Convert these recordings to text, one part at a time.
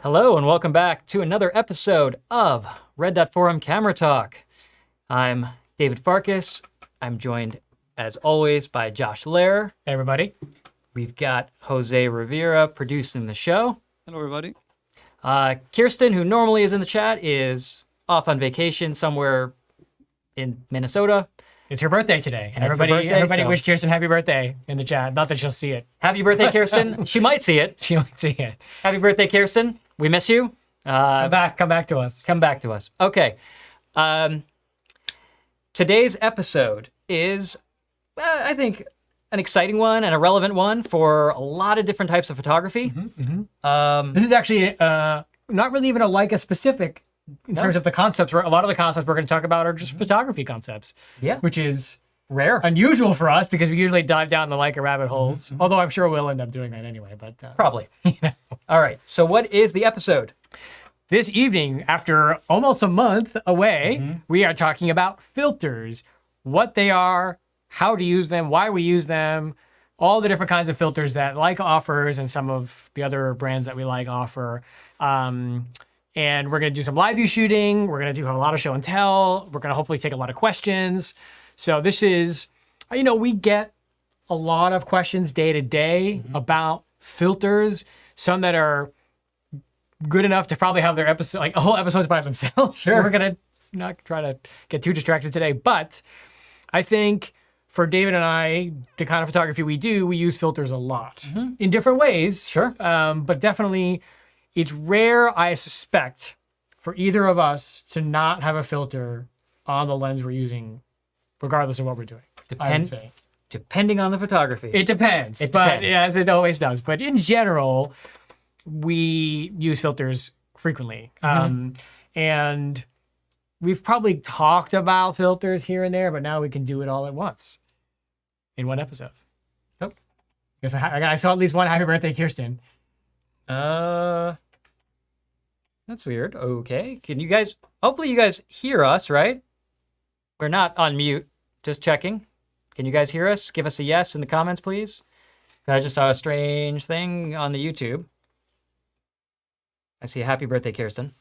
Hello and welcome back to another episode of Red Dot Forum Camera Talk. I'm David Farkas. I'm joined, as always, by Josh Lehrer. Hey, everybody. We've got Jose Rivera producing the show. Hello, everybody. Kirsten, who normally is in the chat, is off on vacation somewhere in Minnesota. It's her birthday today. And everybody so wish Kirsten happy birthday in the chat. Not that she'll see it. Happy birthday, Kirsten. She might see it. She might see it. Happy birthday, Kirsten. We miss you. Come back to us. Come back to us. Okay. Today's episode is, I think, an exciting one and a relevant one for a lot of different types of photography. This is actually not really even a Leica specific in terms of the concepts. A lot of the concepts we're going to talk about are just photography concepts. Yeah. Which is Rare. unusual for us because we usually dive down the Leica rabbit holes. Although I'm sure we'll end up doing that anyway. But Probably. All right. So what is the episode? This evening, after almost a month away, we are talking about filters, what they are, how to use them, why we use them, all the different kinds of filters that Leica offers and some of the other brands that we like offer. And we're going to do some live view shooting. We're going to do a lot of show and tell. We're going to hopefully take a lot of questions. So this is, we get a lot of questions day to day about filters, some that are good enough to probably have their episode, like a whole episodes by themselves. Sure. We're going to not try to get too distracted today, but I think for David and I, the kind of photography we do, we use filters a lot in different ways. Sure. But definitely it's rare, I suspect, for either of us to not have a filter on the lens we're using, regardless of what we're doing. I would say. Depending on the photography. It depends, but as it always does. But in general, we use filters frequently. And we've probably talked about filters here and there, but now we can do it all at once in one episode. Nope. I saw at least one happy birthday, Kirsten. That's weird. Okay. Hopefully you guys hear us, right? We're not on mute. Just checking. Can you guys hear us? Give us a yes in the comments, please. I just saw a strange thing on the YouTube. I see a happy birthday, Kirsten.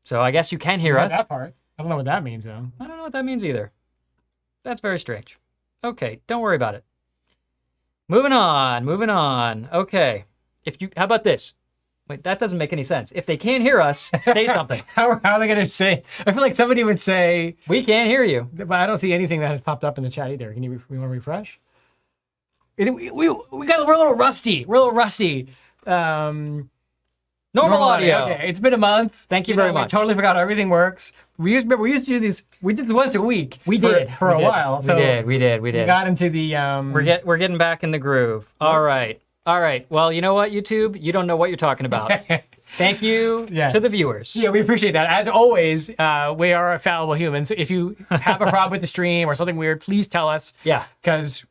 So I guess you can hear us. That part. I don't know what that means, though. I don't know what that means either. That's very strange. Okay, don't worry about it. Moving on. Okay. How about this? Wait, that doesn't make any sense. If they can't hear us, say something. How are they going to say? I feel like somebody would say, we can't hear you. But I don't see anything that has popped up in the chat either. We want to refresh? We're a little rusty. Normal audio. Okay, it's been a month. Thank you very much. We totally forgot how everything works. We used to do this. We did this once a week. We did for a while. We did. We got into the. We're getting back in the groove. All right. Well, you know what, YouTube? You don't know what you're talking about. Thank you to the viewers. Yeah, we appreciate that. As always, we are fallible humans. If you have a problem with the stream or something weird, please tell us. Yeah. Because,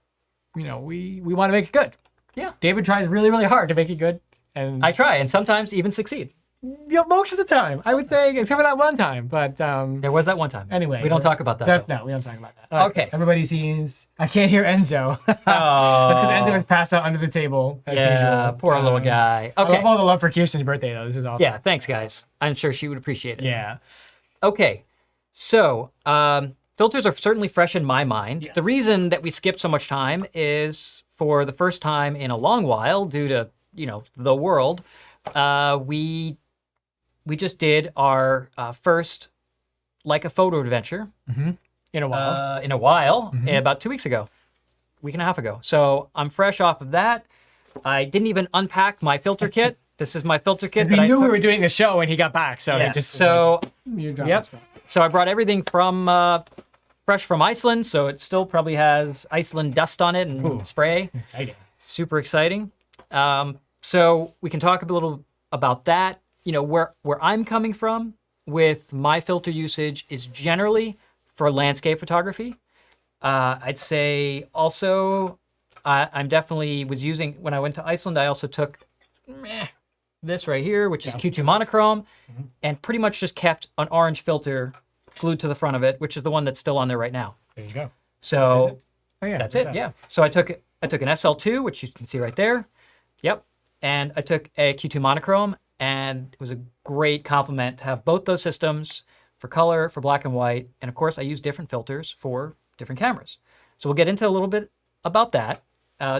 we want to make it good. Yeah. David tries really, really hard to make it good. And I try, and sometimes even succeed. Most of the time, I would say, except for that one time. But there was that one time. Anyway, we don't talk about that. No, we don't talk about that. Okay. Everybody sees. I can't hear Enzo. Because Enzo has passed out under the table. As usual. Poor little guy. Okay. I love all the love for Kirsten's birthday, though. This is awesome. Yeah, thanks, guys. I'm sure she would appreciate it. Yeah. Okay. So, filters are certainly fresh in my mind. Yes. The reason that we skipped so much time is for the first time in a long while, due to the world, we just did our first Leica photo adventure. In a while. About 2 weeks ago, week and a half ago. So I'm fresh off of that. I didn't even unpack my filter kit. This is my filter kit. We knew we were doing the show when he got back, so he just so yep. So I brought everything from fresh from Iceland. So it still probably has Iceland dust on it and spray. Exciting. Super exciting. So we can talk a little about that. Where I'm coming from with my filter usage is generally for landscape photography. I'd say also I'm definitely was using, when I went to Iceland, I also took this right here, which is Q2 monochrome, and pretty much just kept an orange filter glued to the front of it, which is the one that's still on there right now. There you go. So yeah, that's it. Yeah. So I took an SL2, which you can see right there. Yep. And I took a Q2 monochrome and it was a great compliment to have both those systems for color, for black and white, and of course I use different filters for different cameras. So we'll get into a little bit about that.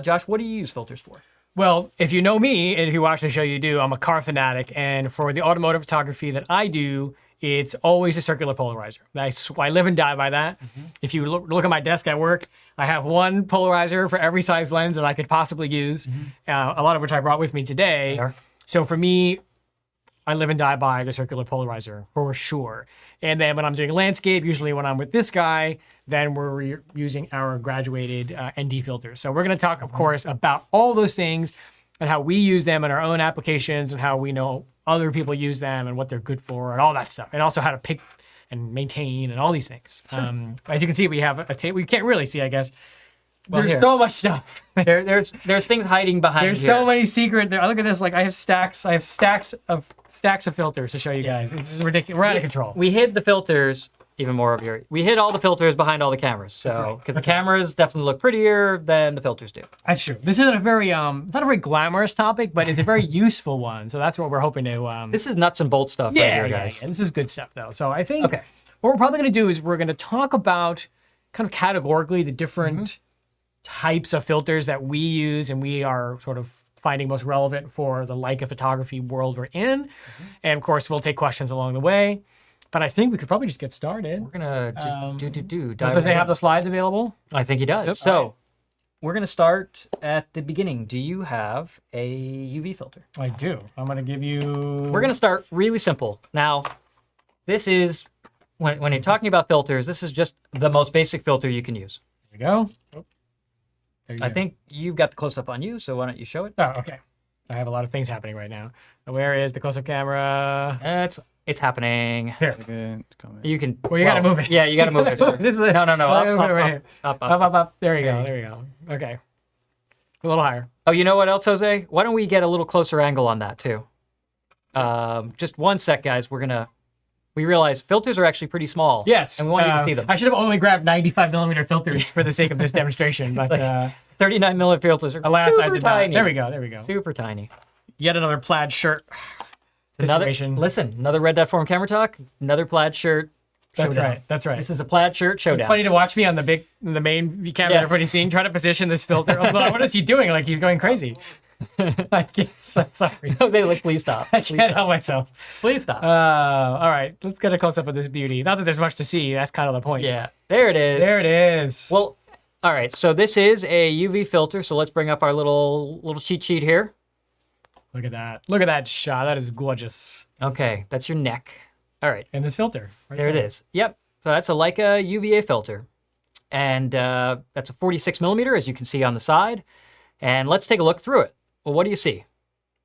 Josh, what do you use filters for? Well, if you know me, and if you watch the show, you do, I'm a car fanatic. And for the automotive photography that I do, it's always a circular polarizer. I live and die by that. If you look at my desk at work, I have one polarizer for every size lens that I could possibly use, a lot of which I brought with me today. There. So for me, I live and die by the circular polarizer for sure. And then when I'm doing landscape, usually when I'm with this guy, then we're using our graduated ND filters. So we're going to talk, of course, about all those things and how we use them in our own applications and how we know other people use them and what they're good for and all that stuff. And also how to pick and maintain and all these things. As you can see, we have a tape. We can't really see, I guess. Well, There's here. so much stuff. There's things hiding behind There's here. so many secret. Look at this. Like I have stacks of filters to show you guys. It's just ridiculous. We're out of control. We hid the filters, even more of here. We hid all the filters behind all the cameras. So, because the cameras definitely look prettier than the filters do. That's true. This isn't a very not a very glamorous topic, but it's a very useful one. So that's what we're hoping to. This is nuts and bolts stuff right here, guys. Yeah. This is good stuff though. So I think Okay. what we're probably going to do is we're going to talk about kind of categorically the different types of filters that we use and we are sort of finding most relevant for the Leica photography world we're in. And of course, we'll take questions along the way. But I think we could probably just get started. We're going to just Does dive they in. have the slides available? I think he does. So, we're going to start at the beginning. Do you have a UV filter? I do. I'm going to give you... We're going to start really simple. Now, this is, when you're talking about filters, this is just the most basic filter you can use. There we go. Oh, there you I go. think you've got the close-up on you, so why don't you show it? Oh, okay. I have a lot of things happening right now. Where is the close-up camera? It's happening. Here. Okay, it's coming. You can. Well, you gotta move it. Yeah, you gotta move it. This is it. No. Right here. Up. Up. There you go. There you go. Okay. A little higher. Oh, you know what else, Jose? Why don't we get a little closer angle on that too? Just one sec, guys. We realize filters are actually pretty small. Yes. And we want you to see them. I should have only grabbed 95 millimeter filters for the sake of this demonstration, but 39 millimeter filters are alas, super I did tiny. not. There we go. Super tiny. Yet another plaid shirt situation. Another Red Dot Forum camera talk. Another plaid shirt. That's showdown. right. That's right. This is a plaid shirt It's showdown. funny to watch me on the main camera Yeah. that everybody's seeing, trying to position this filter. Although, what is he doing? Like he's going crazy. Like, so sorry. Jose, like, please stop. I Please can't stop. help myself. Please stop. All right, let's get a close up of this beauty. Not that there's much to see. That's kind of the point. Yeah, there it is. There it is. Well, all right. So this is a UV filter. So let's bring up our little cheat sheet here. Look at that. Look at that shot. That is gorgeous. Okay, that's your neck. All right, And this filter. Right there it is. Yep. So that's a Leica UVA filter, and that's a 46 millimeter, as you can see on the side. And let's take a look through it. Well, what do you see?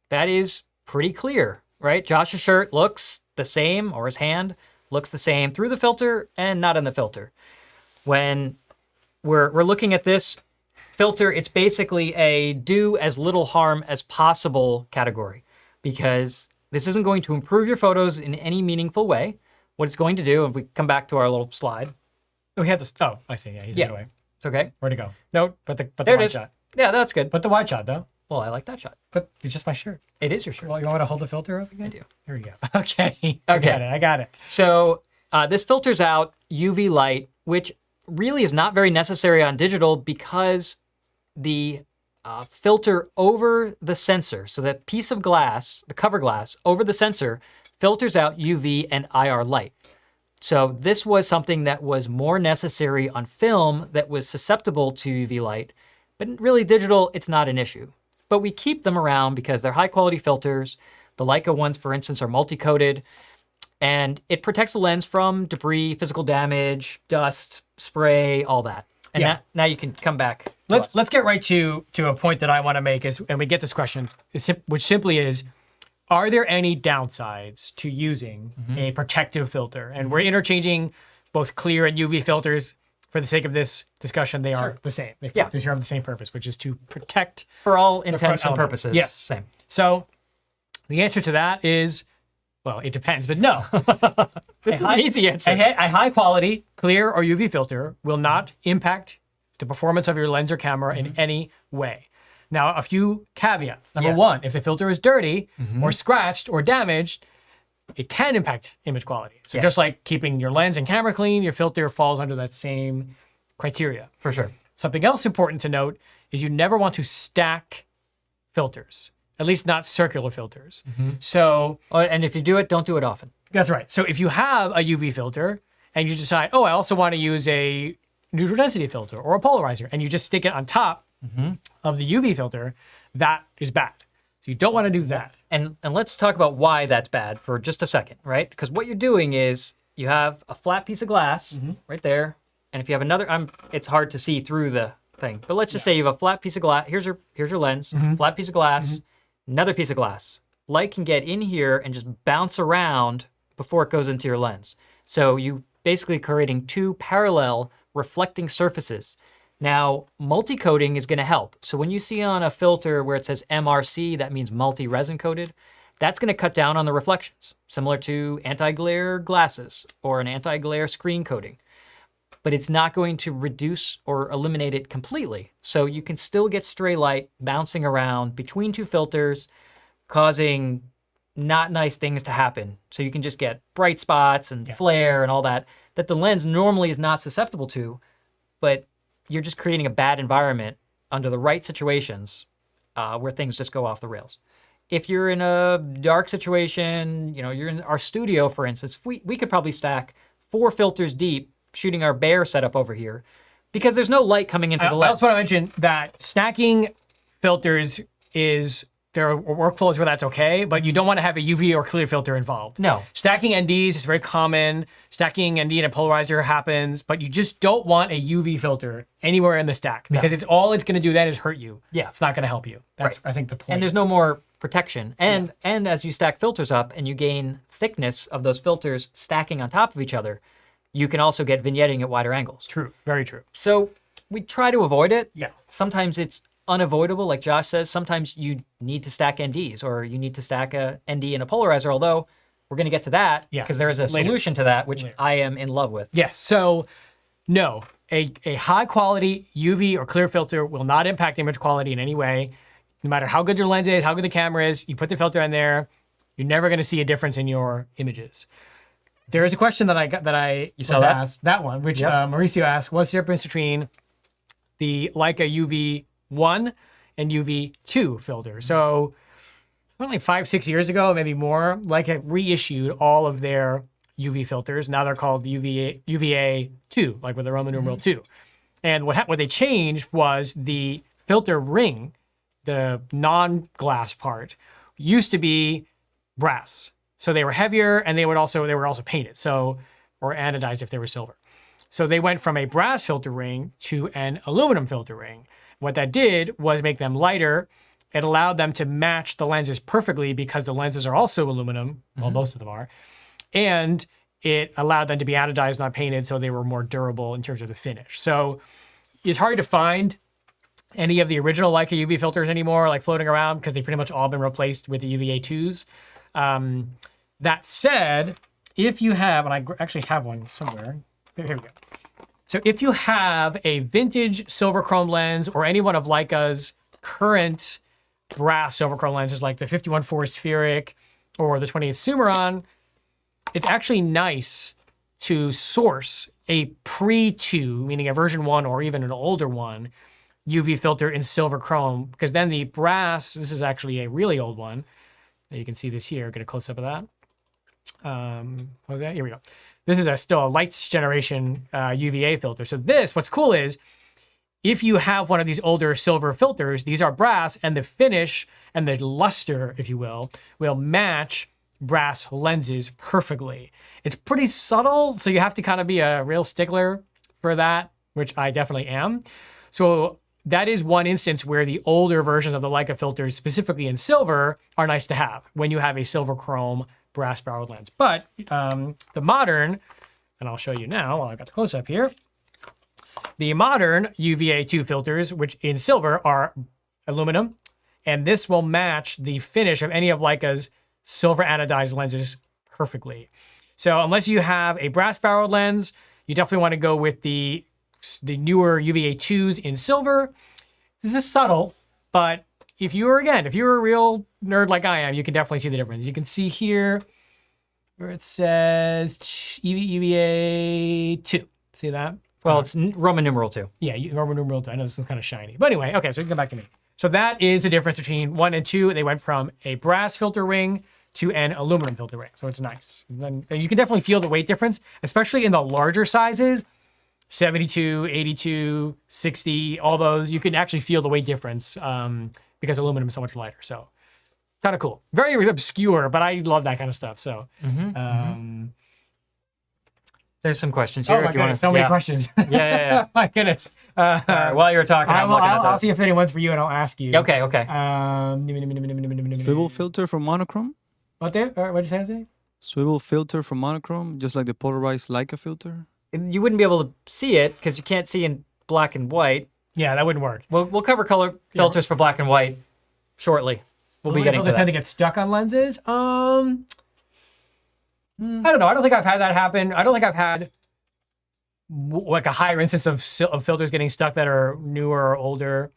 That is pretty clear, right? Josh's shirt looks the same, or his hand looks the same through the filter and not in the filter. When we're looking at this filter, it's basically a do as little harm as possible category, because this isn't going to improve your photos in any meaningful way. What it's going to do, if we come back to our little slide. Oh, he had this. Oh, I see. Yeah, he's Yeah. away. It's okay. Where'd it go? No, but the There it wide is. shot. Yeah, that's good. But the wide shot though. Well, I like that shot. But it's just my shirt. It is your shirt. Well, you want me to hold the filter up again? I do. Here we go. Okay. Okay. I got it. So this filters out UV light, which really is not very necessary on digital because the filter over the sensor, so that piece of glass, the cover glass over the sensor, filters out UV and IR light. So this was something that was more necessary on film that was susceptible to UV light, but really digital, it's not an issue. But we keep them around because they're high quality filters. The Leica ones, for instance, are multi-coated, and it protects the lens from debris, physical damage, dust, spray, all that. And Yeah. now you can come back. Let's get right to a point that I want to make and we get this question, which simply is, are there any downsides to using a protective filter? And we're interchanging both clear and UV filters. For the sake of this discussion, they are the same. They serve the same purpose, which is to protect. For all intents and element. purposes. Yes. Same. So the answer to that is, well, it depends, but no. This is an easy answer. A high quality clear or UV filter will not impact the performance of your lens or camera in any way. Now, a few caveats. Number Yes. one, if the filter is dirty or scratched or damaged, it can impact image quality. So just like keeping your lens and camera clean, your filter falls under that same criteria. For sure. Something else important to note is you never want to stack filters, at least not circular filters. So Oh, and if you do it, don't do it often. that's right. So if you have a UV filter and you decide, oh, I also want to use a neutral density filter or a polarizer, and you just stick it on top of the UV filter, that is bad. So you don't want to do that. And let's talk about why that's bad for just a second, right? Because what you're doing is you have a flat piece of glass right there, and if you have another, it's hard to see through the thing, but let's just say you have a flat piece of glass. Here's your lens, flat piece of glass, another piece of glass. Light can get in here and just bounce around before it goes into your lens. So you basically creating two parallel reflecting surfaces. Now, multi-coating is going to help. So when you see on a filter where it says MRC, that means multi-resin coated, that's going to cut down on the reflections, similar to anti-glare glasses or an anti-glare screen coating. But it's not going to reduce or eliminate it completely. So you can still get stray light bouncing around between two filters, causing not nice things to happen. So you can just get bright spots and flare and all that the lens normally is not susceptible to, but you're just creating a bad environment under the right situations where things just go off the rails. If you're in a dark situation, you're in our studio, for instance, we could probably stack 4 filters deep shooting our bear setup over here because there's no light coming into the lens. I also want to mention that stacking filters there are workflows where that's okay, but you don't want to have a UV or clear filter involved. No. Stacking NDs is very common. Stacking ND in a polarizer happens, but you just don't want a UV filter anywhere in the stack because it's going to do then is hurt you. Yeah. It's not going to help you. That's, I think, the point. And there's no more protection. And as you stack filters up and you gain thickness of those filters stacking on top of each other, you can also get vignetting at wider angles. True. Very true. So we try to avoid it. Yeah. Sometimes it's unavoidable, like Josh says. Sometimes you need to stack NDs or you need to stack a ND and a polarizer, although we're going to get to that because there is a solution to that, which I am in love with. Yes. So no, a high quality UV or clear filter will not impact image quality in any way. No matter how good your lens is, how good the camera is, you put the filter in there, you're never going to see a difference in your images. There is a question that I was asked, that one, which Mauricio asked, what's the difference between the Leica UV1 and UV2 filter? So like 5-6 years ago, maybe more, Leica reissued all of their UV filters. Now they're called UVA2, like with the Roman numeral 2. And what they changed was the filter ring, the non-glass part, used to be brass. So they were heavier and they were also painted, or anodized if they were silver. So they went from a brass filter ring to an aluminum filter ring. What that did was make them lighter. It allowed them to match the lenses perfectly because the lenses are also aluminum, well, most of them are. And it allowed them to be anodized, not painted, so they were more durable in terms of the finish. So it's hard to find any of the original Leica UV filters anymore, like floating around, because they've pretty much all been replaced with the UVA2s. That said, if you have, and I actually have one somewhere, here we go. So if you have a vintage silver chrome lens or any one of Leica's current brass silver chrome lenses, like the 51.4 spheric or the 28 Sumeron, it's actually nice to source a pre-2, meaning a version 1 or even an older one, UV filter in silver chrome, because then the brass, this is actually a really old one. You can see this here, get a close-up of that. What was that? Here we go. This is still a Lights generation UVA filter. So what's cool is, if you have one of these older silver filters, these are brass, and the finish and the luster, if you will match brass lenses perfectly. It's pretty subtle, so you have to kind of be a real stickler for that, which I definitely am. So that is one instance where the older versions of the Leica filters, specifically in silver, are nice to have when you have a silver chrome brass barreled lens. But the modern, and I'll show you now while I've got the close-up here, the modern UVA2 filters, which in silver are aluminum, and this will match the finish of any of Leica's silver anodized lenses perfectly. So unless you have a brass barreled lens, you definitely want to go with the newer UVA2s in silver. This is subtle, But if you're a real nerd like I am, you can definitely see the difference. You can see here where it says EVA 2. See that? Well, it's Roman numeral 2. Yeah, Roman numeral 2. I know this one's kind of shiny. But anyway, okay, so you can come back to me. So that is the difference between 1 and 2. They went from a brass filter ring to an aluminum filter ring. So it's nice. And you can definitely feel the weight difference, especially in the larger sizes, 72, 82, 60, all those. You can actually feel the weight difference because aluminum is so much lighter. So kind of cool. Very obscure, but I love that kind of stuff. So there's some questions here. oh my goodness, so many questions. Yeah. My goodness. All right, while you're talking, I'm looking at I'll those. see if anyone's for you and I'll ask you. Okay. Swivel filter for monochrome? What there? What did you say? Swivel filter for monochrome, just like the polarized Leica filter? You wouldn't be able to see it because you can't see in black and white. Yeah, that wouldn't work. We'll cover color filters for black and white shortly. We'll be getting to filters that. tend to get stuck on lenses. I don't know. I don't think I've had that happen. I don't think I've had like a higher instance of filters getting stuck that are newer or older.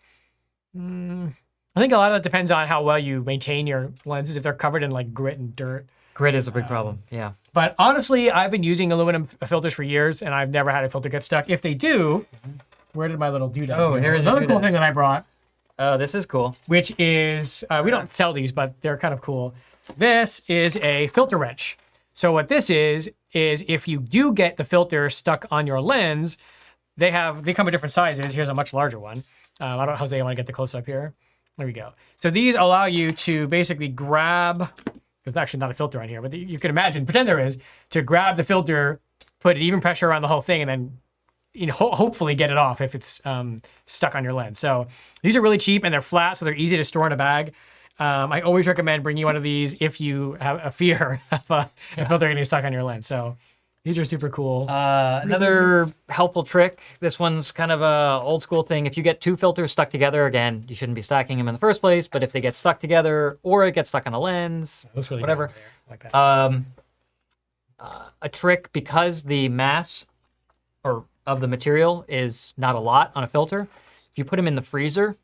I think a lot of that depends on how well you maintain your lenses, if they're covered in like grit and dirt. Grit is a big problem, yeah. But honestly, I've been using aluminum filters for years, and I've never had a filter get stuck. If they do, where did my little doodad? Oh, here's another your cool doodads. thing that I brought, Oh, this is cool. which is we don't sell these, but they're kind of cool. This is a filter wrench. So what this is if you do get the filter stuck on your lens, they come in different sizes. Here's a much larger one. I don't know, Jose, I want to get the close up here. There we go. So these allow you to basically grab, there's actually not a filter on here, but you can imagine, pretend there is, to grab the filter, put an even pressure around the whole thing, and then hopefully get it off if it's stuck on your lens. So these are really cheap and they're flat, so they're easy to store in a bag. I always recommend bringing one of these if you have a fear of a filter getting stuck on your lens. So these are super cool. Another helpful trick. This one's kind of a old school thing. If you get two filters stuck together, again, you shouldn't be stacking them in the first place. But if they get stuck together, or it gets stuck on a lens, Looks really whatever. good there, like that. A trick, because the mass of the material is not a lot on a filter. If you put them in the freezer,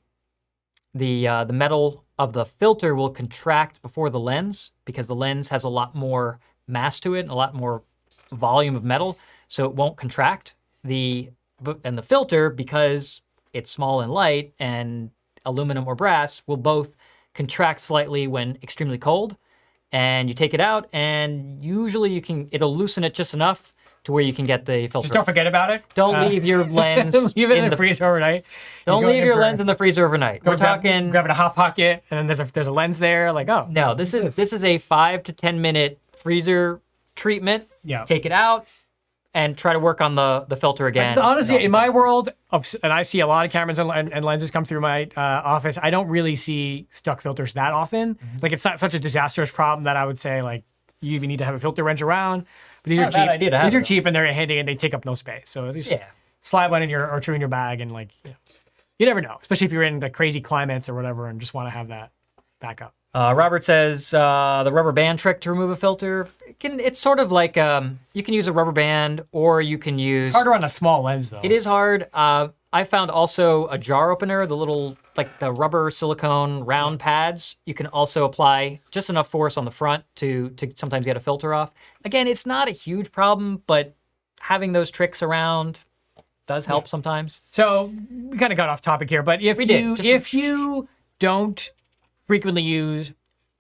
the metal of the filter will contract before the lens because the lens has a lot more mass to it and a lot more volume of metal, so it won't contract. And the filter, because it's small and light, and aluminum or brass will both contract slightly when extremely cold. And you take it out, and usually it'll loosen it just enough to where you can get the filter. Just don't forget about it. Don't leave your lens leave it in the freezer overnight. Don't leave your lens in the freezer overnight. We're talking grab it a hot pocket, and then there's a lens there. Like, oh no, this is a 5 to 10 minute freezer treatment. Yeah. Take it out and try to work on the filter again. Honestly, in my world, and I see a lot of cameras and lenses come through my office, I don't really see stuck filters that often. Like, it's not such a disastrous problem that I would say, like, you even need to have a filter wrench around. But these are Not a bad cheap. idea to have These are them. cheap and they're handy and they take up no space. So just slide one in or two in your bag, and like, you never know, especially if you're in the crazy climates or whatever and just want to have that backup. Robert says the rubber band trick to remove a filter. It's sort of like you can use a rubber band, or you can use. Harder on a small lens though. It is hard. I found also a jar opener, the little, like the rubber silicone round pads. You can also apply just enough force on the front to sometimes get a filter off. Again, it's not a huge problem, but having those tricks around does help sometimes. So we kind of got off topic here, but if you don't frequently use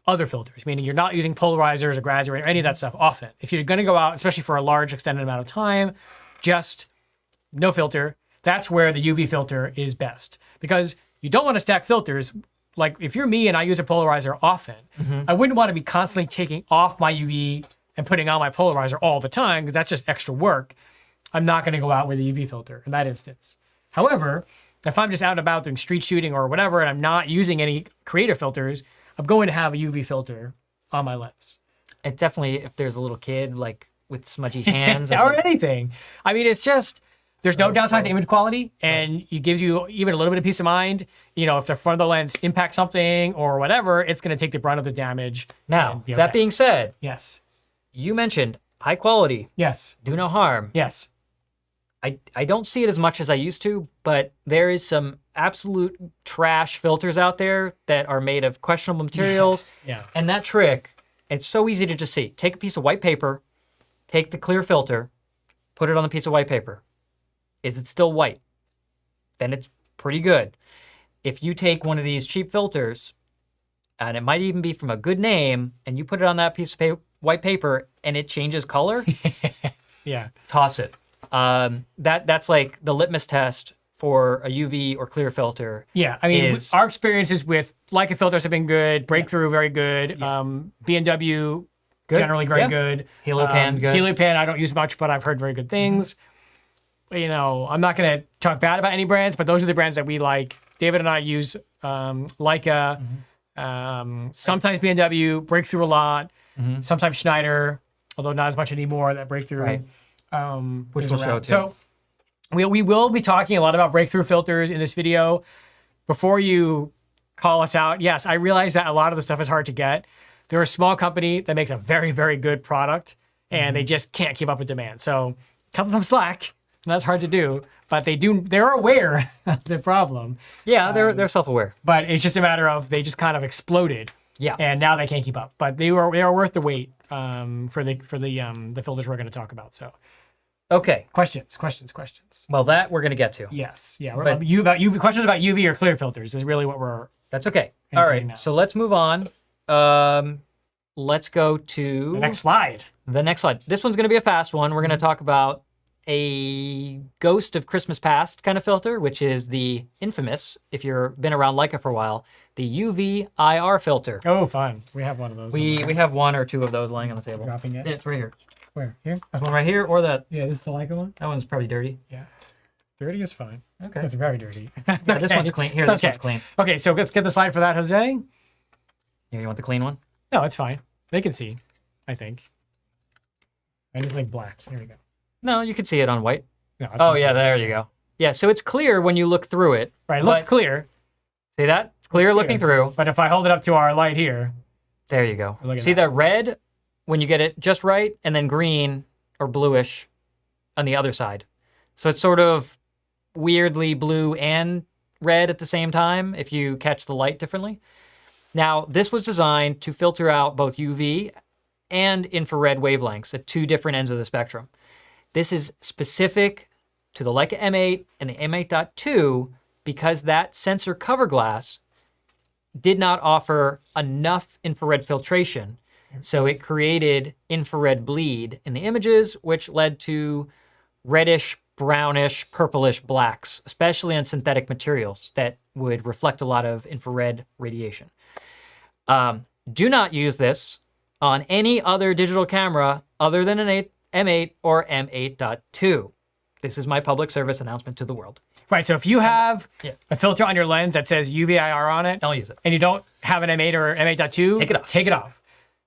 other filters, meaning you're not using polarizers or graduated or any of that stuff often, if you're going to go out, especially for a large extended amount of time, just no filter, that's where the UV filter is best. Because you don't want to stack filters. Like, if you're me and I use a polarizer often, I wouldn't want to be constantly taking off my UV and putting on my polarizer all the time, because that's just extra work. I'm not going to go out with a UV filter in that instance. However, if I'm just out and about doing street shooting or whatever, and I'm not using any creative filters, I'm going to have a UV filter on my lens. And definitely, if there's a little kid like with smudgy hands or anything. I mean, it's just, there's no downside to image quality, and it gives you even a little bit of peace of mind. You know, if the front of the lens impacts something or whatever, it's going to take the brunt of the damage. Now, and be that okay. being said, Yes. you mentioned high quality, Yes. do no harm. Yes. I don't see it as much as I used to, but there is some absolute trash filters out there that are made of questionable materials. Yeah. And that trick, it's so easy to just see. Take a piece of white paper, take the clear filter, put it on the piece of white paper. Is it still white? Then it's pretty good. If you take one of these cheap filters, and it might even be from a good name, and you put it on that piece of white paper and it changes color, Yeah. toss it. That's like the litmus test for a UV or clear filter. Yeah, I mean, is- our experiences with Leica filters have been good. Breakthrough, very good. B&W, Good. generally very Yeah. good. Heliopan, good. Heliopan, I don't use much, but I've heard very good things. You know, I'm not going to talk bad about any brands, but those are the brands that we like. David and I use Leica, sometimes B&W, Breakthrough a lot, sometimes Schneider, although not as much anymore, that Breakthrough. Right. Which is we'll show around. too. So we will be talking a lot about breakthrough filters in this video. Before you call us out, yes, I realize that a lot of the stuff is hard to get. They're a small company that makes a very, very good product, and they just can't keep up with demand. So cut them some slack. And that's hard to do, but they're aware of the problem. Yeah, they're self-aware. But it's just a matter of they just kind of exploded. Yeah. And now they can't keep up. But they are worth the wait for the filters we're going to talk about. So Okay. questions. Well, that we're gonna get to. Yes. Yeah. But- Questions about UV or clear filters is really what we're. That's okay. Continue All right. now. So let's move on. Let's go to The next slide. the next slide. This one's gonna be a fast one. We're gonna talk about a ghost of Christmas past kind of filter, which is the infamous, if you've been around Leica for a while, the UV IR filter. Oh, fun. We have one of those. We have one or two of those laying on the table. Dropping it. Yeah, it's right here. Where? Here? There's one right here, or that Yeah, this is the Leica one? that one's probably dirty. Yeah. Dirty is fine. Okay. It's very dirty. Yeah, this one's clean. Here, this one's clean. Okay, so let's get the slide for that, Jose. Here, you want the clean one? No, it's fine. They can see, I think. Anything black. Here we go. No, you can see it on white. No, that's Oh fine. yeah, there you go. Yeah, so it's clear when you look through it. Right, it looks but- clear. See that? It's clear looking through. But if I hold it up to our light here, There you go. Look at See that. that red when you get it just right, and then green or bluish on the other side. So it's sort of weirdly blue and red at the same time if you catch the light differently. Now, this was designed to filter out both UV and infrared wavelengths at two different ends of the spectrum. This is specific to the Leica M8 and the M8.2 because that sensor cover glass did not offer enough infrared filtration. So it created infrared bleed in the images, which led to reddish, brownish, purplish blacks, especially on synthetic materials that would reflect a lot of infrared radiation. Do not use this on any other digital camera other than an M8 or M8.2. This is my public service announcement to the world. right, so if you have Yeah. a filter on your lens that says UVIR on it, Don't use it. and you don't have an M8 or M8.2, Take it off. Take it off.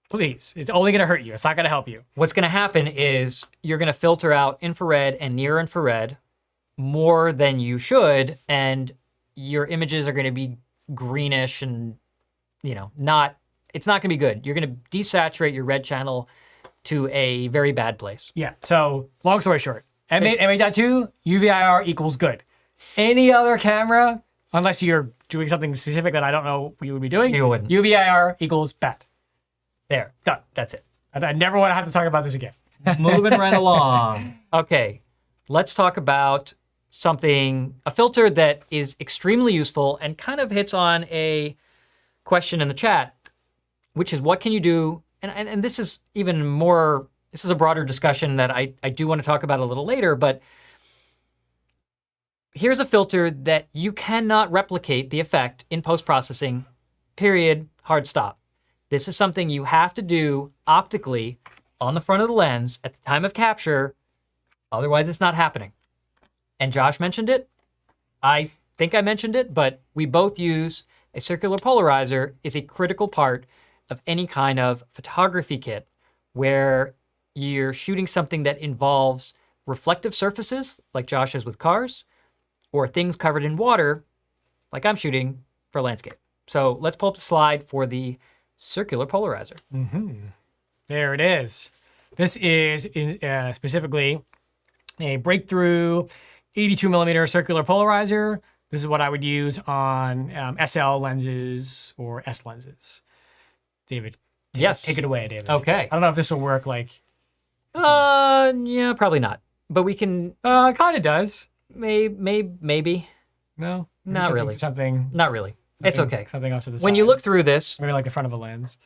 Please. It's only going to hurt you. It's not going to help you. What's going to happen is you're going to filter out infrared and near infrared more than you should, and your images are going to be greenish and, it's not going to be good. You're going to desaturate your red channel to a very bad place. Yeah. So long story short, M8, M8.2, UVIR equals good. Any other camera, unless you're doing something specific that I don't know you would be doing, You wouldn't. UVIR equals bad. There. Done. That's it. I never want to have to talk about this again. Moving right along. Okay, let's talk about a filter that is extremely useful and kind of hits on a question in the chat, which is what can you do? And this is even more, this is a broader discussion that I do want to talk about a little later, but here's a filter that you cannot replicate the effect in post-processing, period, hard stop. This is something you have to do optically on the front of the lens at the time of capture, otherwise it's not happening. And Josh mentioned it. I think I mentioned it, but we both use a circular polarizer is a critical part of any kind of photography kit where you're shooting something that involves reflective surfaces, like Josh is with cars, or things covered in water, like I'm shooting for landscape. So let's pull up the slide for the circular polarizer. There it is. This is specifically a breakthrough 82 millimeter circular polarizer. This is what I would use on SL lenses or S lenses. David, Yes. take it away, David. Okay. I don't know if this will work like, Yeah, probably not. But we can, kind of does. maybe. No? Maybe Not really. Something. Not really. It's okay. Something off to the side. When you look through this, Maybe like the front of a lens.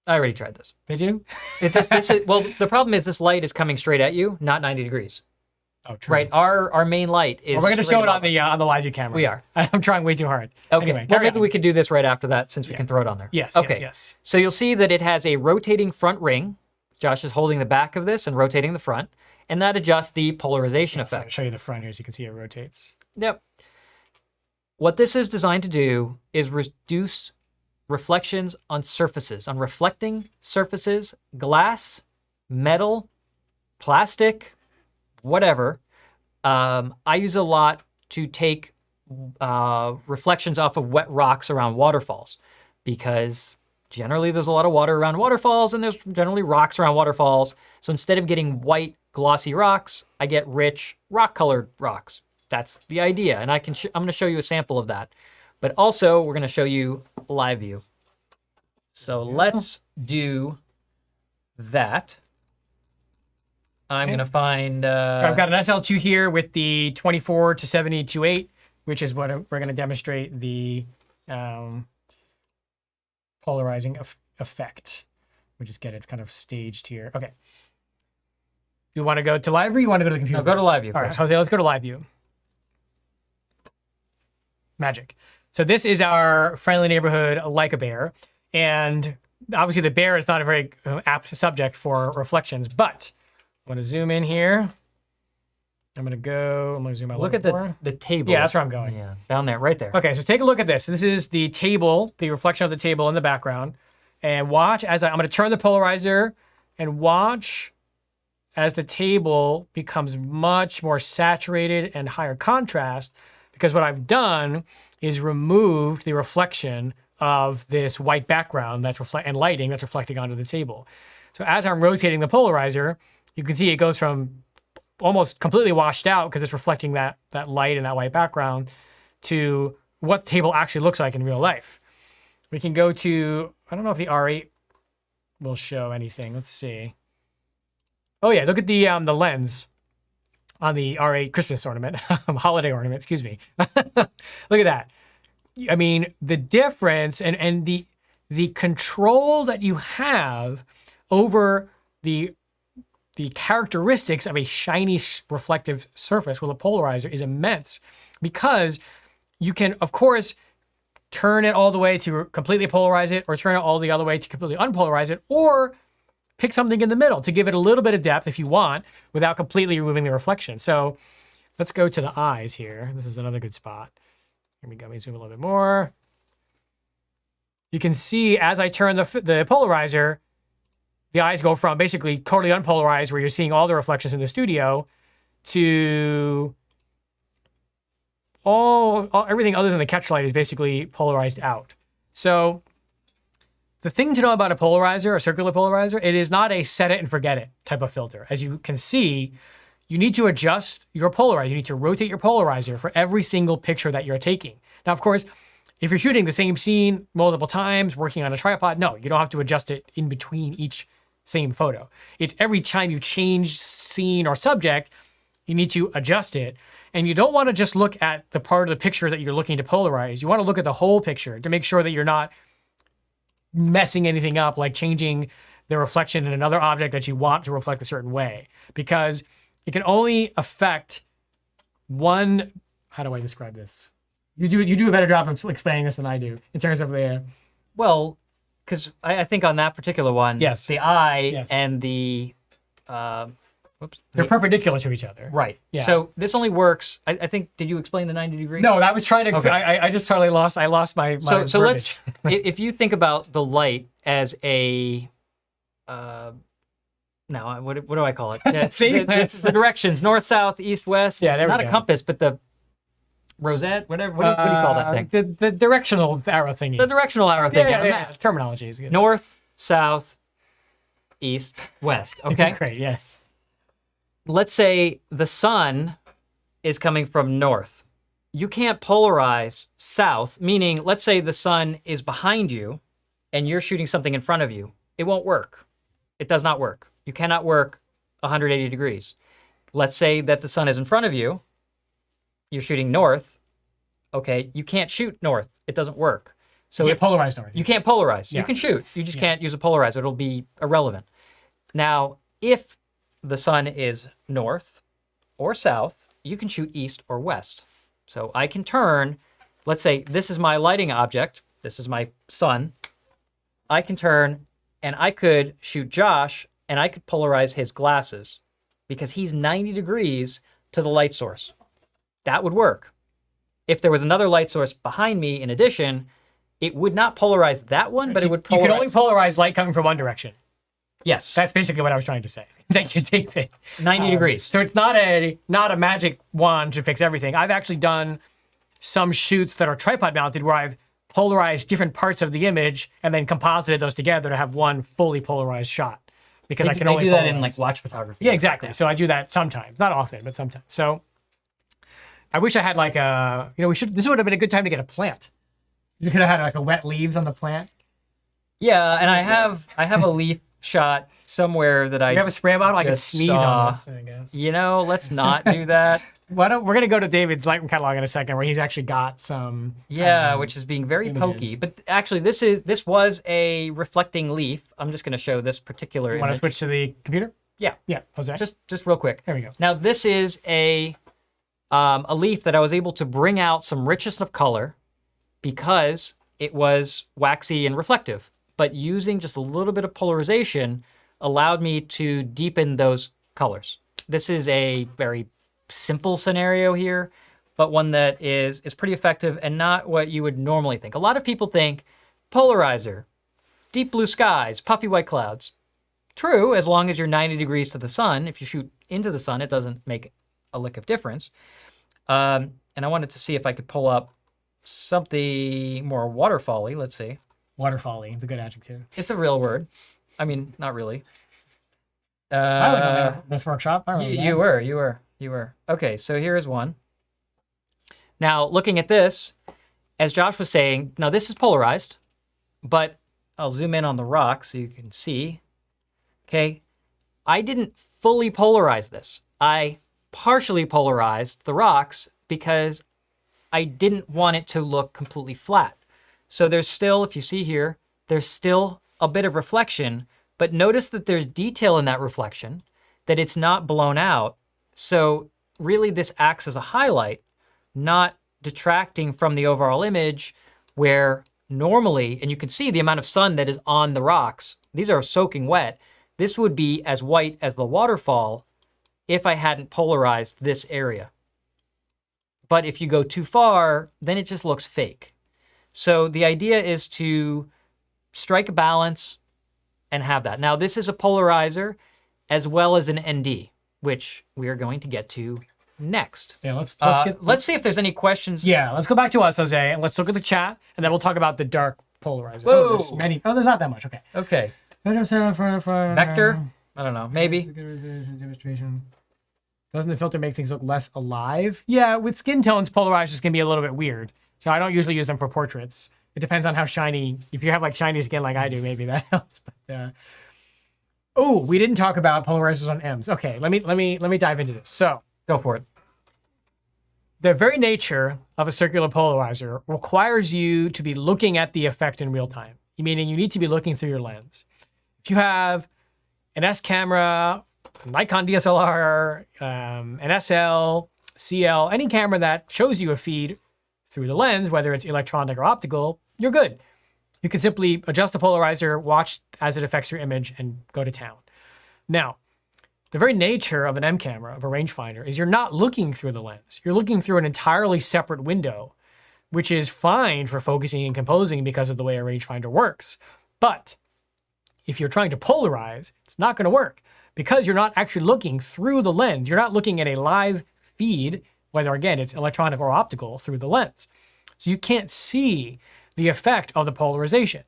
I already tried this. Did you? It's just, well, the problem is this light is coming straight at you, not 90 degrees. Oh, true. Right? Our main light is. Well, we're going to straight show it on above us. the live view camera. We are. I'm trying way too hard. Okay. Anyway, Well, carry maybe on. we could do this right after that since we can throw it on there. Yes, Okay. yes. So you'll see that it has a rotating front ring. Josh is holding the back of this and rotating the front, and that adjusts the polarization I'll effect. show you the front here so you can see it rotates. Yep. What this is designed to do is reduce reflections on surfaces, on reflecting surfaces, glass, metal, plastic, whatever. I use a lot to take reflections off of wet rocks around waterfalls because generally there's a lot of water around waterfalls and there's generally rocks around waterfalls. So instead of getting white glossy rocks, I get rich rock colored rocks. That's the idea. And I'm going to show you a sample of that. But also we're going to show you live view. So let's do that. I'm going to find... So I've got an SL2 here with the 24 to 70-8, which is what we're going to demonstrate the polarizing effect. We just get it kind of staged here. Okay. You want to go to live view or you want to go to the computer? No, go to live view All right, first. Jose, let's go to live view. Magic. So this is our friendly neighborhood Leica bear. And obviously the bear is not a very apt subject for reflections, but I'm going to zoom in here. I'm going to zoom out a Look little at more. the table. Yeah, that's where I'm going. Yeah, down there, right there. Okay, so take a look at this. This is the table, the reflection of the table in the background. And watch as I'm going to turn the polarizer and watch as the table becomes much more saturated and higher contrast, because what I've done is removed the reflection of this white background and lighting that's reflecting onto the table. So as I'm rotating the polarizer, you can see it goes from almost completely washed out because it's reflecting that light and that white background to what the table actually looks like in real life. We can go to, I don't know if the R8 will show anything. Let's see. Oh yeah, look at the lens on the R8 Christmas ornament, holiday ornament, excuse me. Look at that. I mean, the difference and the control that you have over the characteristics of a shiny reflective surface with a polarizer is immense, because you can, of course, turn it all the way to completely polarize it, or turn it all the other way to completely unpolarize it, or pick something in the middle to give it a little bit of depth if you want without completely removing the reflection. So let's go to the eyes here. This is another good spot. Here we go. Let me zoom a little bit more. You can see as I turn the polarizer, the eyes go from basically totally unpolarized, where you're seeing all the reflections in the studio, to everything other than the catch light is basically polarized out. So the thing to know about a polarizer, a circular polarizer, it is not a set it and forget it type of filter. As you can see, you need to adjust your polarizer. You need to rotate your polarizer for every single picture that you're taking. Now, of course, if you're shooting the same scene multiple times, working on a tripod, no, you don't have to adjust it in between each same photo. It's every time you change scene or subject, you need to adjust it. And you don't want to just look at the part of the picture that you're looking to polarize. You want to look at the whole picture to make sure that you're not messing anything up, like changing the reflection in another object that you want to reflect a certain way, because it can only affect one. How do I describe this? You do a better job of explaining this than I do in terms of the. Well, because I think on that particular one, Yes. the eye Yes. and the, They're perpendicular to each other. right. Yeah. So this only works. I think. Did you explain the 90 degree? No, I was trying to. Okay. I just totally lost. I lost my. So verbiage. let's. If you think about the light as a. No, what do I call it? See? It's the directions: north, south, east, west. Yeah, there we not a go. compass, but the rosette, whatever. What do you call that thing? The directional arrow thingy. The directional arrow thing. yeah, on a yeah, map. terminology is good. North, south, east, west. Okay. Great. Yes. let's say the sun is coming from north. You can't polarize south, meaning let's say the sun is behind you and you're shooting something in front of you. It won't work. It does not work. You cannot work 180 degrees. Let's say that the sun is in front of you. You're shooting north. Okay, you can't shoot north. It doesn't work. So You can't polarize north. you can't polarize. Yeah. You can shoot. You just can't use a polarizer. It'll be irrelevant. Now, if the sun is north or south, you can shoot east or west. So I can turn, let's say this is my lighting object. This is my sun. I can turn and I could shoot Josh and I could polarize his glasses because he's 90 degrees to the light source. That would work. If there was another light source behind me in addition, it would not polarize that one, but it would polarize. You can only polarize light coming from one direction. Yes. That's basically what I was trying to say. Thank you, David. 90 degrees. So it's not a magic wand to fix everything. I've actually done some shoots that are tripod mounted where I've polarized different parts of the image and then composited those together to have one fully polarized shot. Because I can only do that polarize. in like watch photography. Yeah, exactly. So I do that sometimes, not often, but sometimes. So I wish I had like this would have been a good time to get a plant. You could have had like a wet leaves on the plant. Yeah, and I have a leaf shot somewhere that I You have a spray bottle? I could just sneeze saw. on this, I guess. Let's not do that. We're going to go to David's Lightroom catalog in a second where he's actually got some. Yeah, which is being very images. pokey. But actually, this was a reflecting leaf. I'm just going to show this particular Want to image. switch to the computer? Yeah, Yeah, Jose. just real quick. There we go. Now this is a leaf that I was able to bring out some richness of color because it was waxy and reflective. But using just a little bit of polarization allowed me to deepen those colors. This is a very simple scenario here, but one that is pretty effective and not what you would normally think. A lot of people think polarizer, deep blue skies, puffy white clouds. True, as long as you're 90 degrees to the sun. If you shoot into the sun, it doesn't make a lick of difference. And I wanted to see if I could pull up something more waterfall-y. Let's see. Waterfall-y. It's a good adjective. It's a real word. I mean, not really. I was on this workshop. I remember that. You were. Okay, so here is one. Now, looking at this, as Josh was saying, now this is polarized, but I'll zoom in on the rock so you can see. Okay, I didn't fully polarize this. I partially polarized the rocks because I didn't want it to look completely flat. So there's still, if you see here, there's still a bit of reflection, but notice that there's detail in that reflection, that it's not blown out. So really this acts as a highlight, not detracting from the overall image where normally, and you can see the amount of sun that is on the rocks, these are soaking wet. This would be as white as the waterfall if I hadn't polarized this area. But if you go too far, then it just looks fake. So the idea is to strike a balance and have that. Now this is a polarizer as well as an ND, which we are going to get to next. Yeah, let's see if there's any questions. Yeah, let's go back to us, Jose, and let's look at the chat, and then we'll talk about the dark polarizer. Whoa. There's not that much. Okay. Okay. Vector? I don't know. Maybe. Doesn't the filter make things look less alive? Yeah, with skin tones, polarizers can be a little bit weird. So I don't usually use them for portraits. It depends on how shiny. If you have like shiny skin like I do, maybe that helps. But oh, we didn't talk about polarizers on M's. Okay, let me dive into this. So Go for it. the very nature of a circular polarizer requires you to be looking at the effect in real time, meaning you need to be looking through your lens. If you have an S camera, Nikon DSLR, an SL, CL, any camera that shows you a feed through the lens, whether it's electronic or optical, you're good. You can simply adjust the polarizer, watch as it affects your image, and go to town. Now, the very nature of an M camera, of a rangefinder, is you're not looking through the lens. You're looking through an entirely separate window, which is fine for focusing and composing because of the way a rangefinder works. But if you're trying to polarize, it's not going to work because you're not actually looking through the lens. You're not looking at a live feed, whether, again, it's electronic or optical, through the lens. So you can't see the effect of the polarization.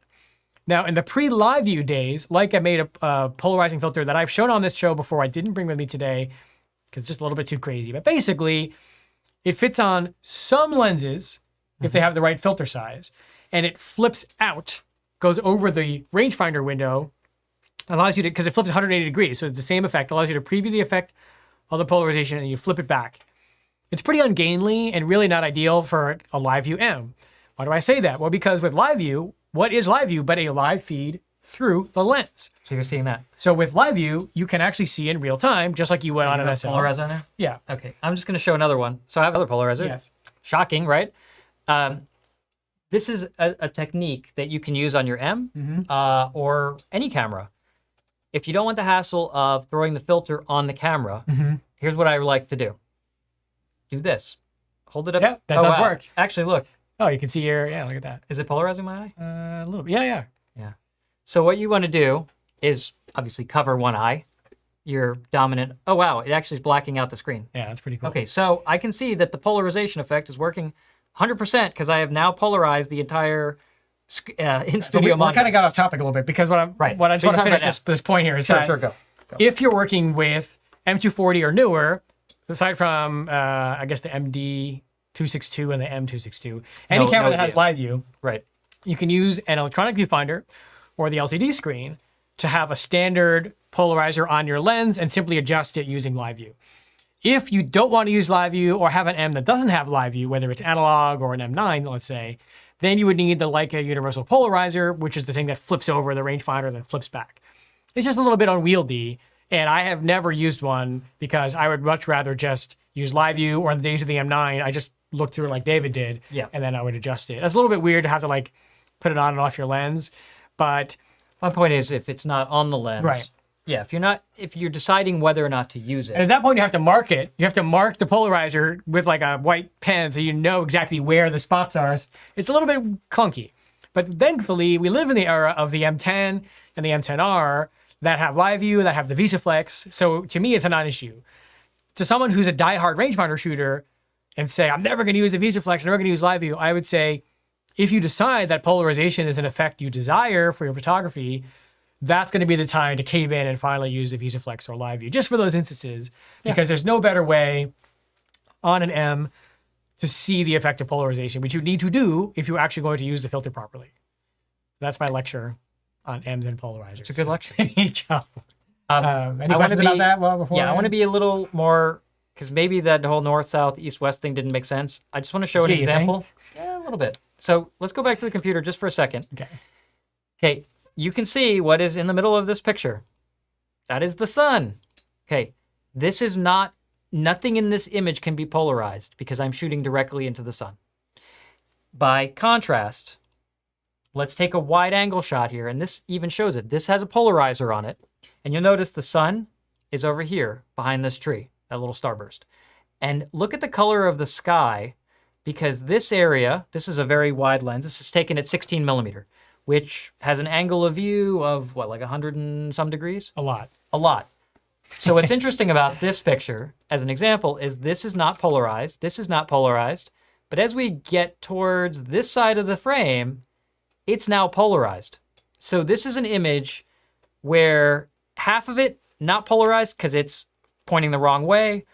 Now, in the pre-live view days, Leica made a polarizing filter that I've shown on this show before. I didn't bring with me today. because it's just a little bit too crazy. But basically, it fits on some lenses if they have the right filter size, and it flips out, goes over the rangefinder window, allows you to, because it flips 180 degrees, so it's the same effect, allows you to preview the effect of the polarization, and you flip it back. It's pretty ungainly and really not ideal for a live view M. Why do I say that? Well, because with live view, what is live view but a live feed through the lens? So you're seeing that. So with live view, you can actually see in real time, just like you would on an SL. Polarizer on there? Yeah. Okay, I'm just going to show another one. So I have another polarizer. Yes. Shocking, right? This is a technique that you can use on your M or any camera. If you don't want the hassle of throwing the filter on the camera, here's what I like to do. Do this. Hold it up. Yeah, that does work. Actually, look. Oh, you can see here. Yeah, look at that. Is it polarizing my eye? A little bit. Yeah. So what you want to do is obviously cover one eye. Your dominant. Oh, wow. It actually is blacking out the screen. Yeah, that's pretty cool. Okay, so I can see that the polarization effect is working 100% because I have now polarized the entire in-studio We monitor. kind of got off topic a little bit because what I just What want are to you talking finish about this point here is Sure, that sure, go. if you're working with M240 or newer, aside from I guess the MD262 and the M262, any camera that has deal. live view, Right. you can use an electronic viewfinder or the LCD screen to have a standard polarizer on your lens and simply adjust it using live view. If you don't want to use live view or have an M that doesn't have live view, whether it's analog or an M9, let's say, then you would need the Leica universal polarizer, which is the thing that flips over the rangefinder and then flips back. It's just a little bit unwieldy, and I have never used one because I would much rather just use live view, or in the days of the M9, I just looked through it like David did, and then I would adjust it. It's a little bit weird to have to like put it on and off your lens, but My point is, if it's not on the lens, Right. Yeah, if you're deciding whether or not to use and at it, that point you have to mark it. You have to mark the polarizer with like a white pen so you know exactly where the spots are. It's a little bit clunky. But thankfully, we live in the era of the M10 and the M10R that have live view, that have the VisaFlex. So to me, it's a non-issue. To someone who's a diehard rangefinder shooter and say, I'm never going to use the VisaFlex, I'm never going to use live view, I would say, if you decide that polarization is an effect you desire for your photography, that's going to be the time to cave in and finally use the VisaFlex or live view, just for those instances, because there's no better way on an M to see the effect of polarization, which you need to do if you're actually going to use the filter properly. That's my lecture on M's and polarizers. it's a good lecture. There you go. Any I wanna questions about be- that? Well, before Yeah, I want to be a little more, because maybe that whole north, south, east, west thing didn't make sense. I just want to show an Gee, you think? example. Yeah, a little bit. So let's go back to the computer just for a second. Okay. Okay, you can see what is in the middle of this picture. That is the sun. Okay, this is nothing in this image can be polarized because I'm shooting directly into the sun. By contrast, let's take a wide angle shot here, and this even shows it. This has a polarizer on it, and you'll notice the sun is over here behind this tree, that little starburst. And look at the color of the sky, because this area, this is a very wide lens. This is taken at 16 millimeter, which has an angle of view of what, like 100 and some degrees? A lot. A lot. So what's interesting about this picture, as an example, is this is not polarized. This is not polarized. But as we get towards this side of the frame, it's now polarized. So this is an image where half of it not polarized because it's pointing the wrong way.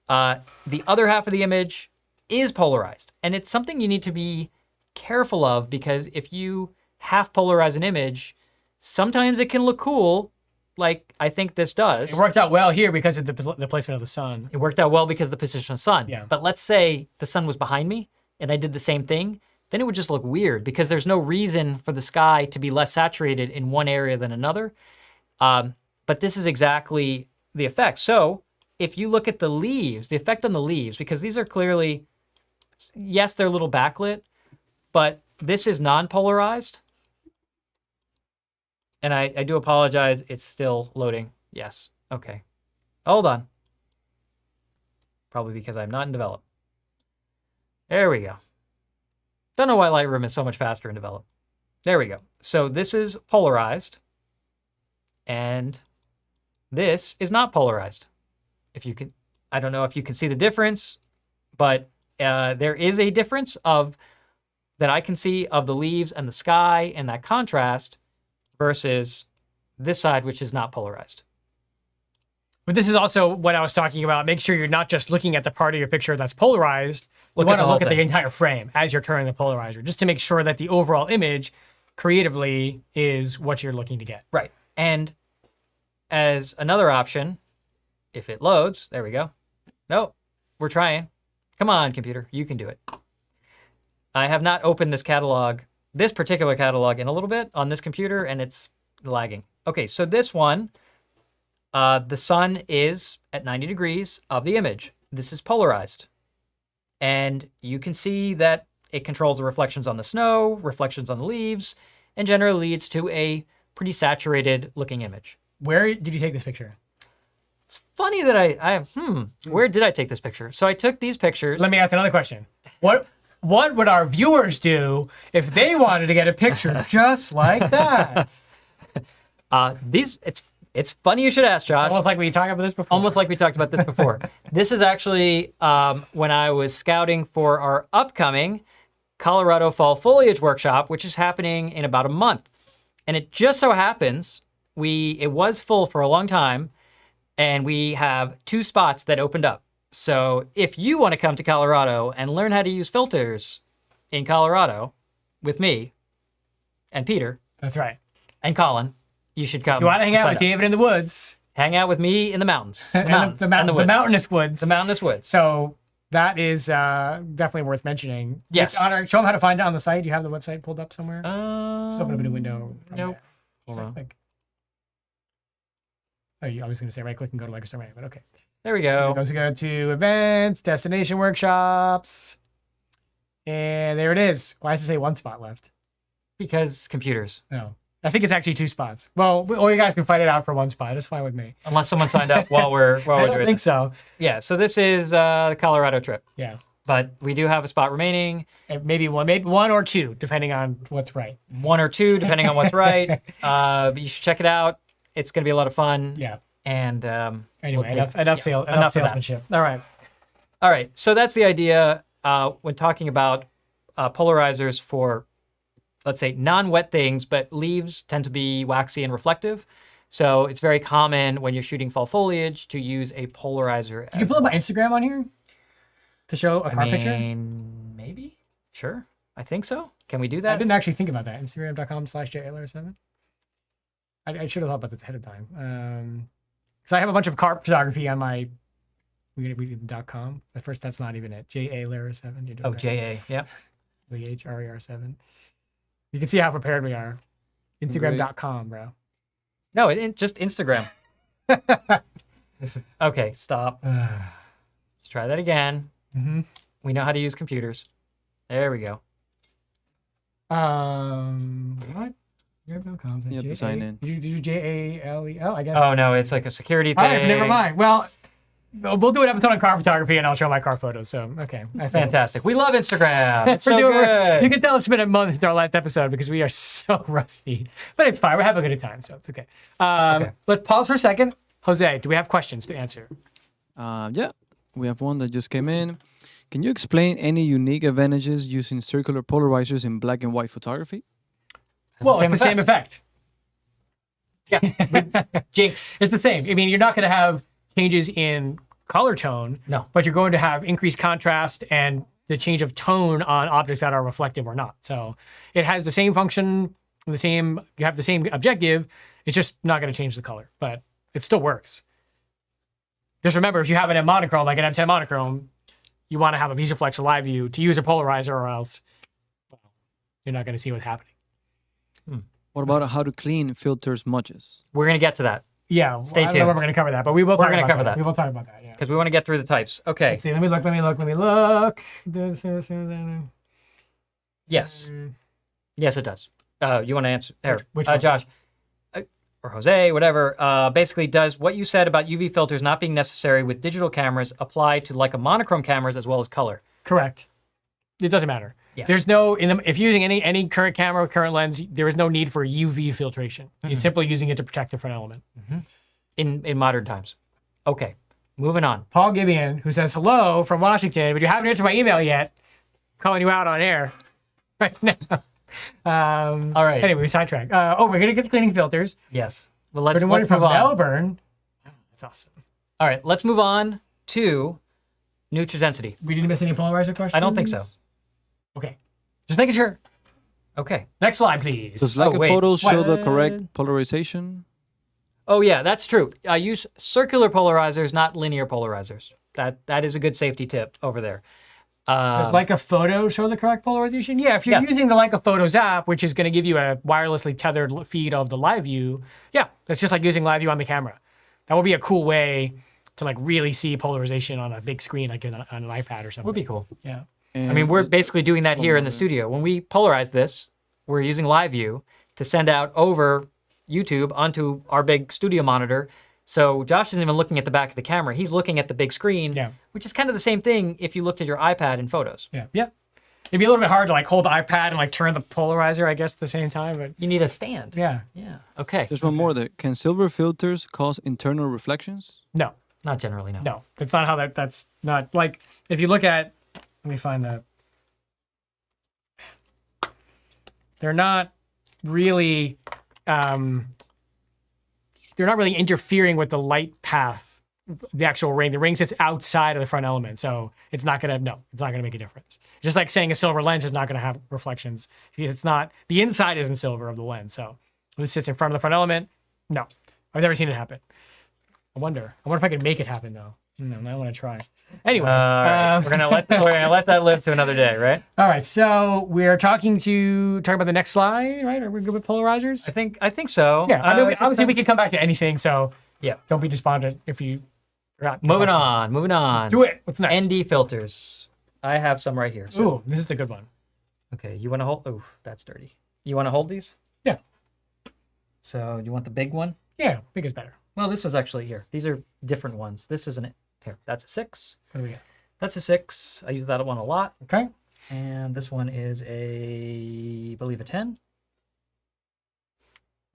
The other half of the image is polarized. And it's something you need to be careful of, because if you half polarize an image, sometimes it can look cool, like I think this does. It worked out well here because of the placement of the sun. It worked out well because of the position of the sun. Yeah. But let's say the sun was behind me and I did the same thing, then it would just look weird because there's no reason for the sky to be less saturated in one area than another. But this is exactly the effect. So if you look at the leaves, the effect on the leaves, because these are clearly, yes, they're a little backlit, but this is non-polarized. And I do apologize, it's still loading. Yes, okay. Hold on. Probably because I'm not in develop. There we go. Don't know why Lightroom is so much faster in develop. There we go. So this is polarized, and this is not polarized. If you can, I don't know if you can see the difference, but there is a difference that I can see of the leaves and the sky and that contrast versus this side, which is not polarized. But this is also what I was talking about. Make sure you're not just looking at the part of your picture that's polarized. You Look want at to the look whole at the thing. entire frame as you're turning the polarizer, just to make sure that the overall image creatively is what you're looking to get. Right. And as another option, if it loads, there we go. Nope, we're trying. Come on, computer, you can do it. I have not opened this catalog, this particular catalog, in a little bit on this computer, and it's lagging. Okay, so this one, the sun is at 90 degrees of the image. This is polarized. And you can see that it controls the reflections on the snow, reflections on the leaves, and generally leads to a pretty saturated looking image. Where did you take this picture? It's funny that where did I take this picture? So I took these pictures. Let me ask another question. What would our viewers do if they wanted to get a picture just like that? It's funny you should ask, Josh. Almost like we talked about this before. Almost like we talked about this before. This is actually when I was scouting for our upcoming Colorado Fall Foliage Workshop, which is happening in about a month. And it just so happens it was full for a long time, and we have 2 spots that opened up. So if you want to come to Colorado and learn how to use filters in Colorado with me and Peter That's right. and Colin, you should come. You want to hang out sign with up. David in the woods. Hang out with me in the mountains. The And mountains. the and the woods. mountainous woods. The mountainous woods. So that is definitely worth mentioning. Yes. Show them how to find it on the site. Do you have the website pulled up somewhere? Just open up a new window. from Nope. there. Hold on. Like, I was going to say right click and go to Leica Survey, but okay. There we Go go. to events, destination workshops. And there it is. Why does it say 1 spot left? Because computers. No. I think it's actually 2 spots. Well, or you guys can fight it out for 1 spot. That's fine with me. Unless someone signed up while we're I doing don't think this. so. Yeah, so this is the Colorado trip. Yeah. But we do have a spot remaining, And maybe one or 2, depending on what's right. 1 or 2, depending on what's right. You should check it out. It's going to be a lot of fun. Yeah. And Anyway, we'll take- enough of that. salesmanship. All right. All right, so that's the idea when talking about polarizers for, let's say, non-wet things, but leaves tend to be waxy and reflective. So it's very common when you're shooting fall foliage to use a polarizer. Can you pull up my Instagram on here to show a car picture? Maybe. Sure. I think so. Can we do I that? didn't actually think about that. Instagram.com/JLR7. I should have thought about this ahead of time. Because I have a bunch of car photography on my .com. At first, that's not even it. JA7. Oh, JA. Yeah. LEHRER7. You can see how prepared we are. Instagram.com, bro. No, just Instagram. Okay, stop. Let's try that again. Mm-hmm. We know how to use computers. There we go. What? Instagram.com. You have to sign in. Did you do JALEL? I guess. Oh, no, it's like a security thing. All right, never mind. Well, we'll do an episode on car photography, and I'll show my car photos. So, okay. I think Fantastic. We love Instagram. It's We're so doing- good. You can tell it's been a month since our last episode because we are so rusty. But it's fine. We're having a good time, so it's okay. Okay. Let's pause for a second. Jose, do we have questions to answer? Yeah, we have one that just came in. Can you explain any unique advantages using circular polarizers in black and white photography? Well, it's the same effect. Jinx. It's the same. I mean, you're not going to have changes in color tone, No. but you're going to have increased contrast and the change of tone on objects that are reflective or not. So it has the same function, you have the same objective. It's just not going to change the color, but it still works. Just remember, if you have it in monochrome, like an M10 monochrome, you want to have a VisuFlex or live view to use a polarizer, or else you're not going to see what's happening. What about how to clean filter smudges? We're going to get to that Yeah, Stay I don't know when tuned. we're going to cover that, but we will. We're talk gonna about cover that. that. We will talk about that. Yeah. because we want to get through the types. Okay. Let's see. Let me look. Yes. Yes, it does. You want to answer? There. Which one? Josh. Or Jose, whatever. Basically, does what you said about UV filters not being necessary with digital cameras apply to like a monochrome cameras as well as color? Correct. It doesn't matter. Yes. There's no if you're using any current camera with current lens, there is no need for UV filtration. You're simply using it to protect the front element. In modern times. Okay. Moving on. Paul Gibeon, who says hello from Washington, but you haven't answered my email yet. I'm calling you out on air right now. All right. Anyway, we sidetracked. We're gonna get the cleaning filters. Yes. Well, We're let's doing one move from on. Melbourne. That's awesome. All right, let's move on to neutral density. We didn't miss any polarizer questions? I don't think so. Okay. Just making sure. Okay. Next slide, please. Does Leica wait. photos show the What? correct polarization? Oh yeah, that's true. I use circular polarizers, not linear polarizers. That is a good safety tip over there. Does Leica Photo show the correct polarization? Yeah, if you're Yes. using the Leica Photos app, which is going to give you a wirelessly tethered feed of the live view, yeah, that's just like using live view on the camera. That would be a cool way to like really see polarization on a big screen, like on an iPad or something. Would be cool. Yeah. I mean, we're basically doing that here in the studio. When we polarize this, we're using live view to send out over YouTube onto our big studio monitor. So Josh isn't even looking at the back of the camera. He's looking at the big screen, Yeah. which is kind of the same thing if you looked at your iPad in photos. Yeah. Yeah. It'd be a little bit hard to like hold the iPad and like turn the polarizer, I guess, at the same time. But You need a stand. yeah. Yeah. Okay. There's one more there. Can silver filters cause internal reflections? No. Not generally, no. No. That's not how that's not like if you look at let me find the they're not really interfering with the light path, the actual ring. The ring sits outside of the front element, so it's not gonna make a difference. Just like saying a silver lens is not gonna have reflections. It's not the inside isn't silver of the lens, so if it sits in front of the front element. No, I've never seen it happen. I wonder if I can make it happen though. No, I want to try. Anyway, All right. We're gonna let that live to another day, right? all right. So we're talking about the next slide, right? Are we good with polarizers? I think so. Yeah, I mean, obviously we can come back to anything, so Yeah. don't be despondent if you forgot. the Moving question. on. Let's do it. What's next? ND filters. I have some right here. So, Ooh, this is the good one. okay, you want to hold? Oh, that's dirty. You want to hold these? Yeah. So you want the big one? Yeah, big is better. Well, this was actually here. These are different ones. This isn't it. Here, that's a 6. What do we got? That's a 6. I use that one a lot. Okay. And this one is I believe a 10.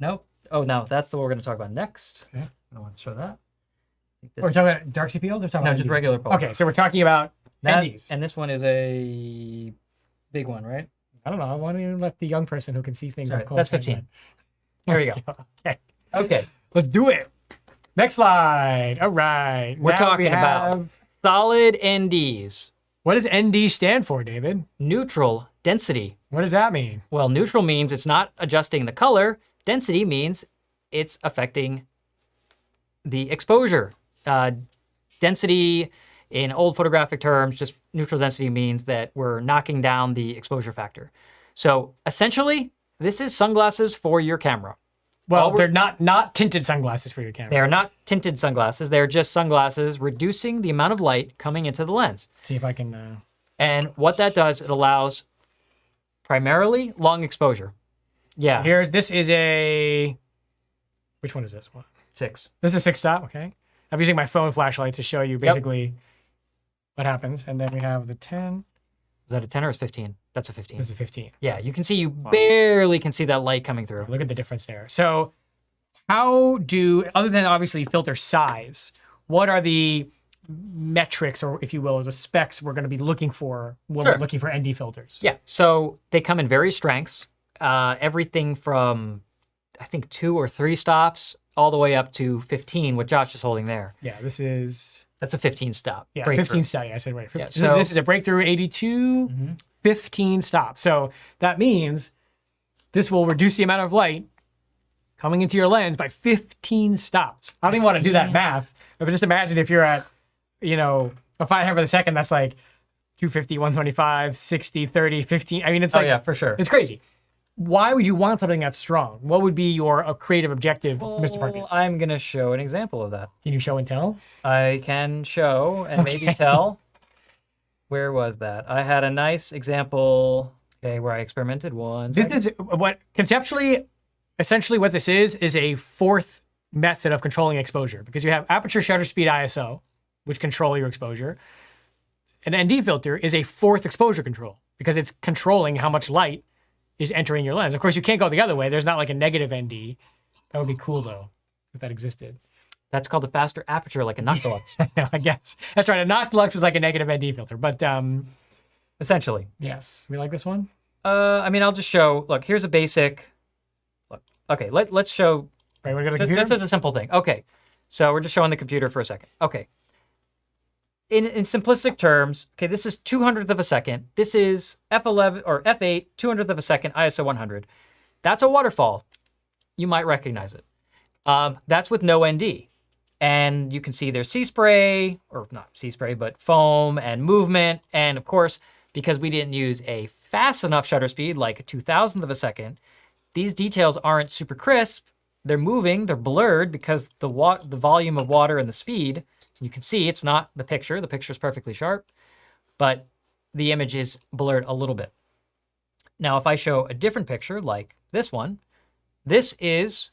Nope. Oh, no, that's the one we're going to talk about next. Okay. I don't want to show that. I think this We're talking about dark CPLs or talking No, about just NDs? regular polarizers. Okay, so we're talking about that, NDs. and this one is a big one, right? I don't know. Why don't you let the young person who can see things Sorry, up close that's handle 15. Here we go. Okay. Okay. Let's do it. Next slide. All right. We're Now talking we about have- solid NDs, What does ND stand for, David? neutral density. What does that mean? Well, neutral means it's not adjusting the color. Density means it's affecting the exposure. Density, in old photographic terms, just neutral density means that we're knocking down the exposure factor. So essentially, this is sunglasses for your camera. Well, they're not tinted sunglasses for your camera. They are not tinted sunglasses. They're just sunglasses reducing the amount of light coming into the lens. Let's see if I can. And what that does, it allows primarily long exposure. Yeah, This is a. Which one is this one? 6. This is a 6 stop. Okay. I'm using my phone flashlight to show you basically what happens, and then we have the 10. Is that a 10 or is 15? That's a 15. This is a 15. Yeah, you can see, you barely can see that light coming through. Look at the difference there. So, other than obviously filter size, what are the metrics, or if you will, the specs we're going to be looking for when Sure. we're looking for ND filters? Yeah, so they come in various strengths. Everything from, I think, 2 or 3 stops all the way up to 15, what Josh is holding there. Yeah, this is That's a 15 stop. yeah, breakthrough. 15 stop. Yeah, I said right. Yeah, So so- this is a breakthrough 82, 15 stops. So that means this will reduce the amount of light coming into your lens by 15 stops. I don't even want to do that math, but just imagine if you're at, a 500 per second, that's like 250, 125, 60, 30, 15. I mean, it's Oh, like, yeah, for sure. it's crazy. Why would you want something that's strong? What would be your creative objective, Mr. Farkas? I'm going to show an example of that. Can you show and tell? I can show and maybe tell. Where was that? I had a nice example, where I experimented once. This is what conceptually, essentially what this is a fourth method of controlling exposure, because you have aperture, shutter speed, ISO, which control your exposure. An ND filter is a fourth exposure control because it's controlling how much light is entering your lens. Of course, you can't go the other way. There's not like a negative ND. That would be cool though, if that existed. That's called a faster aperture, like a Noctilux, I guess. That's right. A Noctilux is like a negative ND filter, but essentially. yes. We like this one? I mean, I'll just show. Look, here's a basic. Look, okay, let's show Right, we're going to just as a simple thing. Okay, So we're just showing the computer for a second. Okay. In simplistic terms, okay, this is 200th of a second. This is F11 or F8, 200th of a second, ISO 100. That's a waterfall. You might recognize it. That's with no ND. And you can see there's sea spray, or not sea spray, but foam and movement. And of course, because we didn't use a fast enough shutter speed, like a 2000th of a second, these details aren't super crisp. They're moving, they're blurred because the volume of water and the speed, you can see it's not the picture. The picture is perfectly sharp, but the image is blurred a little bit. Now, if I show a different picture like this one, this is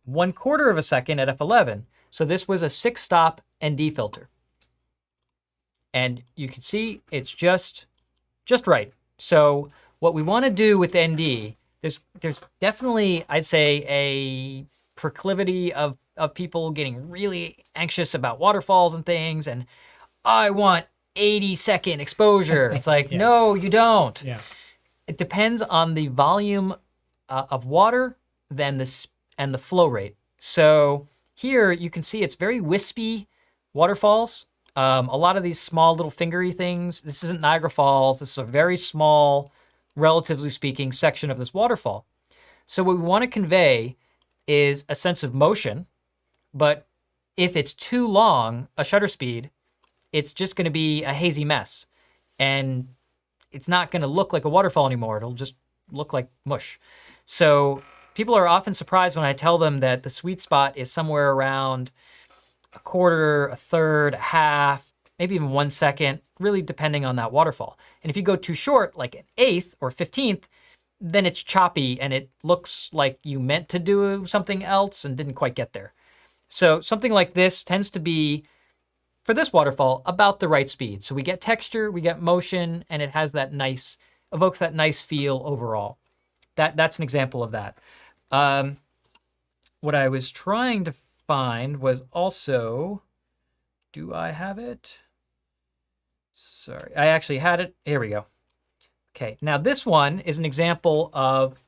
1/4 of a second at f11. So this was a 6-stop ND filter. And you can see it's just right. So what we want to do with ND, there's definitely, I'd say, a proclivity of people getting really anxious about waterfalls and things, and I want 80-second exposure. It's like, no, you don't. Yeah. It depends on the volume of water and the flow rate. So here you can see it's very wispy waterfalls. A lot of these small little fingery things. This isn't Niagara Falls. This is a very small, relatively speaking, section of this waterfall. So what we want to convey is a sense of motion, but if it's too long, a shutter speed, it's just going to be a hazy mess. And it's not going to look like a waterfall anymore. It'll just look like mush. So people are often surprised when I tell them that the sweet spot is somewhere around 1/4, 1/3, 1/2, maybe even 1 second, really depending on that waterfall. And if you go too short, like an 1/8 or 15th, then it's choppy and it looks like you meant to do something else and didn't quite get there. So something like this tends to be, for this waterfall, about the right speed. So we get texture, we get motion, and it has that nice, evokes that nice feel overall. That's an example of that. What I was trying to find was also, do I have it? Sorry, I actually had it. Here we go. Okay, now this one is an example of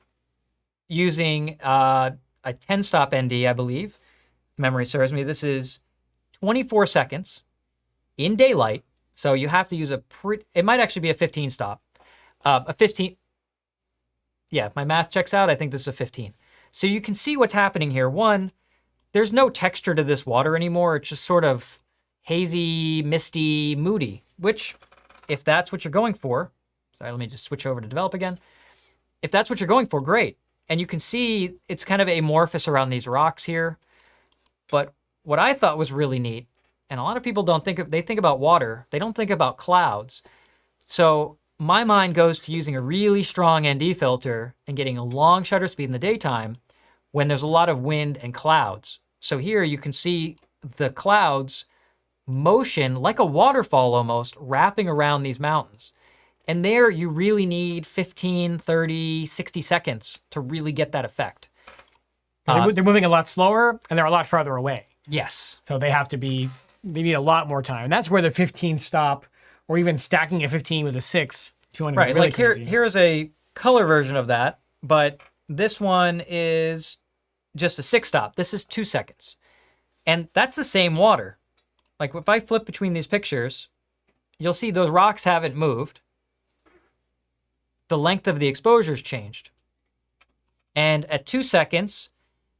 using a 10-stop ND, I believe. If memory serves me. This is 24 seconds in daylight. So you have to use it might actually be a 15-stop. A 15, yeah, if my math checks out, I think this is a 15. So you can see what's happening here. One, there's no texture to this water anymore. It's just sort of hazy, misty, moody, which, if that's what you're going for, sorry, let me just switch over to develop again. If that's what you're going for, great. And you can see it's kind of amorphous around these rocks here. But what I thought was really neat, and a lot of people they think about water, they don't think about clouds. So my mind goes to using a really strong ND filter and getting a long shutter speed in the daytime when there's a lot of wind and clouds. So here you can see the clouds motion like a waterfall almost wrapping around these mountains. And there you really need 15, 30, 60 seconds to really get that effect. They're moving a lot slower and they're a lot farther away. Yes. So they need a lot more time. And that's where the 15 stop or even stacking a 15 with a 6, 200 right, really like crazy. here's a color version of that, but this one is just a 6-stop. This is 2 seconds. And that's the same water. Like if I flip between these pictures, you'll see those rocks haven't moved. The length of the exposure's changed. And at 2 seconds,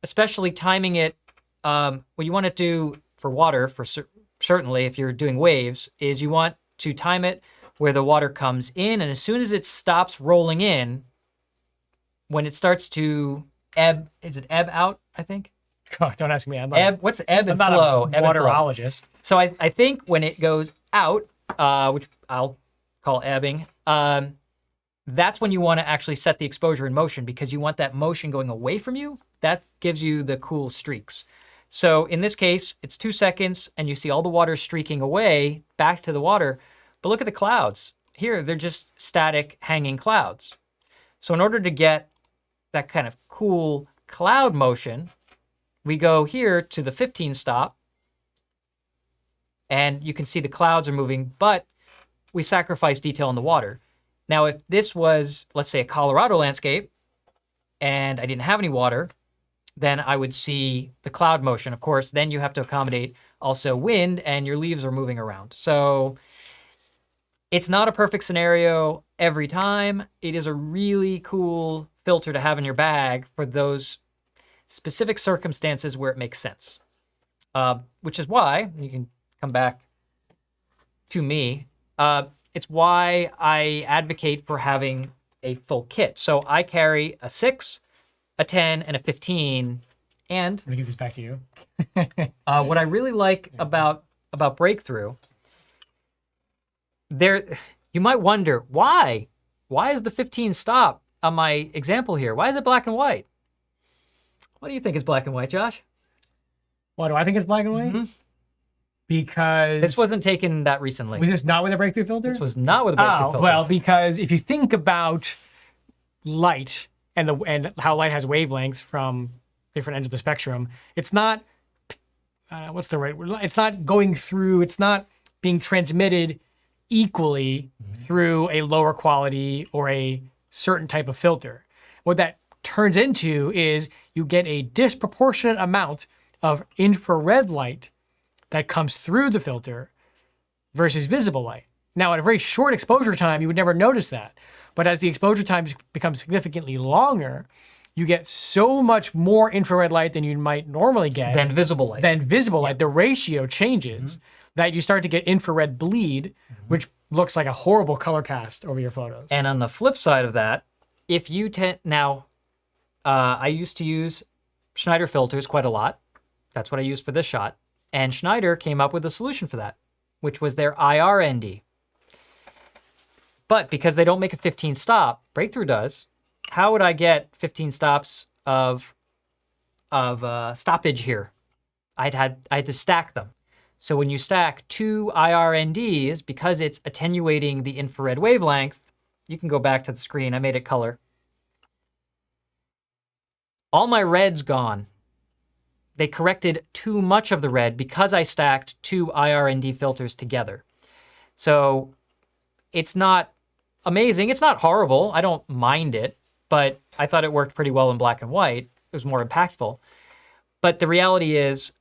especially timing it, what you want to do for water, certainly if you're doing waves, is you want to time it where the water comes in, and as soon as it stops rolling in, when it starts to ebb, is it ebb out, I think? Oh, don't ask me. What's ebb and I'm not flow? a Ebb and flow. waterologist. So I think when it goes out, which I'll call ebbing, that's when you want to actually set the exposure in motion, because you want that motion going away from you. That gives you the cool streaks. So in this case, it's 2 seconds and you see all the water streaking away back to the water. But look at the clouds. Here, they're just static hanging clouds. So in order to get that kind of cool cloud motion, we go here to the 15 stop and you can see the clouds are moving, but we sacrifice detail in the water. Now, if this was, let's say, a Colorado landscape and I didn't have any water, then I would see the cloud motion. Of course, then you have to accommodate also wind, and your leaves are moving around. So it's not a perfect scenario every time. It is a really cool filter to have in your bag for those specific circumstances where it makes sense. Which is why, you can come back to me, it's why I advocate for having a full kit. So I carry a 6, a 10, and a 15. And Let me give this back to you. what I really like about Breakthrough, you might wonder, why? Why is the 15 stop on my example here? Why is it black and white? What do you think is black and white, Josh? What do I think is black and white? Because This wasn't taken that recently. was this not with a breakthrough filter? This was not with a Breakthrough filter. Well, because if you think about light and how light has wavelengths from different ends of the spectrum, it's not what's the right word? It's not going through. It's not being transmitted equally through a lower quality or a certain type of filter. What that turns into is you get a disproportionate amount of infrared light that comes through the filter versus visible light. Now, at a very short exposure time, you would never notice that. But as the exposure time becomes significantly longer, you get so much more infrared light than you might normally get. Than visible light. The ratio changes that you start to get infrared bleed, which looks like a horrible color cast over your photos. And on the flip side of that, if you I used to use Schneider filters quite a lot. That's what I used for this shot. And Schneider came up with a solution for that, which was their IR ND. But because they don't make a 15 stop, Breakthrough does, how would I get 15 stops of stoppage here? I had to stack them. So when you stack 2 IR NDs, because it's attenuating the infrared wavelength, you can go back to the screen. I made it color. All my red's gone. They corrected too much of the red because I stacked 2 IR&D filters together. So it's not amazing. It's not horrible. I don't mind it, but I thought it worked pretty well in black and white. It was more impactful. But the reality is,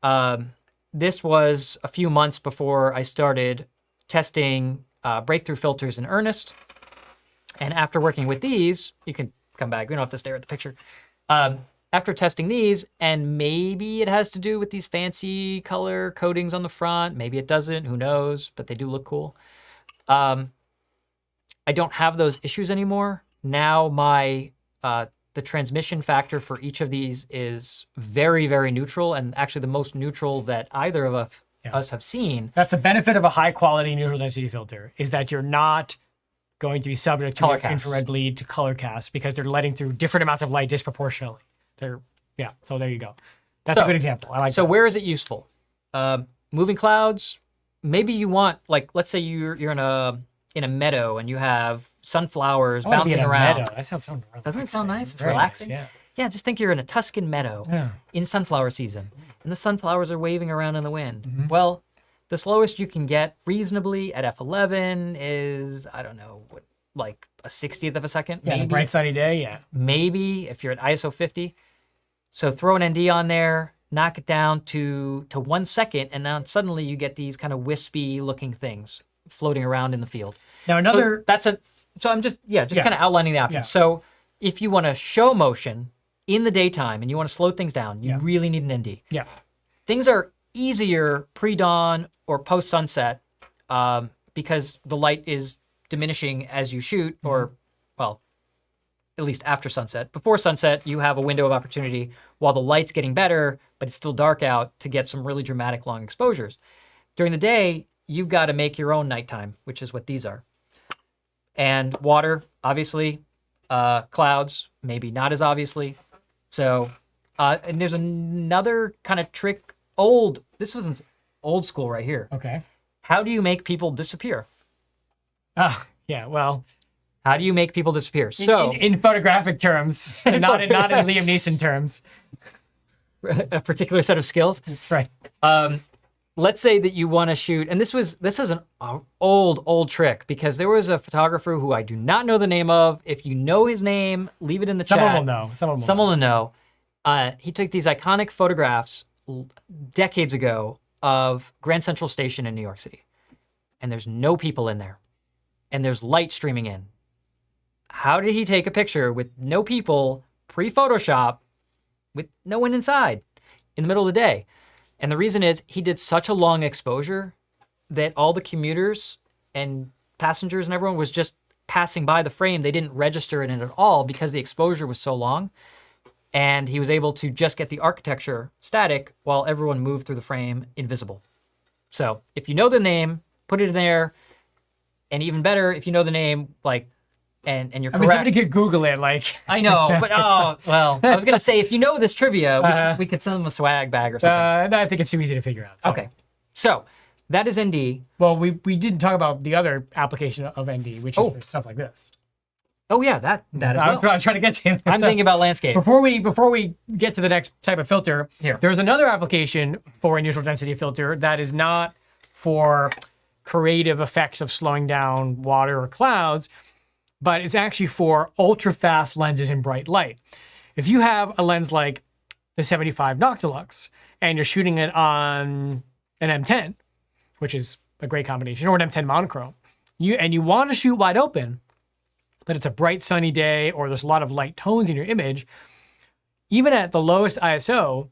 this was a few months before I started testing Breakthrough filters in earnest. And after working with these, you can come back. We don't have to stare at the picture. After testing these, and maybe it has to do with these fancy color coatings on the front. Maybe it doesn't. Who knows? But they do look cool. I don't have those issues anymore. Now the transmission factor for each of these is very, very neutral, and actually the most neutral that either of us have seen. That's the benefit of a high quality neutral density filter, is that you're not going to be subject to infrared bleed to color cast because they're letting through different amounts of light disproportionately. So there you go. That's a good example. I like that. So where is it useful? Moving clouds, maybe you want, like, let's say you're in a meadow and you have sunflowers bouncing around. Meadow. That sounds so relaxing. Doesn't it sound nice? It's Very relaxing. nice, Yeah, just think you're in a Tuscan meadow in sunflower season, and the sunflowers are waving around in the wind. Well, the slowest you can get reasonably at f11 is, I don't know, like a 60th of a second, maybe. On a bright sunny day, Maybe if you're at ISO 50. So throw an ND on there, knock it down to 1 second, and now suddenly you get these kind of wispy looking things floating around in the field. Now So I'm just kind of outlining the options. Yeah. So if you want to show motion in the daytime and you want to slow things down, you really need an ND. Yeah. Things are easier pre-dawn or post-sunset because the light is diminishing as you shoot, or, well, at least after sunset. Before sunset, you have a window of opportunity while the light's getting better, but it's still dark out, to get some really dramatic long exposures. During the day, you've got to make your own nighttime, which is what these are. And water, obviously. Clouds, maybe not as obviously. So, and there's another kind of trick. This was old school right here. Okay. How do you make people disappear? Well, how do you make people disappear? So, in photographic terms, not in Liam Neeson terms. A particular set of skills. That's right. Let's say that you want to shoot, and this is an old trick, because there was a photographer who I do not know the name of. If you know his name, leave it in the chat. Someone will know. Someone will know. He took these iconic photographs decades ago of Grand Central Station in New York City. And there's no people in there. And there's light streaming in. How did he take a picture with no people, pre-Photoshop, with no one inside in the middle of the day? And the reason is he did such a long exposure that all the commuters and passengers and everyone was just passing by the frame. They didn't register it in at all because the exposure was so long. And he was able to just get the architecture static while everyone moved through the frame invisible. So if you know the name, put it in there. And even better, if you know the name, like, and you're correct. Somebody could Google it, like. I know, but I was going to say, if you know this trivia, we could send them a swag bag or something. No, I think it's too easy to figure out. So. Okay. So that is ND. Well, we didn't talk about the other application of ND, which is for stuff like this. Oh yeah, that as well. I was trying to get to. I'm thinking about landscape. Before we get to the next type of filter, Here. there's another application for a neutral density filter that is not for creative effects of slowing down water or clouds, but it's actually for ultra fast lenses in bright light. If you have a lens like the 75 Noctilux and you're shooting it on an M10, which is a great combination, or an M10 monochrome, you want to shoot wide open, but it's a bright sunny day or there's a lot of light tones in your image, even at the lowest ISO,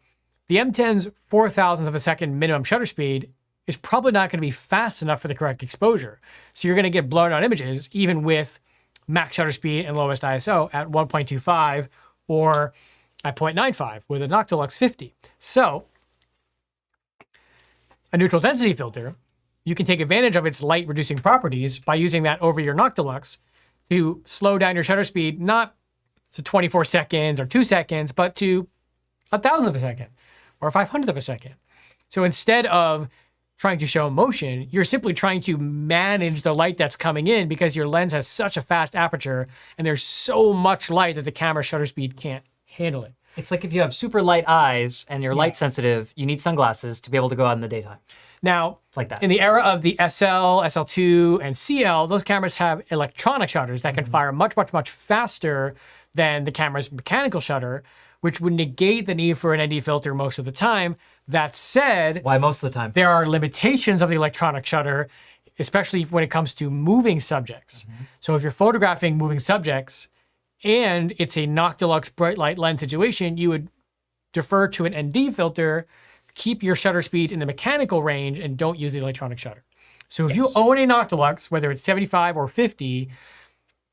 the M10's 4,000th of a second minimum shutter speed is probably not going to be fast enough for the correct exposure. So you're going to get blown out images even with max shutter speed and lowest ISO at 1.25 or at 0.95 with a Noctilux 50. So a neutral density filter, you can take advantage of its light reducing properties by using that over your Noctilux to slow down your shutter speed, not to 24 seconds or 2 seconds, but to 1,000th of a second or 500th of a second. So instead of trying to show motion, you're simply trying to manage the light that's coming in because your lens has such a fast aperture and there's so much light that the camera shutter speed can't handle it. It's like if you have super light eyes and you're light sensitive, you need sunglasses to be able to go out in the daytime. Now, It's like that. in the era of the SL, SL2, and CL, those cameras have electronic shutters that can fire much, much, much faster than the camera's mechanical shutter, which would negate the need for an ND filter most of the time. That said, Why most of the time? there are limitations of the electronic shutter, especially when it comes to moving subjects. So if you're photographing moving subjects and it's a Noctilux bright light lens situation, you would defer to an ND filter, keep your shutter speeds in the mechanical range, and don't use the electronic shutter. So if you own a Noctilux, whether it's 75 or 50,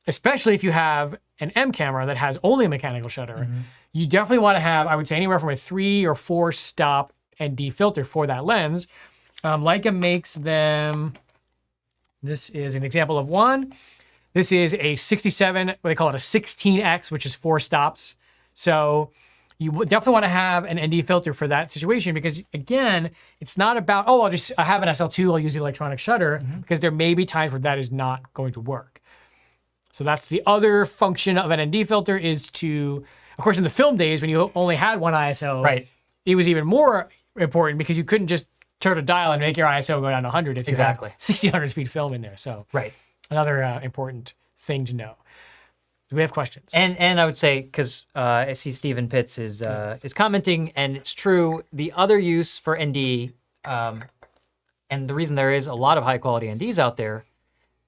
especially if you have an M camera that has only a mechanical shutter, you definitely want to have, I would say, anywhere from a 3 or 4 stop ND filter for that lens. Leica makes them, this is an example of one. This is a 67, what they call it a 16X, which is 4 stops. So you definitely want to have an ND filter for that situation because, again, it's not about, I have an SL2, I'll use the electronic shutter, because there may be times where that is not going to work. So that's the other function of an ND filter is to, of course, in the film days when you only had one ISO, Right. it was even more important because you couldn't just turn a dial and make your ISO go down to 100 if you had 1600 speed film in there. So Right. another important thing to know. Do we have questions? And I would say, because I see Stephen Pitts is commenting, and it's true, the other use for ND, and the reason there is a lot of high quality NDs out there,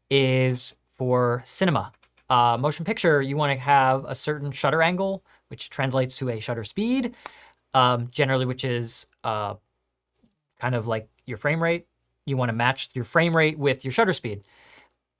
is for cinema. Motion picture, you want to have a certain shutter angle, which translates to a shutter speed, generally, which is kind of like your frame rate. You want to match your frame rate with your shutter speed.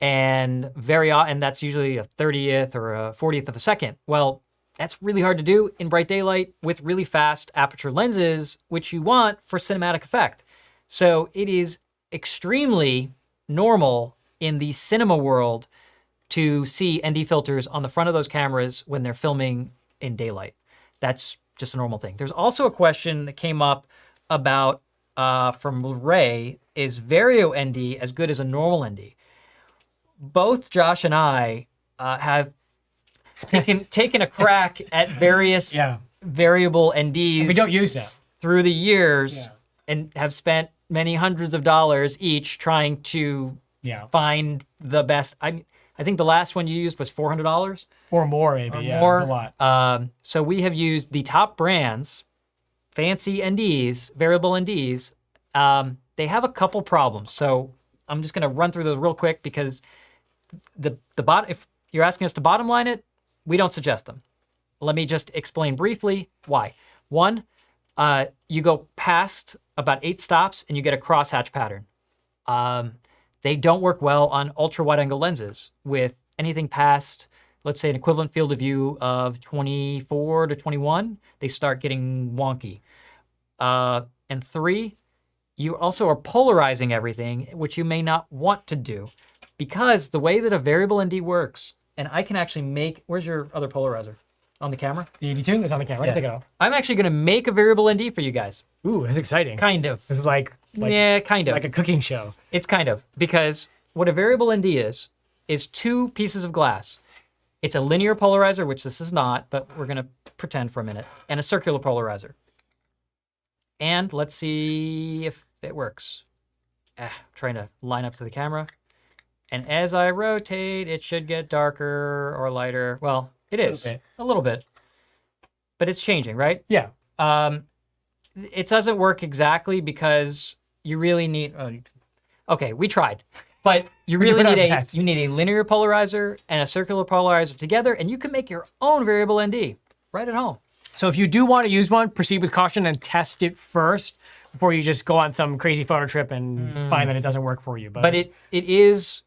And and that's usually a 30th or a 40th of a second. Well, that's really hard to do in bright daylight with really fast aperture lenses, which you want for cinematic effect. So it is extremely normal in the cinema world to see ND filters on the front of those cameras when they're filming in daylight. That's just a normal thing. There's also a question that came up about, from Ray, is Vario ND as good as a normal ND? Both Josh and I have taken a crack at various variable NDs. We don't use them through the years and have spent many hundreds of dollars each trying to find the best. I I think the last one you used was $400 Or more, maybe. Yeah, more. it's a lot. So we have used the top brands, fancy NDs, variable NDs. They have a couple problems. So I'm just going to run through those real quick because if you're asking us to bottom line it, we don't suggest them. Let me just explain briefly why. One, you go past about 8 stops and you get a crosshatch pattern. They don't work well on ultra wide angle lenses. With anything past, let's say, an equivalent field of view of 24 to 21, they start getting wonky. And 3, you also are polarizing everything, which you may not want to do, because the way that a variable ND works, and I can actually make, where's your other polarizer? On the camera? The 82 is on the camera. Yeah. Take it off. I'm actually going to make a variable ND for you guys. Ooh, that's exciting. Kind of. This is like Yeah, kind of. like a cooking show. It's kind of, because what a variable ND is 2 pieces of glass. It's a linear polarizer, which this is not, but we're going to pretend for a minute, and a circular polarizer. And let's see if it works. I'm trying to line up to the camera. And as I rotate, it should get darker or lighter. Well, it is. A little bit. But it's changing, right? Yeah. It doesn't work exactly because you really need... okay, we tried. But you really need a linear polarizer and a circular polarizer together, and you can make your own variable ND right at home. So if you do want to use one, proceed with caution and test it first before you just go on some crazy photo trip and find that it doesn't work for you. But it is,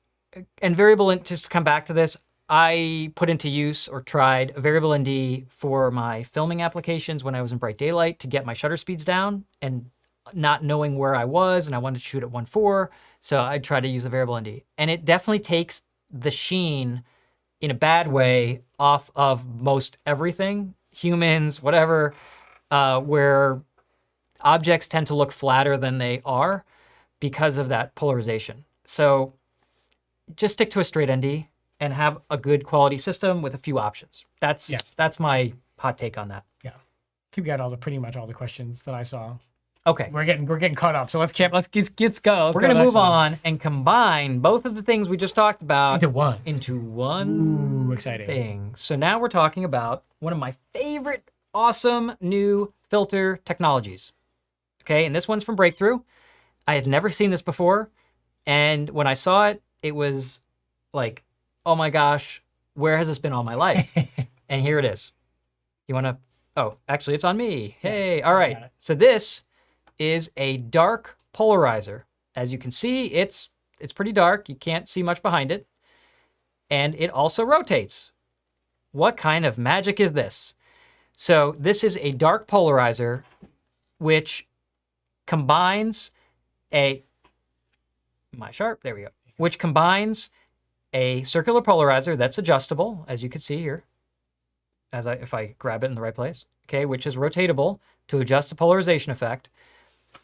and variable, just to come back to this, I put into use or tried a variable ND for my filming applications when I was in bright daylight to get my shutter speeds down, and not knowing where I was, and I wanted to shoot at 1.4, so I tried to use a variable ND. And it definitely takes the sheen in a bad way off of most everything, humans, whatever, where objects tend to look flatter than they are because of that polarization. So just stick to a straight ND and have a good quality system with a few options. That's my hot take on that. Yeah. I think we got pretty much all the questions that I saw. Okay. We're getting caught up. So let's go. We're going to move on and combine both of the things we just talked about into one. Ooh, exciting thing. So now we're talking about one of my favorite awesome new filter technologies. Okay, and this one's from Breakthrough. I had never seen this before, and when I saw it, it was like, oh my gosh, where has this been all my life? And here it is. You want to? Oh, actually, it's on me. Hey, all right. So this is a dark polarizer. As you can see, it's pretty dark. You can't see much behind it. And it also rotates. What kind of magic is this? So this is a dark polarizer which combines which combines a circular polarizer that's adjustable, as you can see here, if I grab it in the right place, okay, which is rotatable to adjust the polarization effect.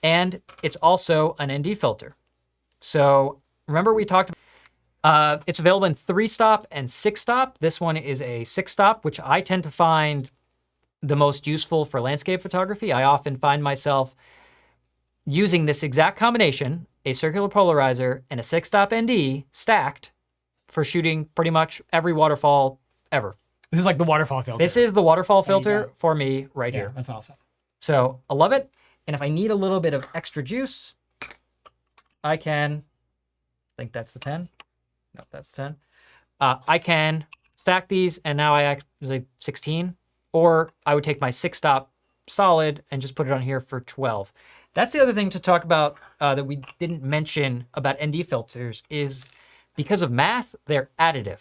And it's also an ND filter. So remember we talked about, it's available in 3-stop and 6-stop. This one is a 6-stop, which I tend to find the most useful for landscape photography. I often find myself using this exact combination, a circular polarizer and a 6-stop ND stacked for shooting pretty much every waterfall ever. This is like the waterfall filter. This is the waterfall filter for me right here. That's awesome. So I love it. And if I need a little bit of extra juice, I think that's the 10. No, that's the 10. I can stack these, and now I actually 16. Or I would take my 6-stop solid and just put it on here for 12. That's the other thing to talk about that we didn't mention about ND filters is because of math, they're additive.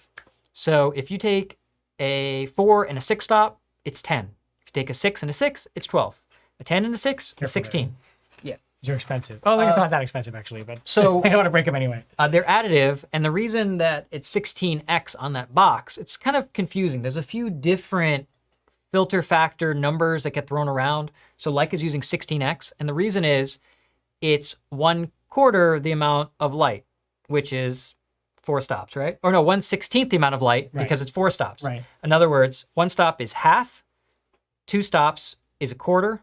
So if you take a 4 and a 6-stop, it's 10. If you take a 6 and a 6, it's 12. A 10 and a 6 is 16. Yeah. They're expensive. Oh, they're not that expensive, actually, but so I don't want to break them anyway. They're additive, and the reason that it's 16x on that box, it's kind of confusing. There's a few different filter factor numbers that get thrown around. So Leica is using 16x, and the reason is it's 1/4 the amount of light, which is 4 stops, right? Or no, 1/16 the amount of light because it's 4 stops. Right. In other words, 1 stop is half, 2 stops is 1/4,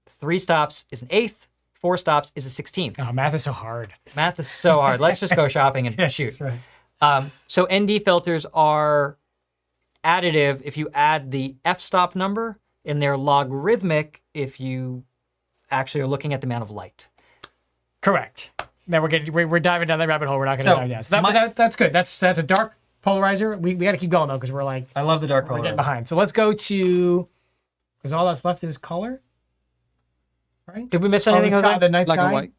3 stops is 1/8, 4 stops is 1/16. Oh, math is so hard. Math is so hard. Let's just go shopping and Yes, shoot. right. So ND filters are additive if you add the f-stop number, and they're logarithmic if you actually are looking at the amount of light. Correct. Now we're diving down that rabbit hole. We're not going to So, dive down. So that's good. That's a dark polarizer. We got to keep going though because we're like I love the dark we're getting polarizer. behind. So let's go to because all that's left is color. Right? Did we miss anything? The night Black sky. and white.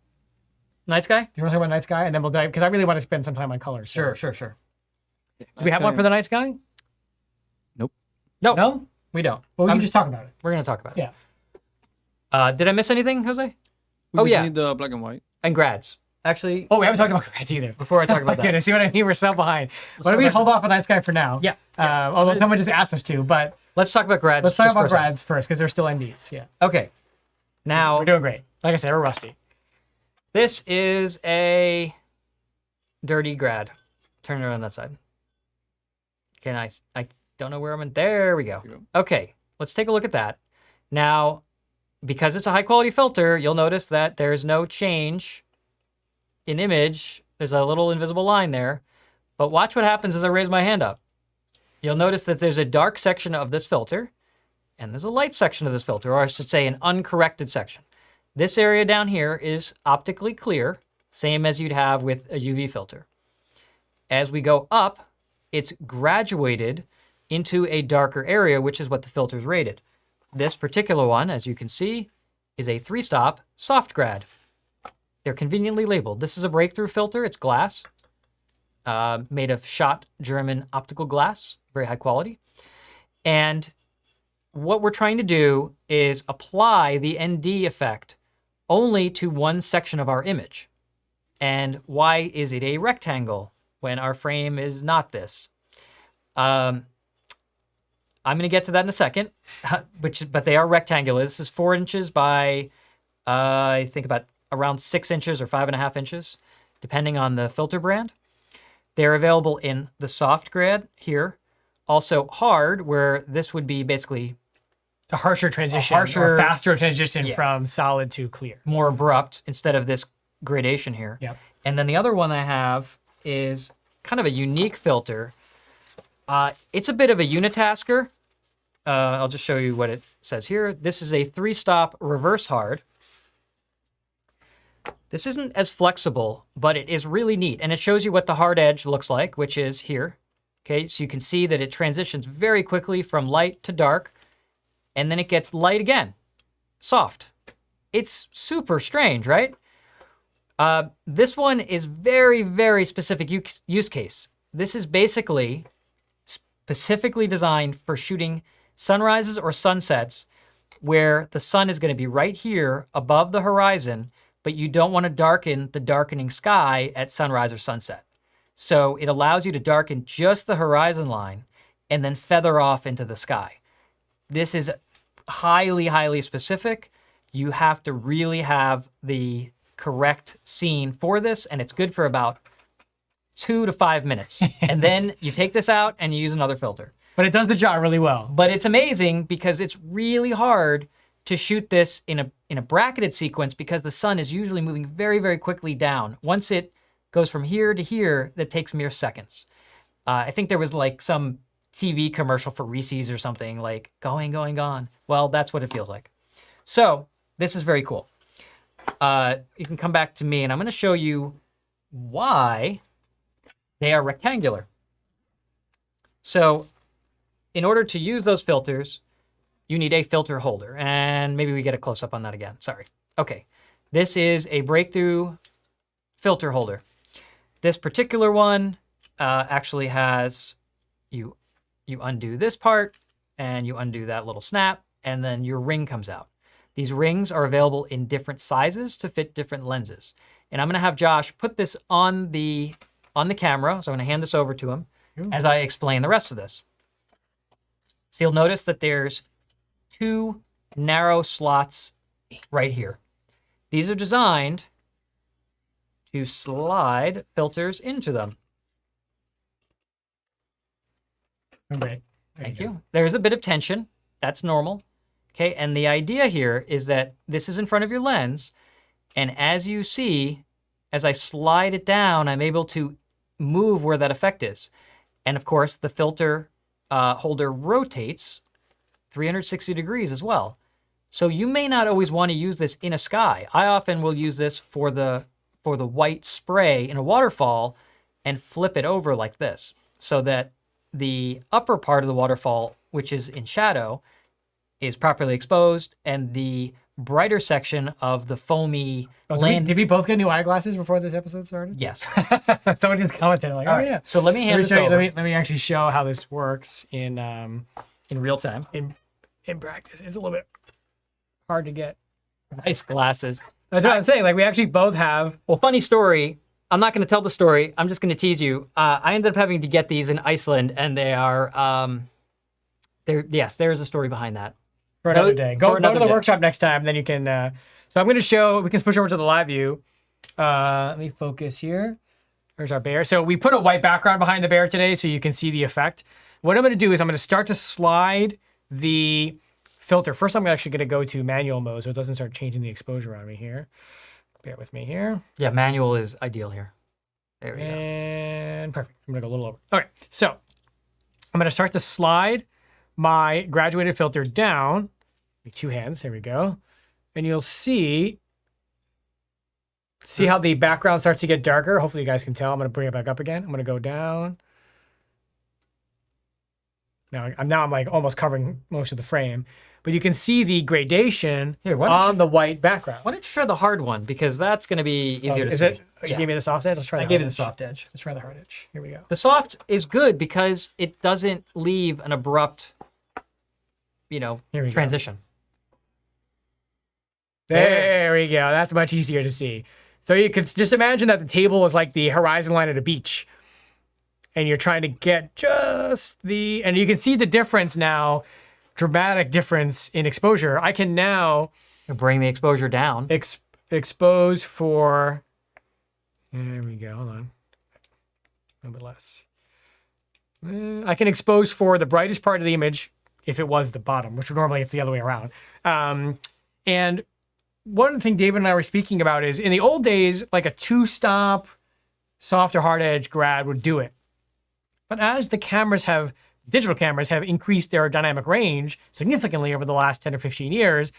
Night sky? Do you want to talk about night sky, and then we'll dive because I really want to spend some time on color. So. Sure. Do we have one for the night sky? Nope. No. We don't. Well, we can just talk about it. We're going to talk about it. Yeah. Did I miss anything, Jose? We Oh, just yeah. need the black and white. And grads. Actually, Oh, we haven't talked about grads either. before I talk about that. Goodness, see what I mean? We're so behind. Why don't we hold off on night sky for now? Yeah. Although someone just asked us to, but Let's talk about grads. let's talk just for about a second. grads first because they're still NDs. Yeah. Okay. Now, We're doing great. Like I said, we're rusty. this is a dirty grad. Turn it on that side. I don't know where I'm in. There we go. Okay, let's take a look at that. Now, because it's a high quality filter, you'll notice that there's no change in image. There's a little invisible line there. But watch what happens as I raise my hand up. You'll notice that there's a dark section of this filter, and there's a light section of this filter, or I should say an uncorrected section. This area down here is optically clear, same as you'd have with a UV filter. As we go up, it's graduated into a darker area, which is what the filter is rated. This particular one, as you can see, is a 3-stop soft grad. They're conveniently labeled. This is a breakthrough filter. It's glass, made of shot German optical glass, very high quality. And what we're trying to do is apply the ND effect only to one section of our image. And why is it a rectangle when our frame is not this? I'm going to get to that in a second, but they are rectangular. This is 4 inches by, I think about around 6 inches or 5.5 inches, depending on the filter brand. They're available in the soft grad here, also hard, where this would be basically It's a harsher transition, or faster transition from solid to clear. more abrupt instead of this gradation here. Yep. And then the other one I have is kind of a unique filter. It's a bit of a unitasker. I'll just show you what it says here. This is a 3-stop reverse hard. This isn't as flexible, but it is really neat. And it shows you what the hard edge looks like, which is here. Okay, so you can see that it transitions very quickly from light to dark, and then it gets light again, soft. It's super strange, right? This one is very, very specific use case. This is basically specifically designed for shooting sunrises or sunsets where the sun is going to be right here above the horizon, but you don't want to darken the darkening sky at sunrise or sunset. So it allows you to darken just the horizon line and then feather off into the sky. This is highly, highly specific. You have to really have the correct scene for this, and it's good for about 2 to 5 minutes. And then you take this out and you use another filter. But it does the job really well. But it's amazing because it's really hard to shoot this in a bracketed sequence because the sun is usually moving very, very quickly down. Once it goes from here to here, that takes mere seconds. I think there was like some TV commercial for Reese's or something, like going, gone. Well, that's what it feels like. So this is very cool. You can come back to me and I'm going to show you why they are rectangular. So in order to use those filters, you need a filter holder. And maybe we get a close up on that again. Sorry. Okay. This is a breakthrough filter holder. This particular one actually has, you undo this part and you undo that little snap and then your ring comes out. These rings are available in different sizes to fit different lenses. And I'm going to have Josh put this on the camera. So I'm going to hand this over to him as I explain the rest of this. So you'll notice that there's 2 narrow slots right here. These are designed to slide filters into them. Okay. Thank you. There's a bit of tension. That's normal. Okay, and the idea here is that this is in front of your lens, and as you see, as I slide it down, I'm able to move where that effect is. And of course, the filter holder rotates 360 degrees as well. So you may not always want to use this in a sky. I often will use this for the white spray in a waterfall and flip it over like this so that the upper part of the waterfall, which is in shadow, is properly exposed, and the brighter section of the foamy Did we both get new eyeglasses before this episode started? Yes. Someone just commented like, All right. yeah. So let me hand this over. Let me actually show how this works in real time. In practice. It's a little bit hard to get. Nice glasses. That's what I'm saying. Like we actually both have. Well, funny story. I'm not going to tell the story. I'm just going to tease you. I ended up having to get these in Iceland, and they are. Yes, there is a story behind that. For another day. Go to the day. workshop next time, then you can. So I'm going to show. We can switch over to the live view. Let me focus here. There's our bear. So we put a white background behind the bear today, so you can see the effect. What I'm going to do is I'm going to start to slide the filter. First, I'm actually going to go to manual mode, so it doesn't start changing the exposure on me here. Bear with me here. Yeah, manual is ideal here. There we go. And perfect. I'm going to go a little over. All right. So I'm going to start to slide my graduated filter down. Two hands. There we go. And you'll see how the background starts to get darker. Hopefully you guys can tell. I'm going to bring it back up again. I'm going to go down. Now I'm like almost covering most of the frame, but you can see the gradation on the white background. Why don't you try the hard one, because that's going to be easier to see. Is it? You gave me the soft edge. Let's try. I gave you the soft edge. Let's try the hard edge. Here we go. The soft is good because it doesn't leave an abrupt, transition. There we go. That's much easier to see. So you can just imagine that the table is like the horizon line at a beach. And you're trying to get and you can see the difference now, dramatic difference in exposure. I can now bring the exposure down. Expose for, there we go, hold on. A little bit less. I can expose for the brightest part of the image if it was the bottom, which would normally it's the other way around. And one thing David and I were speaking about is in the old days, like a 2-stop soft or hard edge grad would do it. But as the digital cameras have increased their dynamic range significantly over the last 10 or 15 years,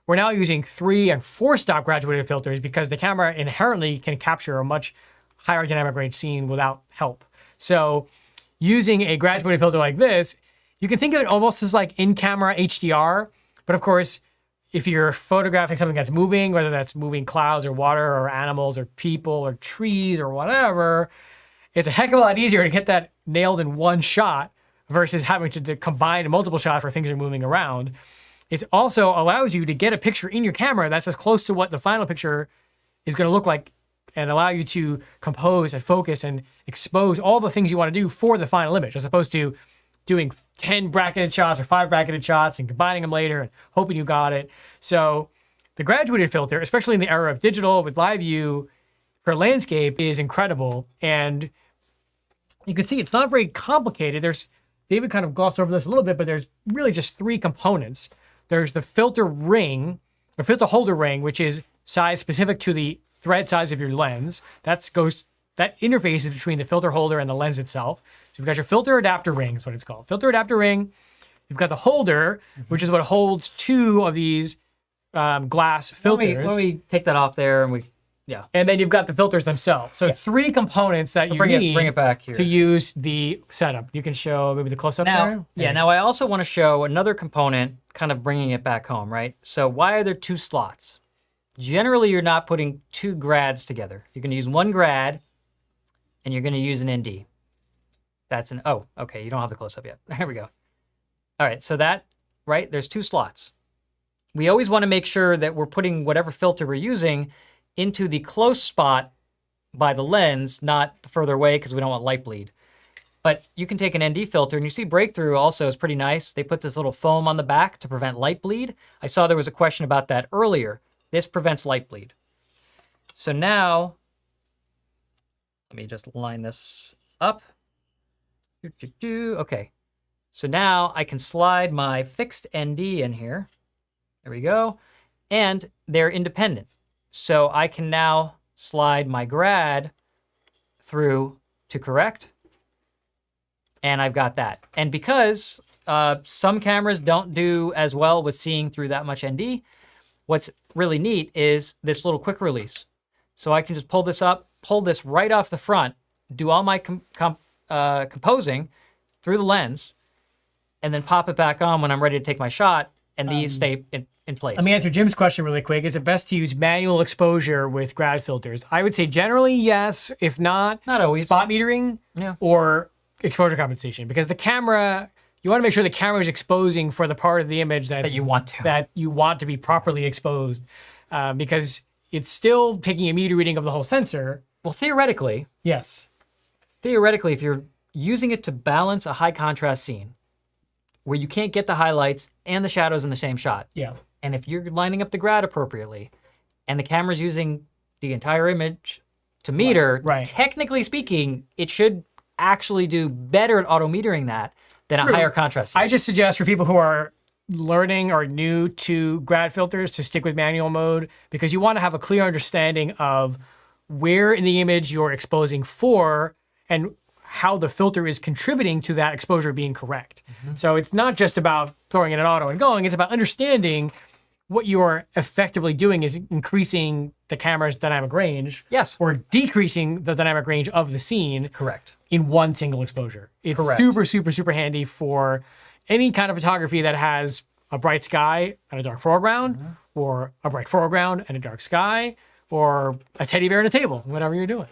we're now using 3 and 4-stop graduated filters because the camera inherently can capture a much higher dynamic range scene without help. So using a graduated filter like this, you can think of it almost as like in-camera HDR. But of course, if you're photographing something that's moving, whether that's moving clouds or water or animals or people or trees or whatever, it's a heck of a lot easier to get that nailed in one shot versus having to combine multiple shots where things are moving around. It also allows you to get a picture in your camera that's as close to what the final picture is going to look like and allow you to compose and focus and expose all the things you want to do for the final image, as opposed to doing 10 bracketed shots or 5 bracketed shots and combining them later and hoping you got it. So the graduated filter, especially in the era of digital with live view for landscape, is incredible. And you can see it's not very complicated. David kind of glossed over this a little bit, but there's really just 3 components. There's the filter ring, or filter holder ring, which is size specific to the thread size of your lens. That interfaces between the filter holder and the lens itself. So you've got your filter adapter ring, is what it's called. Filter adapter ring. You've got the holder, which is what holds 2 of these glass filters. Let me take that off there, and and then you've got the filters themselves. So 3 components that you need bring it back here to use the setup. You can show maybe the close-up there. Yeah, now I also want to show another component, kind of bringing it back home, right? So why are there 2 slots? Generally, you're not putting 2 grads together. You're going to use 1 grad, and you're going to use an ND. Okay, you don't have the close-up yet. Here we go. All right, so there's 2 slots. We always want to make sure that we're putting whatever filter we're using into the close spot by the lens, not further away because we don't want light bleed. But you can take an ND filter, and you see Breakthrough also is pretty nice. They put this little foam on the back to prevent light bleed. I saw there was a question about that earlier. This prevents light bleed. So now, let me just line this up. Okay. So now I can slide my fixed ND in here. There we go. And they're independent. So I can now slide my grad through to correct, and I've got that. And because some cameras don't do as well with seeing through that much ND, what's really neat is this little quick release. So I can just pull this up, pull this right off the front, do all my composing through the lens, and then pop it back on when I'm ready to take my shot, and these stay in place. Let me answer Jim's question really quick. Is it best to use manual exposure with grad filters? I would say generally yes. If not always. Spot metering or exposure compensation. Because the camera, you want to make sure the camera is exposing for the part of the image that you want to be properly exposed, because it's still taking a meter reading of the whole sensor. Well, theoretically, yes. If you're using it to balance a high contrast scene where you can't get the highlights and the shadows in the same shot, and if you're lining up the grad appropriately and the camera's using the entire image to meter, technically speaking, it should actually do better at auto metering that than a higher contrast scene. I just suggest for people who are learning or new to grad filters to stick with manual mode, because you want to have a clear understanding of where in the image you're exposing for and how the filter is contributing to that exposure being correct. So it's not just about throwing in an auto and going, it's about understanding what you're effectively doing is increasing the camera's dynamic range. Yes. Or decreasing the dynamic range of the scene. Correct. In one single exposure. It's super, super, super handy for any kind of photography that has a bright sky and a dark foreground, or a bright foreground and a dark sky, or a teddy bear on a table, whatever you're doing.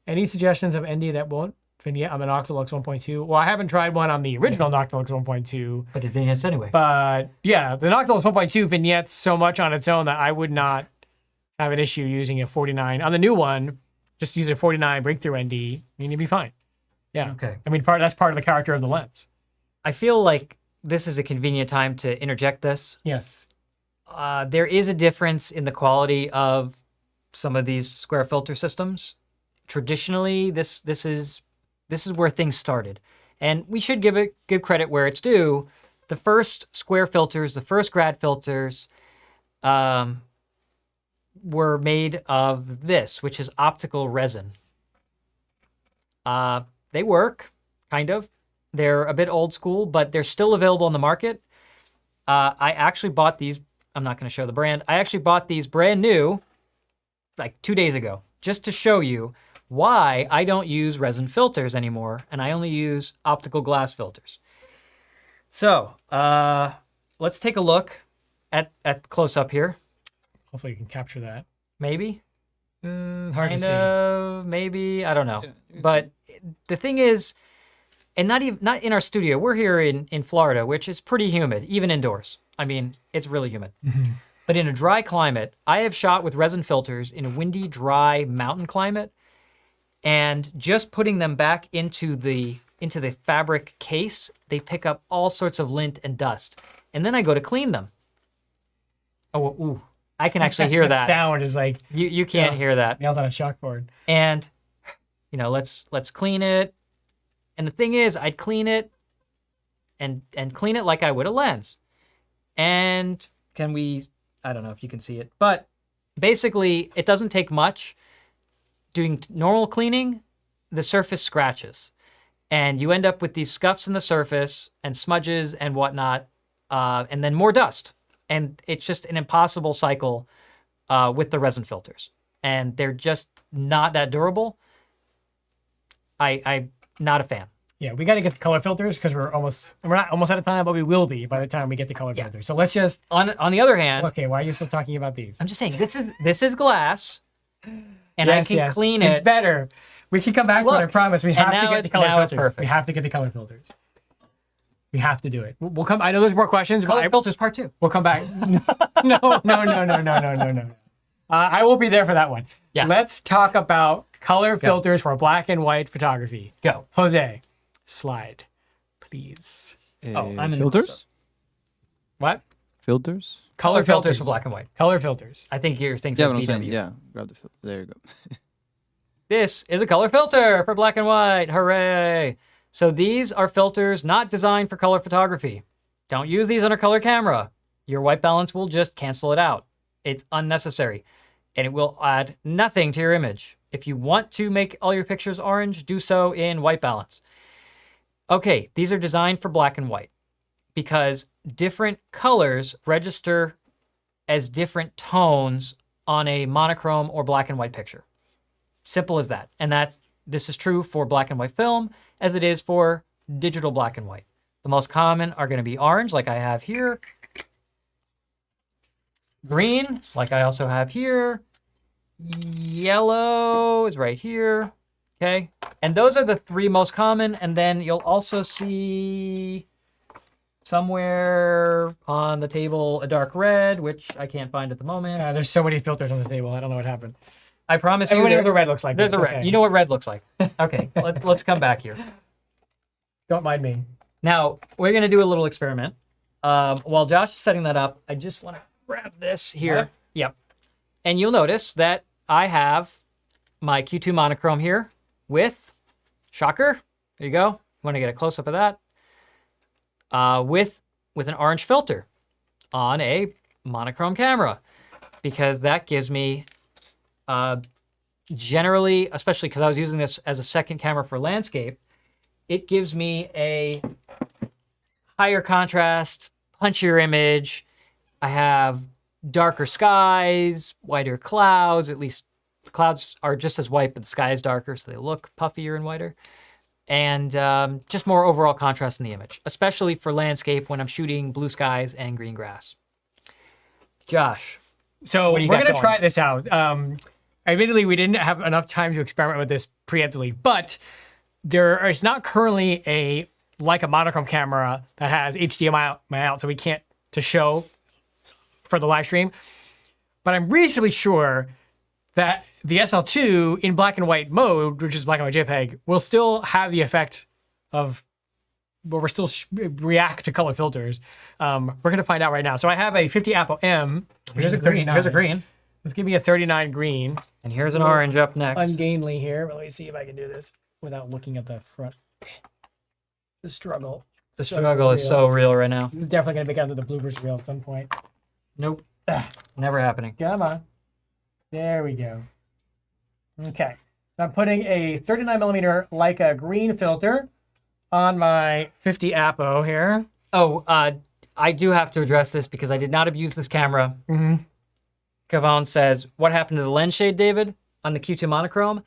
Any suggestions of ND that won't vignette on the Noctilux 1.2? Well, I haven't tried one on the original Noctilux 1.2. But it vignettes anyway. But yeah, the Noctilux 1.2 vignettes so much on its own that I would not have an issue using a 49. On the new one, just use a 49 breakthrough ND, and you'd be fine. Yeah. Okay. I mean, that's part of the character of the lens. I feel like this is a convenient time to interject this. Yes. There is a difference in the quality of some of these square filter systems. Traditionally, this is where things started, and we should give credit where it's due. The first square filters, the first grad filters, were made of this, which is optical resin. They work, kind of. They're a bit old school, but they're still available on the market. I actually bought these. I'm not going to show the brand. I actually bought these brand new, like 2 days ago, just to show you why I don't use resin filters anymore, and I only use optical glass filters. So let's take a look at close up here. Hopefully you can capture that. Maybe. Hard to see. Maybe, I don't know. But the thing is, and not in our studio. We're here in Florida, which is pretty humid, even indoors. I mean, it's really humid. But in a dry climate, I have shot with resin filters in a windy, dry mountain climate, and just putting them back into the fabric case, they pick up all sorts of lint and dust. And then I go to clean them. Oh, ooh, I can actually hear that. Sound is like you can't hear that. Nails on a chalkboard. And let's clean it. And the thing is, I'd clean it and clean it like I would a lens. And I don't know if you can see it, but basically it doesn't take much. Doing normal cleaning, the surface scratches. And you end up with these scuffs in the surface and smudges and whatnot, and then more dust. And it's just an impossible cycle with the resin filters. And they're just not that durable. I'm not a fan. Yeah, we got to get the color filters because we're not almost out of time, but we will be by the time we get the color filters. So let's just... On the other hand... Okay, why are you still talking about these? I'm just saying, this is glass, and I can clean it. It's better. We can come back to it, I promise. We have to get the color filters. Perfect. We have to get the color filters. We have to do it. We'll come... I know there's more questions. Color filters part 2. We'll come back. No. I will be there for that one. Yeah. Let's talk about color filters for black and white photography. Go. Jose, slide, please. I'm in filters? What? Filters? Color filters for black and white. Color filters. I think you're thinking Yeah, of what I'm saying. BW. Yeah, grab the filter. There you go. This is a color filter for black and white. Hooray! So these are filters not designed for color photography. Don't use these on a color camera. Your white balance will just cancel it out. It's unnecessary, and it will add nothing to your image. If you want to make all your pictures orange, do so in white balance. Okay, these are designed for black and white because different colors register as different tones on a monochrome or black and white picture. Simple as that. And this is true for black and white film as it is for digital black and white. The most common are going to be orange, like I have here. Green, like I also have here. Yellow is right here. Okay. And those are the three most common. And then you'll also see somewhere on the table a dark red, which I can't find at the moment. There's so many filters on the table. I don't know what happened. I promise you. Everybody knows what red looks like. There's a red. Okay. You know what red looks like. Okay. Let's come back here. Don't mind me. Now, we're going to do a little experiment. While Josh is setting that up, I just want to grab this here. What? Yep. And you'll notice that I have my Q2 monochrome here with, shocker, there you go. Want to get a close-up of that. With an orange filter on a monochrome camera, because that gives me, generally, especially because I was using this as a second camera for landscape, it gives me a higher contrast, punchier image. I have darker skies, whiter clouds. At least the clouds are just as white, but the sky is darker, so they look puffier and whiter. And just more overall contrast in the image, especially for landscape when I'm shooting blue skies and green grass. Josh. So What do we're you got going to going? try this out. Admittedly, we didn't have enough time to experiment with this preemptively, but there is not currently a Leica monochrome camera that has HDMI out, so we can't to show for the live stream. But I'm reasonably sure that the SL2 in black and white mode, which is black and white JPEG, will still have the effect of, well, we're still react to color filters. We're going to find out right now. So I have a 50 Apo M. Here's a green. Here's a green. Let's give me a 39 green. And here's an orange up next. Ungainly here, but let me see if I can do this without looking at the front. The struggle. The struggle is so real right now. This is definitely going to make it onto the bloopers reel at some point. Nope. Never happening. Come on. There we go. Okay. So I'm putting a 39 millimeter Leica green filter on my 50 Apo here. Oh, I do have to address this because I did not abuse this camera. Mm-hmm. Kavon says, what happened to the lens shade, David, on the Q2 monochrome?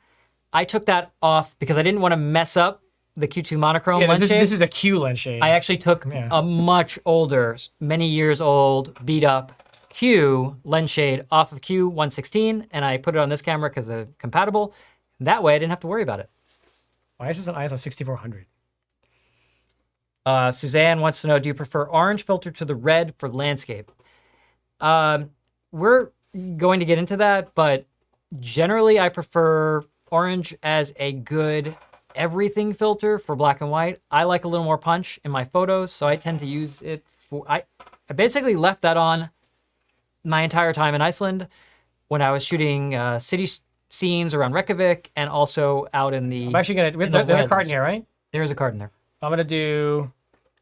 I took that off because I didn't want to mess up the Q2 monochrome Yeah, lens shade. this is a Q lens shade. I actually took a much older, many years old, beat up Q lens shade off of Q116, and I put it on this camera because they're compatible. That way I didn't have to worry about it. Why is this an ISO 6400? Suzanne wants to know, do you prefer orange filter to the red for landscape? We're going to get into that, but generally I prefer orange as a good everything filter for black and white. I like a little more punch in my photos, so I tend to use it for... I basically left that on my entire time in Iceland when I was shooting city scenes around Reykjavik and also out in the... I'm actually going to... There's a card in here, right? There is a card in there. I'm going to do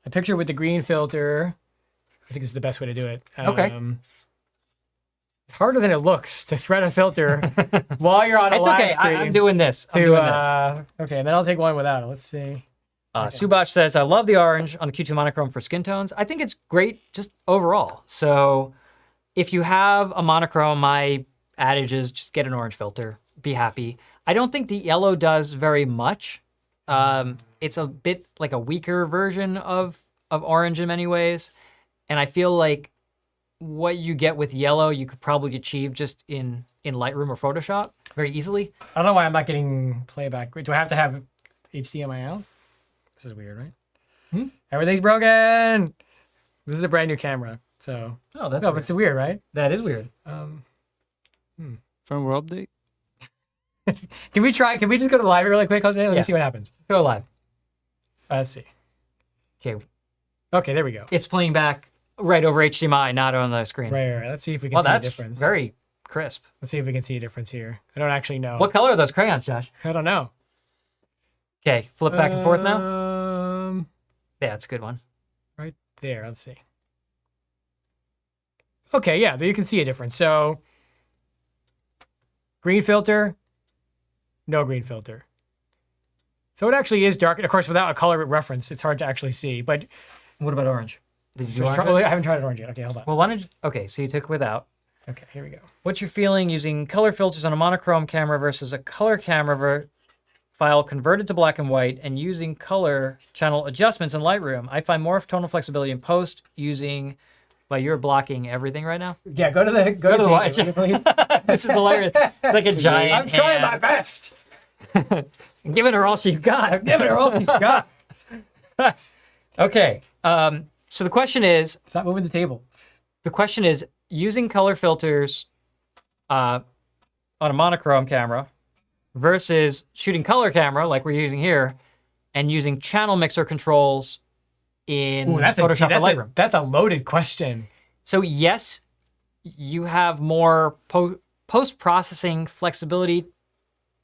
a picture with the green filter. I think this is the best way to do it. Okay. It's harder than it looks to thread a filter while you're on a It's live okay. stream. I'm doing this. I'm doing this. Okay, and then I'll take one without it. Let's see. Subash says, I love the orange on the Q2 monochrome for skin tones. I think it's great just overall. So if you have a monochrome, my adage is just get an orange filter. Be happy. I don't think the yellow does very much. It's a bit like a weaker version of orange in many ways. And I feel like what you get with yellow, you could probably achieve just in Lightroom or Photoshop very easily. I don't know why I'm not getting playback. Do I have to have HDMI out? This is weird, right? Everything's broken. This is a brand new camera, so. Oh, that's No, but weird. it's weird, right? That is weird. Firmware update. Can we try? Can we just go to the live really quick, Jose? Let me Yeah. see what happens. Go live. Let's see. Okay, Okay, there we go. it's playing back right over HDMI, not on the screen. Right. Let's see if we can Well, see a that's difference. very crisp. Let's see if we can see a difference here. I don't actually know. What color are those crayons, Josh? I don't know. Okay, flip back and forth now. Yeah, That's a good one. right there. Let's see. Okay, yeah, there you can see a difference. So, green filter, no green filter. So it actually is dark. Of course, without a color reference, it's hard to actually see. But What about orange? Did you do orange? I haven't tried it orange yet. Okay, hold on. Well, why don't you, okay, so you took without. Okay, here we go. What's your feeling using color filters on a monochrome camera versus a color camera file converted to black and white and using color channel adjustments in Lightroom? I find more tonal flexibility in post using. Well, you're blocking everything right now. Yeah, go to the watch. This is hilarious. It's like a giant. I'm trying my hand. best. I'm giving her all she's got. I'm giving her all she's got. Okay. So the question is, Stop moving the table. using color filters on a monochrome camera versus shooting color camera like we're using here and using channel mixer controls in Photoshop and Lightroom. That's a loaded question. So yes, you have more post-processing flexibility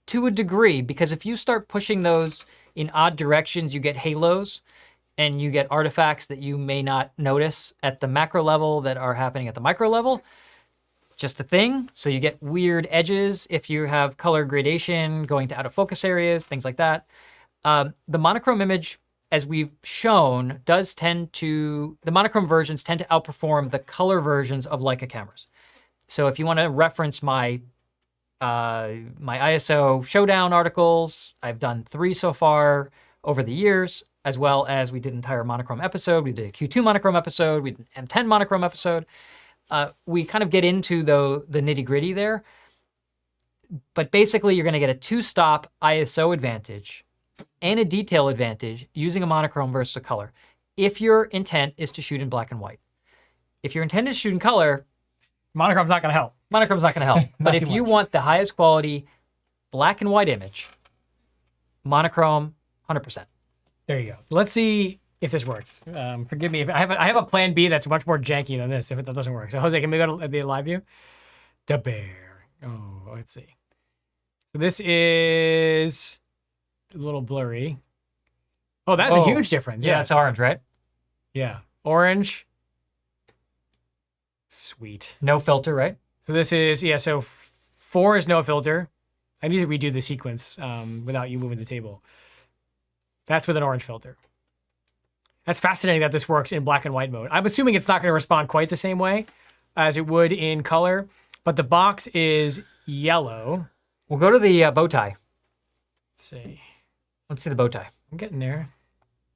to a degree, because if you start pushing those in odd directions, you get halos and you get artifacts that you may not notice at the macro level that are happening at the micro level. Just a thing. So you get weird edges if you have color gradation going to out of focus areas, things like that. The monochrome image, as we've shown, the monochrome versions tend to outperform the color versions of Leica cameras. So if you want to reference my ISO showdown articles, I've done 3 so far over the years, as well as we did an entire monochrome episode. We did a Q2 monochrome episode. We did an M10 monochrome episode. We kind of get into the nitty gritty there. But basically, you're going to get a 2-stop ISO advantage and a detail advantage using a monochrome versus a color, if your intent is to shoot in black and white. If your intent is to shoot in color, Monochrome's not going to help. monochrome's not going to help. But if you want the highest quality black and white image, monochrome, 100%. There you go. Let's see if this works. Forgive me if I have a plan B that's much more janky than this if it doesn't work. So Jose, can we go to the live view? The bear. Oh, let's see. So this is a little blurry. Oh, that's a huge difference. Yeah, it's orange, right? Yeah. Orange. Sweet. No filter, right? So this is, so 4 is no filter. I need to redo the sequence without you moving the table. That's with an orange filter. That's fascinating that this works in black and white mode. I'm assuming it's not going to respond quite the same way as it would in color, but the box is yellow. We'll go to the bow tie. Let's see. Let's see the bow tie. I'm getting there.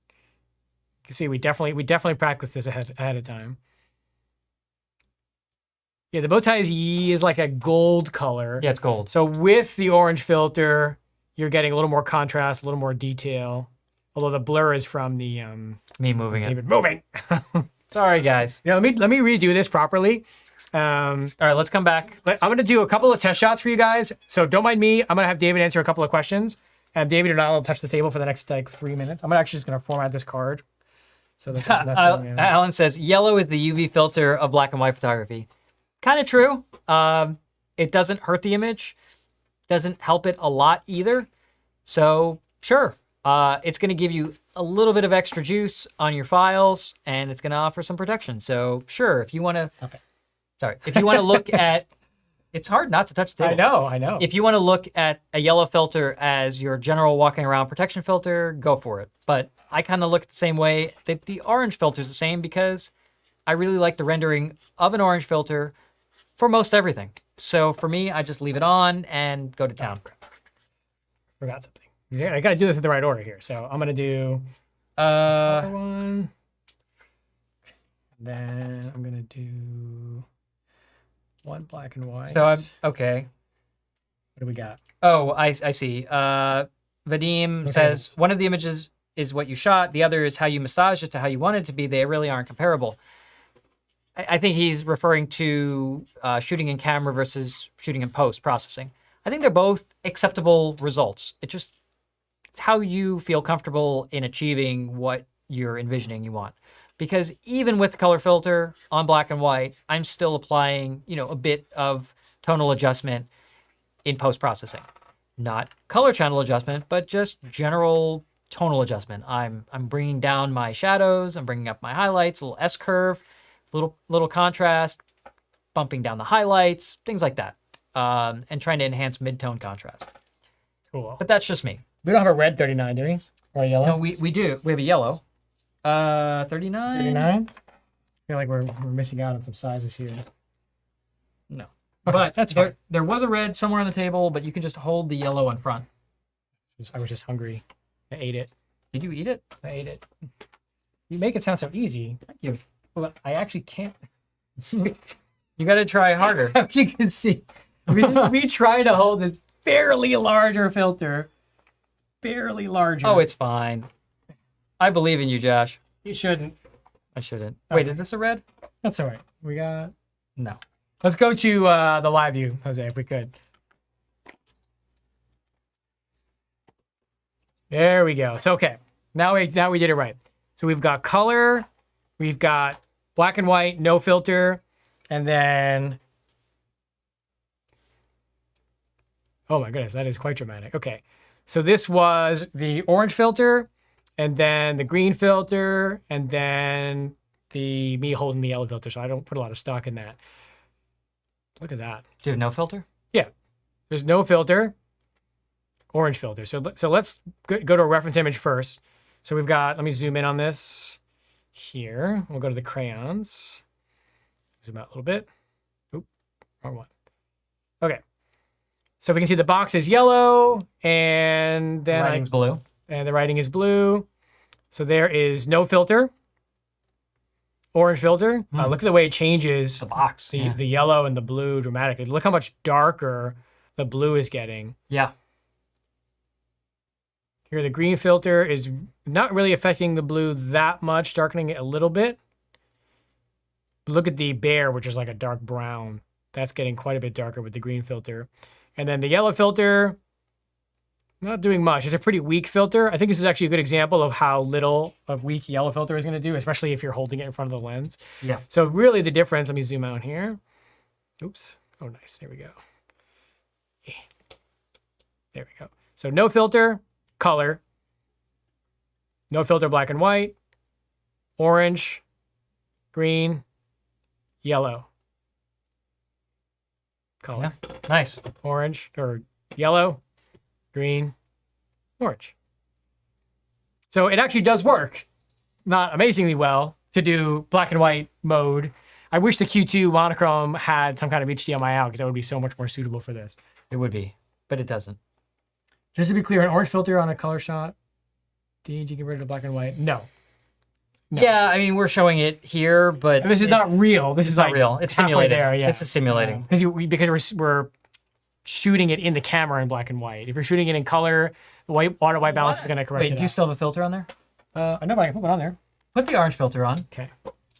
You can see we definitely practiced this ahead of time. Yeah, the bow tie is like a gold color. Yeah, it's gold. So with the orange filter, you're getting a little more contrast, a little more detail. Although the blur is from the Me moving it. David moving. Sorry, guys. Let me redo this properly. All right, let's come back. I'm going to do a couple of test shots for you guys. So don't mind me. I'm going to have David answer a couple of questions. And David, you're not allowed to touch the table for the next 3 minutes. I'm actually just going to format this card. So that's nothing. Alan says, yellow is the UV filter of black and white photography. Kind of true. It doesn't hurt the image. Doesn't help it a lot either. So sure. It's going to give you a little bit of extra juice on your files, and it's going to offer some protection. So sure, if you want to, if you want to look at, it's hard not to touch the table. I know. If you want to look at a yellow filter as your general walking around protection filter, go for it. But I kind of look at the same way that the orange filter is the same, because I really like the rendering of an orange filter for most everything. So for me, I just leave it on and go to town. Forgot something. Yeah, I got to do this in the right order here. So I'm going to do one. Then I'm going to do one black and white. So okay. What do we got? Oh, I see. Vadim says, one of the images is what you shot. The other is how you massaged it to how you want it to be. They really aren't comparable. I think he's referring to shooting in camera versus shooting in post-processing. I think they're both acceptable results. It's how you feel comfortable in achieving what you're envisioning you want. Because even with the color filter on black and white, I'm still applying, a bit of tonal adjustment in post-processing. Not color channel adjustment, but just general tonal adjustment. I'm bringing down my shadows, I'm bringing up my highlights, a little S-curve, little contrast, bumping down the highlights, things like that, and trying to enhance mid-tone contrast. Cool. But that's just me. We don't have a red 39, do we? Or a yellow? No, we do. We have a yellow. 39? 39? I feel like we're missing out on some sizes here. No. Okay, But that's fine. there was a red somewhere on the table, but you can just hold the yellow in front. I was just hungry. I ate it. Did you eat it? I ate it. You make it sound so easy. Thank you. Well, I actually can't. You got to try harder. As you can see, we try to hold this barely larger filter. Barely larger. Oh, it's fine. I believe in you, Josh. You shouldn't. I shouldn't. Okay. Wait, is this a red? That's all right. We got. No. Let's go to the live view, Jose, if we could. There we go. So okay, now we did it right. So we've got color, we've got black and white, no filter, and then. Oh my goodness, that is quite dramatic. Okay, so this was the orange filter, and then the green filter, and then me holding the yellow filter. So I don't put a lot of stock in that. Look at that. Do you have no filter? Yeah, there's no filter, orange filter. So let's go to a reference image first. So we've got, let me zoom in on this here. We'll go to the crayons. Zoom out a little bit. Oop, wrong one. Okay. So we can see the box is yellow and then Writing's blue. and the writing is blue. So there is no filter. Orange filter. Look at the way it changes The box. the yellow and the blue dramatically. Look how much darker the blue is getting. Yeah. Here, the green filter is not really affecting the blue that much, darkening it a little bit. Look at the bear, which is like a dark brown. That's getting quite a bit darker with the green filter. And then the yellow filter, not doing much. It's a pretty weak filter. I think this is actually a good example of how little a weak yellow filter is going to do, especially if you're holding it in front of the lens. Yeah. So really the difference, let me zoom out here. Oops. Oh, nice. There we go. There we go. So no filter, color. No filter, black and white. Orange, green, yellow. Color. Yeah. Nice. Orange or yellow, green, orange. So it actually does work. Not amazingly well to do black and white mode. I wish the Q2 monochrome had some kind of HDMI out because that would be so much more suitable for this. It would be, but it doesn't. Just to be clear, an orange filter on a color shot, DNG converted to black and white? No. No. Yeah, I mean, we're showing it here, but And this is not real. This is not like real. It's halfway simulating. there, yeah. This is simulating. Because we're shooting it in the camera in black and white. If you're shooting it in color, the water white balance is going to correct Wait, it. do you still have a filter on there? I know, but I can put one on there. Put the orange filter on. Okay.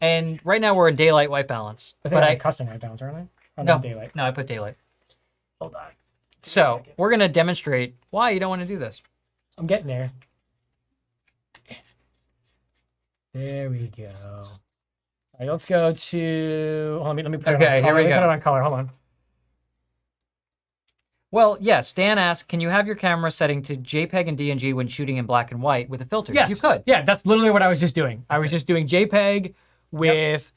And right now we're in daylight white balance. I think But I custom white balance, aren't I? Or no, daylight. no, I put daylight. Hold on. So we're gonna demonstrate why you don't want to do this. I'm getting there. There we go. All right, let's go to. Hold on, let me put it Okay, on color. here we Let me go. put it on color. Hold on. Well, yes. Dan asked, can you have your camera setting to JPEG and DNG when shooting in black and white with a filter? Yes, You could. Yeah, that's literally what I was just doing. I was just doing JPEG with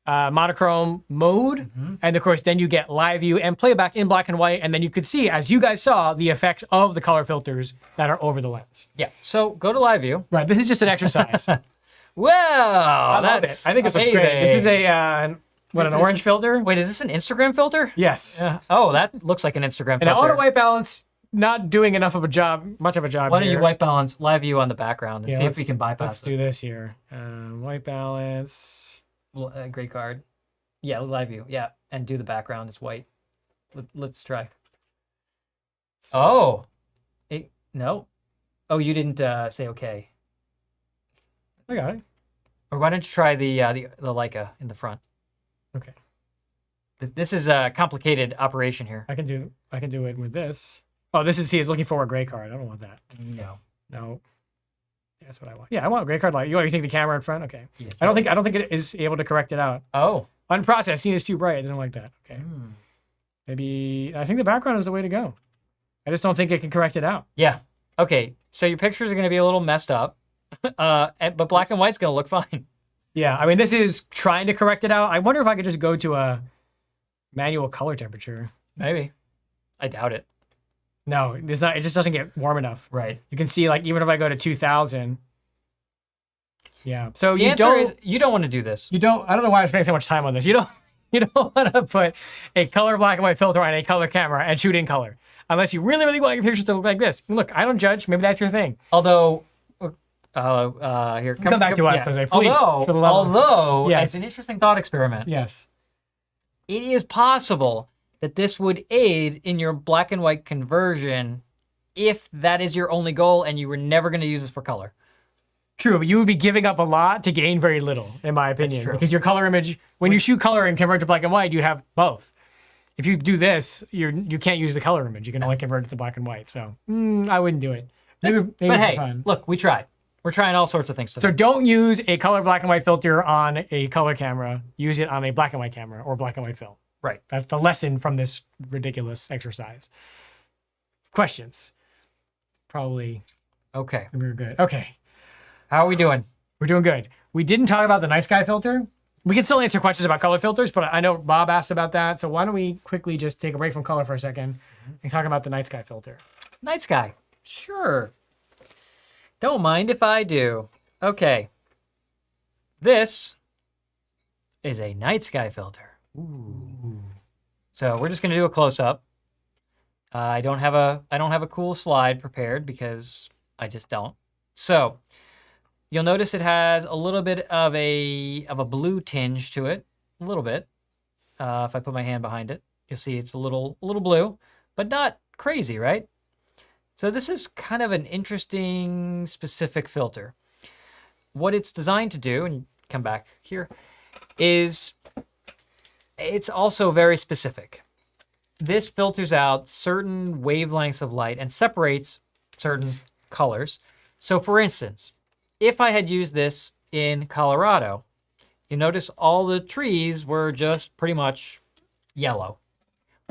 monochrome mode, and of course, then you get live view and playback in black and white, and then you could see, as you guys saw, the effects of the color filters that are over the lens. Yeah. So go to live view. Right. This is just an exercise. Well, I love that's it. I think this looks great. This is a an orange filter? Wait, is this an Instagram filter? Yes. Oh, that looks like an Instagram And filter. auto white balance, not doing enough of a job, much of a job Why don't here. you white balance live view on the background and see if we can Let's bypass do this here. White balance. it? Great card. Yeah, live view. Yeah, and do the background as white. Let's try. Oh, no. Oh, you didn't say okay. I got it. Or why don't you try the Leica in the front? Okay. This is a complicated operation here. I can do it with this. Oh, this is he's looking for a gray card. I don't want that. No. No. That's what I want. Yeah, I want a gray card light. You think the camera in front? Okay. Yeah, I don't think it is able to correct it out. Oh. Unprocessed. Scene is too bright. It doesn't like that. Okay. Maybe I think the background is the way to go. I just don't think it can correct it out. Yeah. Okay. So your pictures are going to be a little messed up, but black and white's going to look fine. Yeah, I mean, this is trying to correct it out. I wonder if I could just go to a manual color temperature. Maybe. I doubt it. No, it's not. It just doesn't get warm enough. Right. You can see, like, even if I go to 2000. Yeah. So The answer is you don't want to do this. You don't. I don't know why I'm spending so much time on this. You don't. You don't want to put a color black and white filter on a color camera and shoot in color, unless you really, really want your pictures to look like this. And look, I don't judge. Maybe that's your thing. Although, here, Come back to us, yeah. Jose, please. Although, Yes. it's an interesting thought experiment. Yes. It is possible that this would aid in your black and white conversion if that is your only goal and you were never going to use this for color. True, but you would be giving up a lot to gain very little, in my opinion. true. Because your color image, when you shoot color and convert to black and white, you have both. If you do this, you can't use the color image. You can only convert it to black and white. So I wouldn't do it. Maybe But for hey, fun. look, we tried. We're trying all sorts of things today. So don't use a color black and white filter on a color camera. Use it on a black and white camera or black and white film. Right. That's the lesson from this ridiculous exercise. Questions? Probably Okay. we're good. Okay. How are we doing? We're doing good. We didn't talk about the night sky filter. We can still answer questions about color filters, but I know Bob asked about that. So why don't we quickly just take a break from color for a second and talk about the night sky filter? Night sky. Sure. Don't mind if I do. Okay. This is a night sky filter. Ooh. So we're just gonna do a close up. I don't have a cool slide prepared because I just don't. So you'll notice it has a little bit of a blue tinge to it, a little bit. If I put my hand behind it, you'll see it's a little blue, but not crazy, right? So this is kind of an interesting specific filter. What it's designed to do, and come back here, is it's also very specific. This filters out certain wavelengths of light and separates certain colors. So for instance, if I had used this in Colorado, you notice all the trees were just pretty much yellow.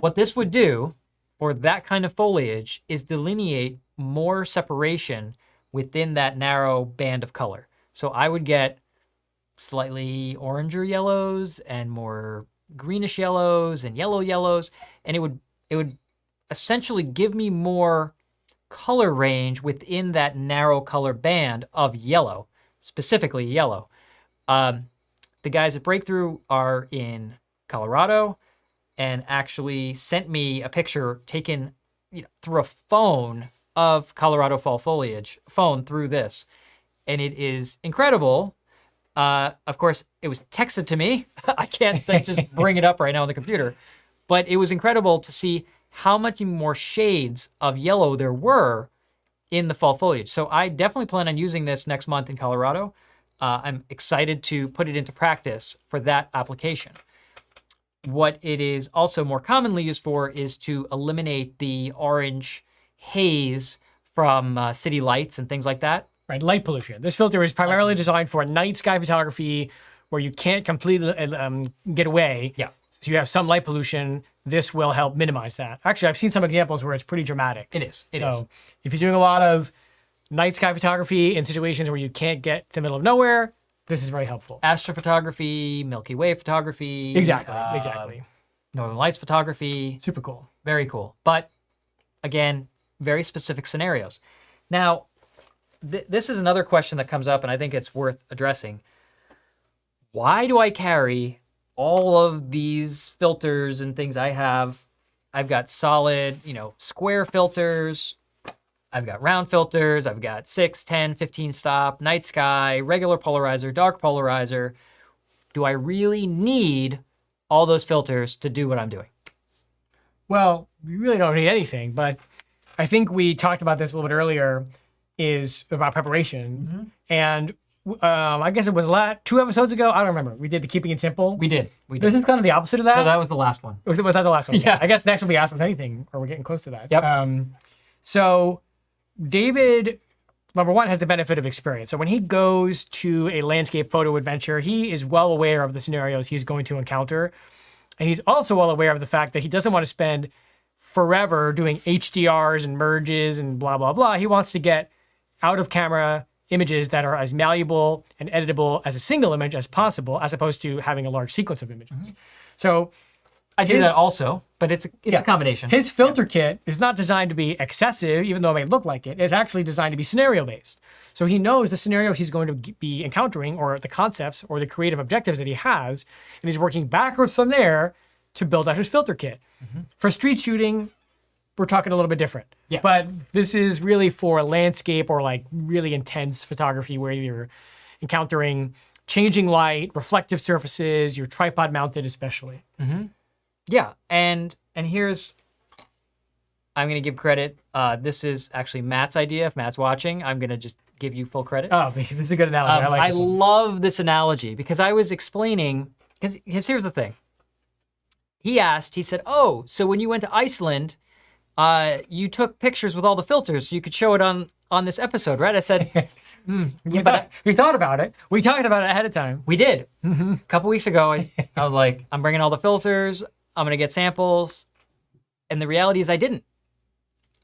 What this would do for that kind of foliage is delineate more separation within that narrow band of color. So I would get slightly oranger yellows and more greenish yellows and yellows, and it would essentially give me more color range within that narrow color band of yellow, specifically yellow. The guys at Breakthrough are in Colorado and actually sent me a picture taken through a phone of Colorado fall foliage, phone through this. And it is incredible. Of course, it was texted to me. I can't just bring it up right now on the computer. But it was incredible to see how much more shades of yellow there were in the fall foliage. So I definitely plan on using this next month in Colorado. I'm excited to put it into practice for that application. What it is also more commonly used for is to eliminate the orange haze from city lights and things like that. Right, light pollution. This filter is primarily designed for night sky photography where you can't completely get away. Yeah. So you have some light pollution. This will help minimize that. Actually, I've seen some examples where it's pretty dramatic. It is. So if you're doing a lot of night sky photography in situations where you can't get to the middle of nowhere, this is very helpful. Astrophotography, Milky Way photography. Exactly. Northern Lights photography. Super cool. Very cool. But again, very specific scenarios. Now, this is another question that comes up, and I think it's worth addressing. Why do I carry all of these filters and things I have? I've got solid, square filters. I've got round filters. I've got 6, 10, 15 stop, night sky, regular polarizer, dark polarizer. Do I really need all those filters to do what I'm doing? Well, you really don't need anything, but I think we talked about this a little bit earlier, is about preparation. And I guess it was 2 episodes ago. I don't remember. We did the keeping it simple. We did. This is kind of the opposite of that. So that was the last one. Was that the last one? Yeah. I guess next will be Ask Us Anything, or we're getting close to that. Yep. So David, number one, has the benefit of experience. So when he goes to a landscape photo adventure, he is well aware of the scenarios he's going to encounter. And he's also well aware of the fact that he doesn't want to spend forever doing HDRs and merges and blah, blah, blah. He wants to get out of camera images that are as malleable and editable as a single image as possible, as opposed to having a large sequence of images. So I do that also, but it's a combination. His filter kit is not designed to be excessive, even though it may look like it. It's actually designed to be scenario based. So he knows the scenarios he's going to be encountering, or the concepts or the creative objectives that he has, and he's working backwards from there to build out his filter kit. For street shooting, we're talking a little bit different. Yeah. But this is really for landscape or like really intense photography where you're encountering changing light, reflective surfaces, your tripod mounted especially. Yeah, and here's, I'm going to give credit. This is actually Matt's idea. If Matt's watching, I'm going to just give you full credit. Oh, this is a good analogy. I like this one. love this analogy because I was explaining, because here's the thing. He said, oh, so when you went to Iceland, you took pictures with all the filters so you could show it on this episode, right? I said, we thought about it. We talked about it ahead of time. we did. A couple weeks ago, I was like, I'm bringing all the filters. I'm going to get samples. And the reality is I didn't.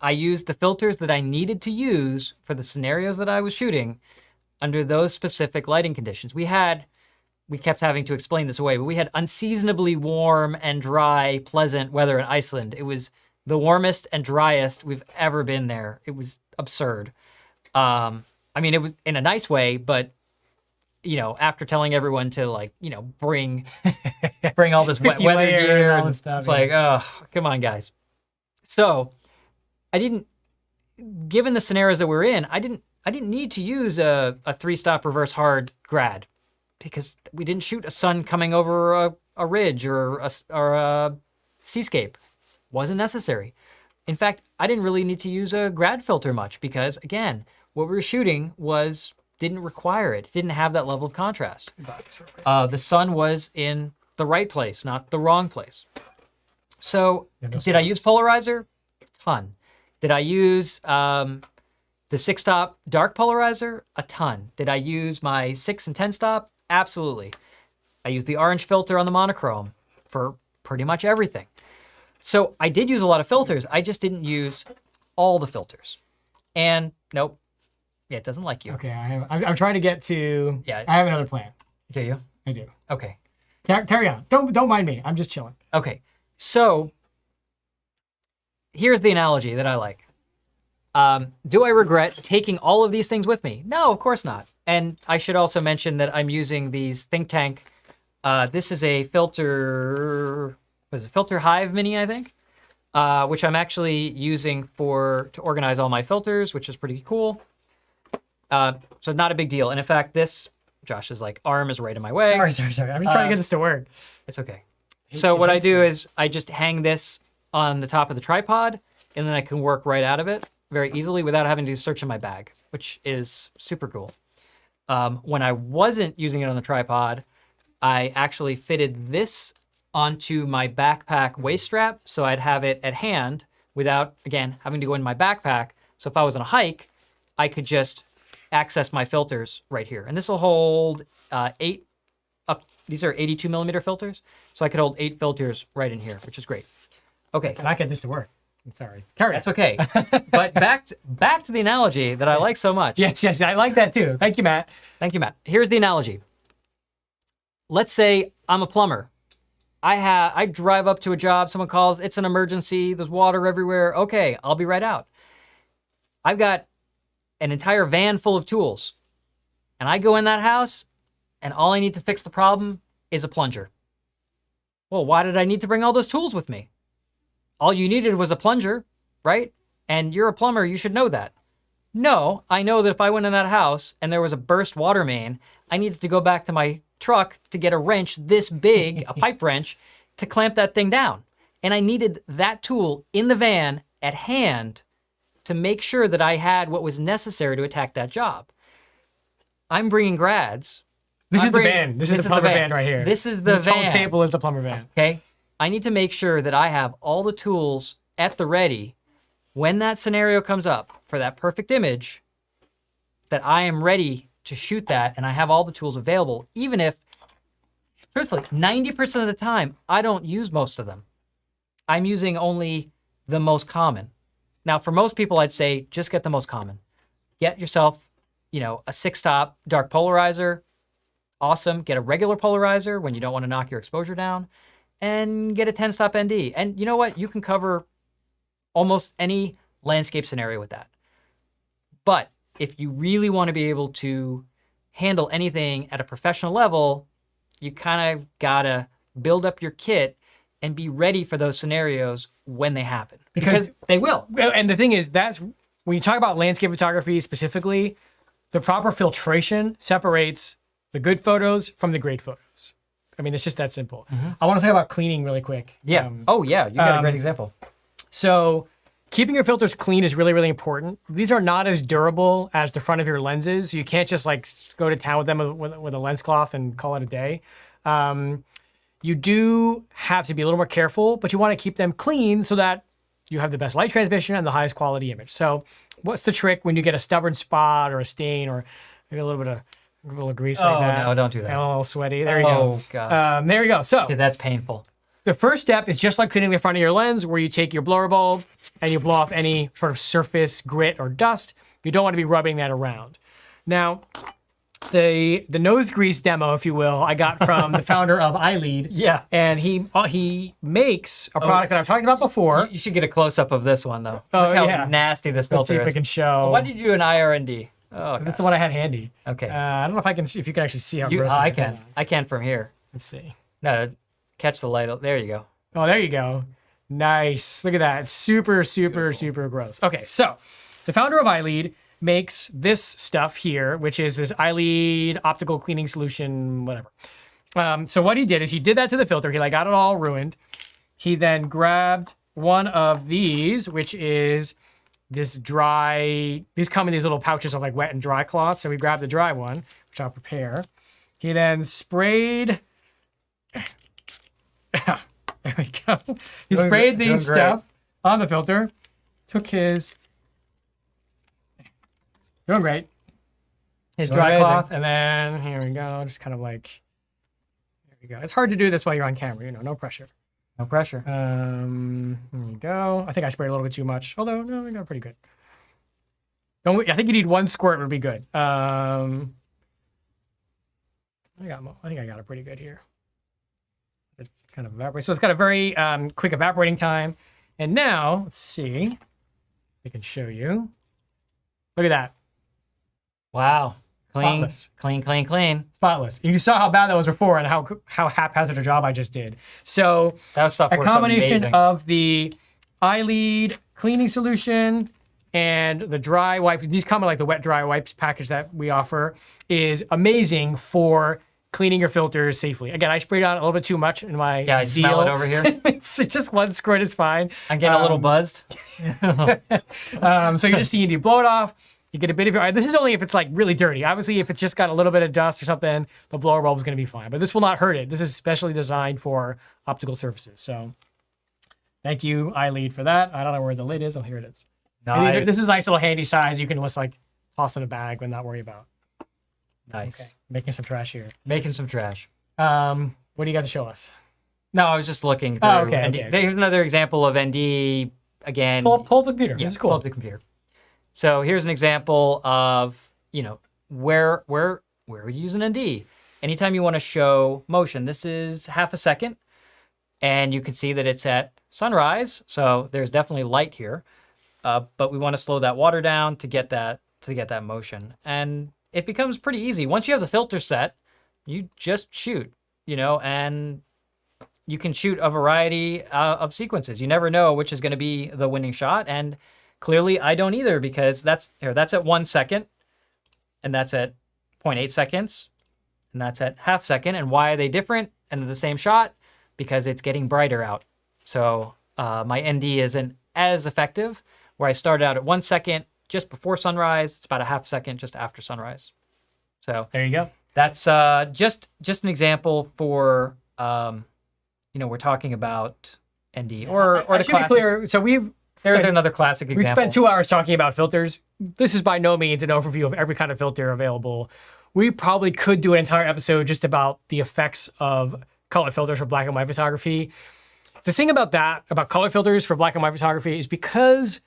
I used the filters that I needed to use for the scenarios that I was shooting under those specific lighting conditions. We kept having to explain this away, but we had unseasonably warm and dry, pleasant weather in Iceland. It was the warmest and driest we've ever been there. It was absurd. I mean, it was in a nice way, but after telling everyone to bring all this wet weather gear and all this stuff, it's like, oh, come on, guys. So given the scenarios that we're in, I didn't need to use a 3-stop reverse hard grad because we didn't shoot a sun coming over a ridge or a seascape. Wasn't necessary. In fact, I didn't really need to use a grad filter much because, again, what we were shooting didn't require it. Didn't have that level of contrast. The sun was in the right place, not the wrong place. So did I use polarizer? Ton. Did I use the 6-stop dark polarizer? A ton. Did I use my 6 and 10-stop? Absolutely. I used the orange filter on the monochrome for pretty much everything. So I did use a lot of filters. I just didn't use all the filters. And nope. Yeah, it doesn't like you. Okay, I'm trying to get to. Yeah. I have another plan. Do you? I do. Okay. Carry on. Don't mind me. I'm just chilling. Okay. So here's the analogy that I like. Do I regret taking all of these things with me? No, of course not. And I should also mention that I'm using these Think Tank. This is a filter. Was it Filter Hive Mini, I think, which I'm actually using to organize all my filters, which is pretty cool. So not a big deal. And in fact, Josh's arm is right in my way. Sorry. I'm just trying to get this to work. It's okay. So what I do is I just hang this on the top of the tripod, and then I can work right out of it very easily without having to search in my bag, which is super cool. When I wasn't using it on the tripod, I actually fitted this onto my backpack waist strap, so I'd have it at hand without, again, having to go in my backpack. So if I was on a hike, I could just access my filters right here. And this will hold 8 up. These are 82 millimeter filters. So I could hold 8 filters right in here, which is great. Okay. And I get this to work. I'm sorry. Carry on. That's okay. But back to the analogy that I like so much. Yes. I like that too. Thank you, Matt. Thank you, Matt. Here's the analogy. Let's say I'm a plumber. I drive up to a job, someone calls, it's an emergency, there's water everywhere. Okay, I'll be right out. I've got an entire van full of tools. And I go in that house, and all I need to fix the problem is a plunger. Well, why did I need to bring all those tools with me? All you needed was a plunger, right? And you're a plumber, you should know that. No, I know that if I went in that house and there was a burst water main, I needed to go back to my truck to get a wrench this big, a pipe wrench, to clamp that thing down. And I needed that tool in the van at hand to make sure that I had what was necessary to attack that job. I'm bringing grads. This is the van. This is the plumber van right here. This is the van. This whole table is the plumber van. Okay? I need to make sure that I have all the tools at the ready when that scenario comes up for that perfect image, that I am ready to shoot that and I have all the tools available, even if, truthfully, 90% of the time, I don't use most of them. I'm using only the most common. Now, for most people, I'd say just get the most common. Get yourself, a 6-stop dark polarizer. Awesome. Get a regular polarizer when you don't want to knock your exposure down. and get a 10-stop ND. And you know what? You can cover almost any landscape scenario with that. But if you really want to be able to handle anything at a professional level, you kind of gotta build up your kit and be ready for those scenarios when they happen. Because they will. And the thing is, that's when you talk about landscape photography specifically, the proper filtration separates the good photos from the great photos. I mean, it's just that simple. I want to talk about cleaning really quick. Yeah. You got a great example. So keeping your filters clean is really, really important. These are not as durable as the front of your lenses. You can't just like go to town with them with a lens cloth and call it a day. You do have to be a little more careful, but you want to keep them clean so that you have the best light transmission and the highest quality image. So what's the trick when you get a stubborn spot or a stain or maybe a little bit of grease like that? Oh, no, don't do that. And a little sweaty. There you go. Oh, God. There you go. So That's painful. the first step is just like cleaning the front of your lens, where you take your blower bulb and you blow off any sort of surface, grit, or dust. You don't want to be rubbing that around. Now, the nose grease demo, if you will, I got from the founder of iLead. Yeah. And he makes a product that I've talked about before. You should get a close-up of this one, though. Oh, Look how yeah. nasty this Let's see filter if we is. can show. Why did you do an IRND? Oh, That's the one I had handy. okay. I don't know if you can actually see how You, gross I it is. can. I can from here. Let's see. No, catch the light. There you go. Oh, there you go. Nice. Look at that. It's super, super, super gross. Okay, so the founder of iLead makes this stuff here, which is this iLead optical cleaning solution, whatever. So what he did is he did that to the filter. He like got it all ruined. He then grabbed one of these, which is this dry, these come in these little pouches of like wet and dry cloth. So we grabbed the dry one, which I'll prepare. He then sprayed, there we go. He sprayed these stuff on the filter, took his, doing great, his dry Amazing. cloth, and then here we go, just kind of like, there we go. It's hard to do this while you're on camera, no pressure. No pressure. Here we go. I think I sprayed a little bit too much, although no, we got pretty good. I think you need one squirt would be good. I think I got it pretty good here. It kind of evaporates. So it's got a very quick evaporating time. And now, let's see. I can show you. Look at that. Wow. Clean, Spotless. clean. Spotless. And you saw how bad that was before and how haphazard a job I just did. So That stuff a works combination amazing. of the iLead cleaning solution and the dry wipe, these come in like the wet dry wipes package that we offer, is amazing for cleaning your filters safely. Again, I sprayed on a little bit too much in my Yeah, I zeal. smell it over here. It's just one squirt is fine. I'm getting a little buzzed. So you just need to blow it off. You get a bit of your, this is only if it's like really dirty. Obviously, if it's just got a little bit of dust or something, the blower bulb is going to be fine. But this will not hurt it. This is specially designed for optical surfaces. So thank you, iLead, for that. I don't know where the lid is. Oh, here it is. And this is a nice little handy size. You can just like toss in a bag and not worry about. Nice. Okay, making some trash here. Making some trash. What do you got to show us? No, I was just looking through. Oh, okay, ND. okay. There's another example of ND. Again, Pull up the computer. yeah, This is cool. pull up the computer. So here's an example of, where we use an ND. Anytime you want to show motion, this is half a second, and you can see that it's at sunrise. So there's definitely light here, but we want to slow that water down to get that motion, and it becomes pretty easy once you have the filter set. You just shoot, and you can shoot a variety of sequences. You never know which is going to be the winning shot, and clearly I don't either, because that's at 1 second, and that's at 0.8 seconds, and that's at half second. And why are they different and the same shot? Because it's getting brighter out. So my ND isn't as effective. Where I started out at 1 second just before sunrise, it's about a half second just after sunrise. So There you go. that's just an example for we're talking about ND or I the should be classic. clear. So There's another classic We've example. spent 2 hours talking about filters. This is by no means an overview of every kind of filter available. We probably could do an entire episode just about the effects of color filters for black and white photography. The thing about color filters for black and white photography is because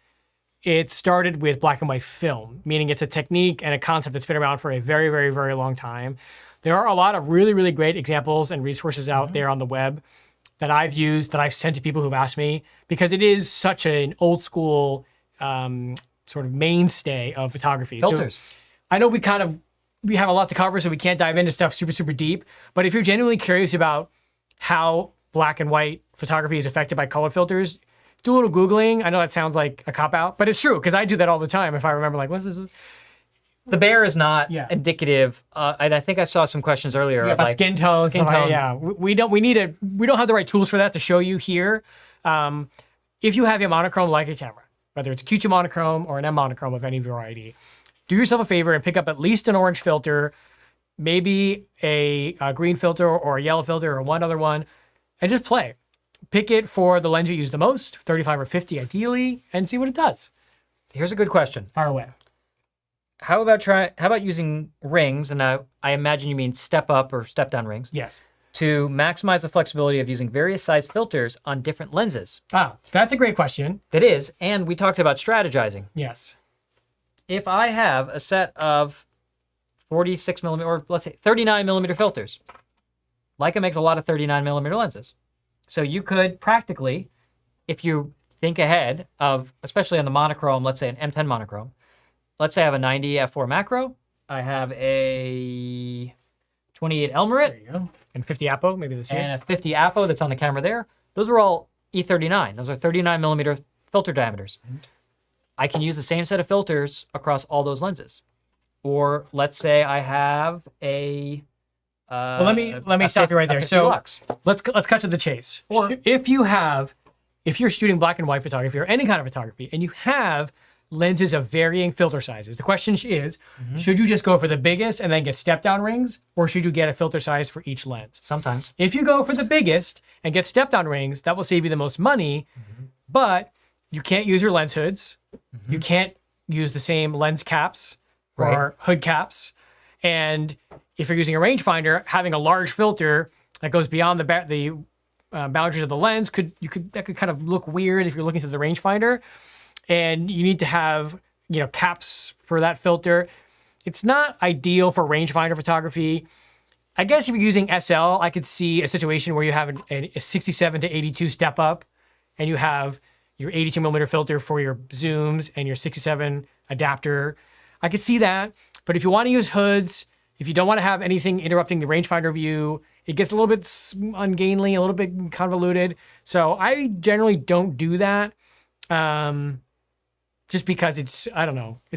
it started with black and white film, meaning it's a technique and a concept that's been around for a very, very, very long time. There are a lot of really, really great examples and resources out there on the web that I've used, that I've sent to people who've asked me, because it is such an old school sort of mainstay of photography. Filters. So I know we have a lot to cover, so we can't dive into stuff super, super deep. But if you're genuinely curious about how black and white photography is affected by color filters, do a little Googling. I know that sounds like a cop-out, but it's true, because I do that all the time. If I remember, like, what's this? The bear is not Yeah. indicative. And I think I saw some questions earlier. Yeah, of about like skin tones. skin tones. Yeah, we don't have the right tools for that to show you here. If you have a monochrome Leica camera, whether it's a Q2 monochrome or an M monochrome of any variety, do yourself a favor and pick up at least an orange filter, maybe a green filter or a yellow filter or one other one, and just play. Pick it for the lens you use the most, 35 or 50 ideally, and see what it does. Here's a good question. Fire away. How about using rings, and I imagine you mean step up or step down rings, Yes. to maximize the flexibility of using various size filters on different lenses? That's a great question. That is, and we talked about strategizing. Yes. If I have a set of 46 millimeter, or let's say 39 millimeter filters, Leica makes a lot of 39 millimeter lenses. So you could practically, if you think ahead of, especially on the monochrome, let's say an M10 monochrome, let's say I have a 90 f4 macro, I have a 28 Elmerit, There you go. And 50 Apo, maybe this year. and a 50 Apo that's on the camera there. Those are all E39. Those are 39 millimeter filter diameters. I can use the same set of filters across all those lenses. Or let's say I have a Well, let me stop you right there. So Lux. let's cut to the chase. Or if you're shooting black and white photography or any kind of photography, and you have lenses of varying filter sizes, the question is, should you just go for the biggest and then get step down rings, or should you get a filter size for each lens? Sometimes. If you go for the biggest and get step down rings, that will save you the most money, but you can't use your lens hoods. You can't use the same lens caps or Right. hood caps. And if you're using a rangefinder, having a large filter that goes beyond the boundaries of the lens that could kind of look weird if you're looking through the rangefinder. And you need to have caps for that filter. It's not ideal for rangefinder photography. I guess if you're using SL, I could see a situation where you have a 67 to 82 step up, and you have your 82 millimeter filter for your zooms and your 67 adapter. I could see that. But if you want to use hoods, if you don't want to have anything interrupting the rangefinder view, it gets a little bit ungainly, a little bit convoluted. So I generally don't do that. Just because it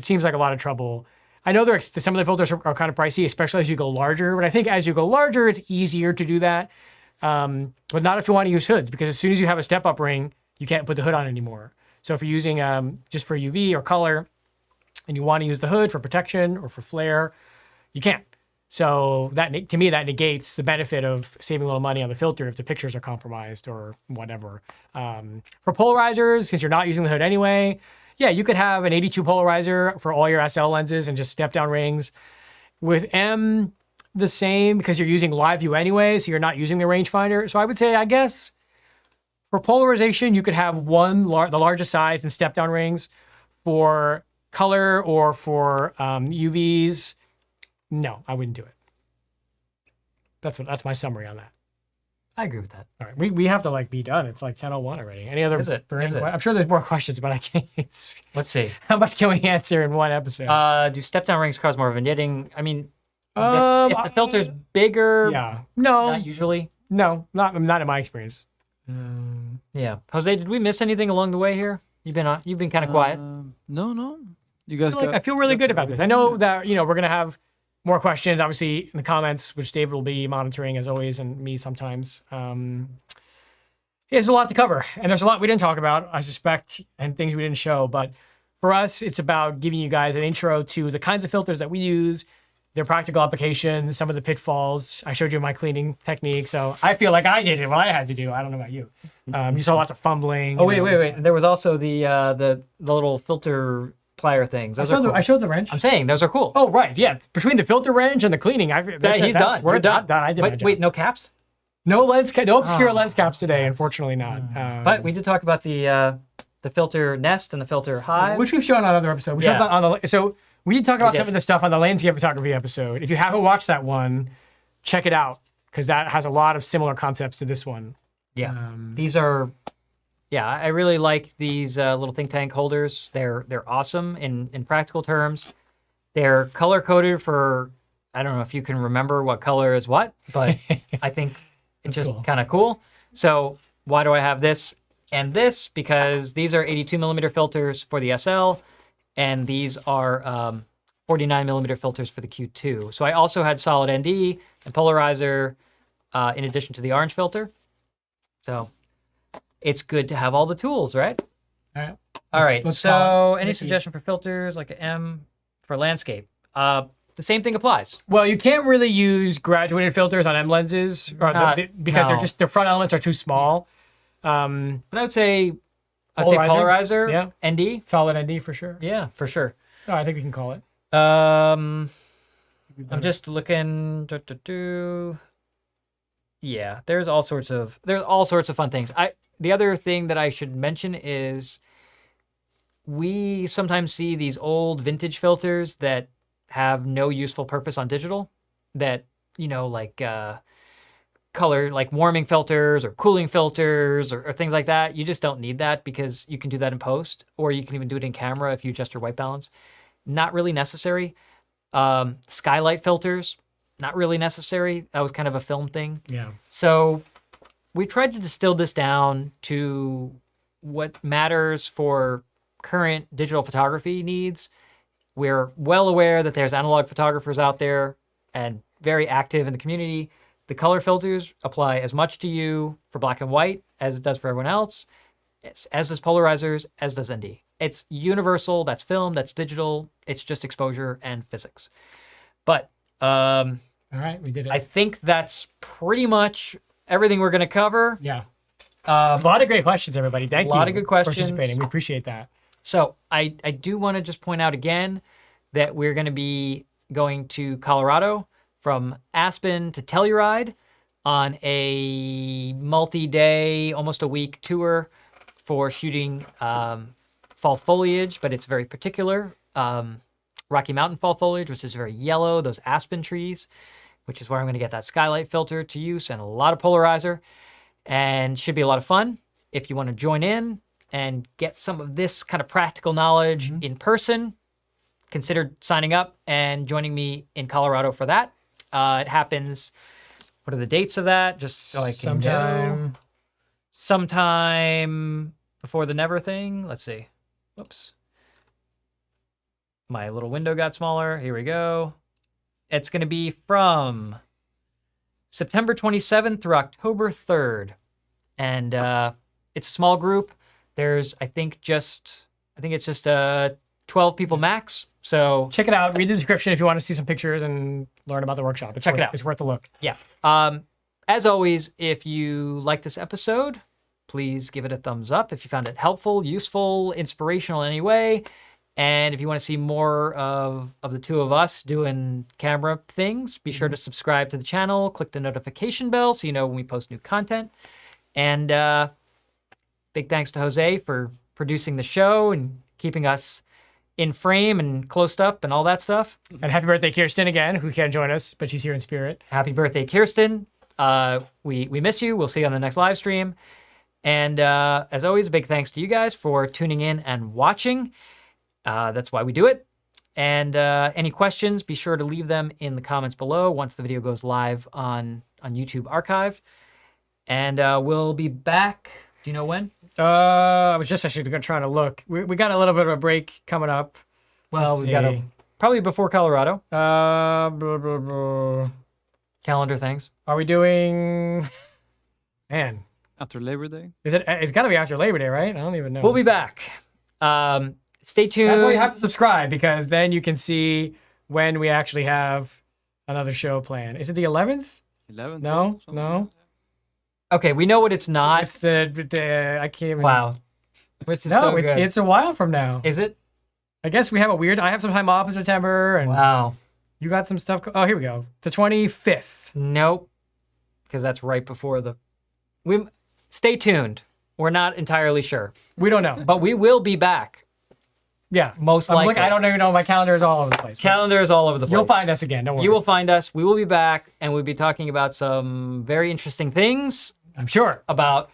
seems like a lot of trouble. I know some of the filters are kind of pricey, especially as you go larger, but I think as you go larger, it's easier to do that. But not if you want to use hoods, because as soon as you have a step up ring, you can't put the hood on anymore. So if you're using just for UV or color, and you want to use the hood for protection or for flare, you can't. So to me, that negates the benefit of saving a little money on the filter if the pictures are compromised or whatever. For polarizers, since you're not using the hood anyway, yeah, you could have an 82 polarizer for all your SL lenses and just step down rings. With M, the same, because you're using live view anyway, so you're not using the rangefinder. So I would say, I guess, for polarization, you could have the largest size and step down rings. For color or for UVs, no, I wouldn't do it. That's my summary on that. I agree with that. All right, we have to be done. It's like 10:01 already. Any other? Is it? I'm sure there's more questions, but I can't. Let's see. How much can we answer in one episode? Do step down rings cause more vignetting? I mean, Um, if the filter's bigger, yeah, no, not usually. no, not in my experience. Yeah. Jose, did we miss anything along the way here? You've been kind of quiet. No. You guys I feel really good about this. I know that we're gonna have more questions, obviously, in the comments, which David will be monitoring as always, and me sometimes. There's a lot to cover, and there's a lot we didn't talk about, I suspect, and things we didn't show. But for us, it's about giving you guys an intro to the kinds of filters that we use, their practical applications, some of the pitfalls. I showed you my cleaning technique, so I feel like I did what I had to do. I don't know about you. You saw lots of fumbling. Oh wait. There was also the little filter plier things. Those are cool. I showed the wrench. I'm saying those are cool. Oh right, yeah. Between the filter wrench and the cleaning, he's done. We're You're done. I did my job. Wait, no caps? No obscure lens caps today, unfortunately not. But we did talk about the filter nest and the filter hive. Which we've shown on other episodes. We showed that on so we did talk about some of this stuff on the landscape photography episode. If you haven't watched that one, check it out, because that has a lot of similar concepts to this one. Yeah. These are, yeah, I really like these little think tank holders. They're awesome in practical terms. They're color coded for, I don't know if you can remember what color is what, but I think it's just cool. kind of cool. So why do I have this and this? Because these are 82 millimeter filters for the SL, and these are 49 millimeter filters for the Q2. So I also had solid ND and polarizer in addition to the orange filter. So it's good to have all the tools, right? All right. All right. let's So call it any Mickey. suggestion for filters like an M for landscape? The same thing applies. Well, you can't really use graduated filters on M lenses because no. their front elements are too small. But I would say polarizer, Yeah. ND. Solid ND for sure. Yeah, for sure. Oh, I think we can call it. I'm just looking. Yeah, there's all sorts of fun things. The other thing that I should mention is we sometimes see these old vintage filters that have no useful purpose on digital. That like color, like warming filters or cooling filters or things like that. You just don't need that because you can do that in post, or you can even do it in camera if you adjust your white balance. Not really necessary. Skylight filters, not really necessary. That was kind of a film thing. Yeah. So we tried to distill this down to what matters for current digital photography needs. We're well aware that there's analog photographers out there and very active in the community. The color filters apply as much to you for black and white as it does for everyone else, as does polarizers, as does ND. It's universal. That's film, that's digital. It's just exposure and physics. But All right, we did it. I think that's pretty much everything we're going to cover. Yeah. A lot of great questions, everybody. Thank you. A lot of good questions. For participating. We appreciate that. So I do want to just point out again that we're going to be going to Colorado from Aspen to Telluride on a multi-day, almost a week tour for shooting fall foliage, but it's very particular. Rocky Mountain fall foliage, which is very yellow, those aspen trees, which is where I'm going to get that skylight filter to use and a lot of polarizer, and should be a lot of fun. If you want to join in and get some of this kind of practical knowledge in person, consider signing up and joining me in Colorado for that. It happens, what are the dates of that? Just so I can know. Sometime before the Never thing. Let's see. Whoops. My little window got smaller. Here we go. It's going to be from September 27th through October 3rd. And it's a small group. There's, I think it's just 12 people max. So check it out. Read the description if you want to see some pictures and learn about the workshop. Check it out. It's worth a look. Yeah. As always, if you like this episode, please give it a thumbs up if you found it helpful, useful, inspirational in any way. And if you want to see more of the two of us doing camera things, be sure to subscribe to the channel, click the notification bell so you know when we post new content. And big thanks to Jose for producing the show and keeping us in frame and closed up and all that stuff. And happy birthday, Kirsten, again, who can't join us, but she's here in spirit. Happy birthday, Kirsten. We miss you. We'll see you on the next live stream. And as always, a big thanks to you guys for tuning in and watching. That's why we do it. And any questions, be sure to leave them in the comments below once the video goes live on YouTube archived. And we'll be back. Do you know when? I was just actually trying to look. We got a little bit of a break coming up. Well, we got probably before Colorado. Blah, blah, blah. Calendar things. Are we doing? Man, After Labor Day? is it? It's got to be after Labor Day, right? I don't even know. We'll be back. Stay tuned. That's why you have to subscribe, because then you can see when we actually have another show planned. Is it the 11th? 11th? No, no. Okay, we know what it's not. It's the I can't even. Wow. This is No, so good. it's a while from now. Is it? I guess we have I have some time off in September, and Wow. you got some stuff. Oh, here we go. The 25th. Nope. Because that's right before stay tuned. We're not entirely sure. We don't know. But we will be back. Yeah, Most likely. I don't even know. My calendar is all over the place. Calendar is all over the place. You'll find us again. Don't worry. You will find us. We will be back, and we'll be talking about some very interesting things I'm sure. about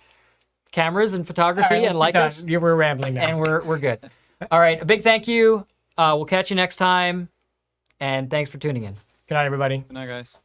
cameras and photography All right, and let's be Leicas, done. We're rambling now. and we're good. All right, a big thank you. We'll catch you next time, and thanks for tuning in. Good night, everybody. Good night, guys.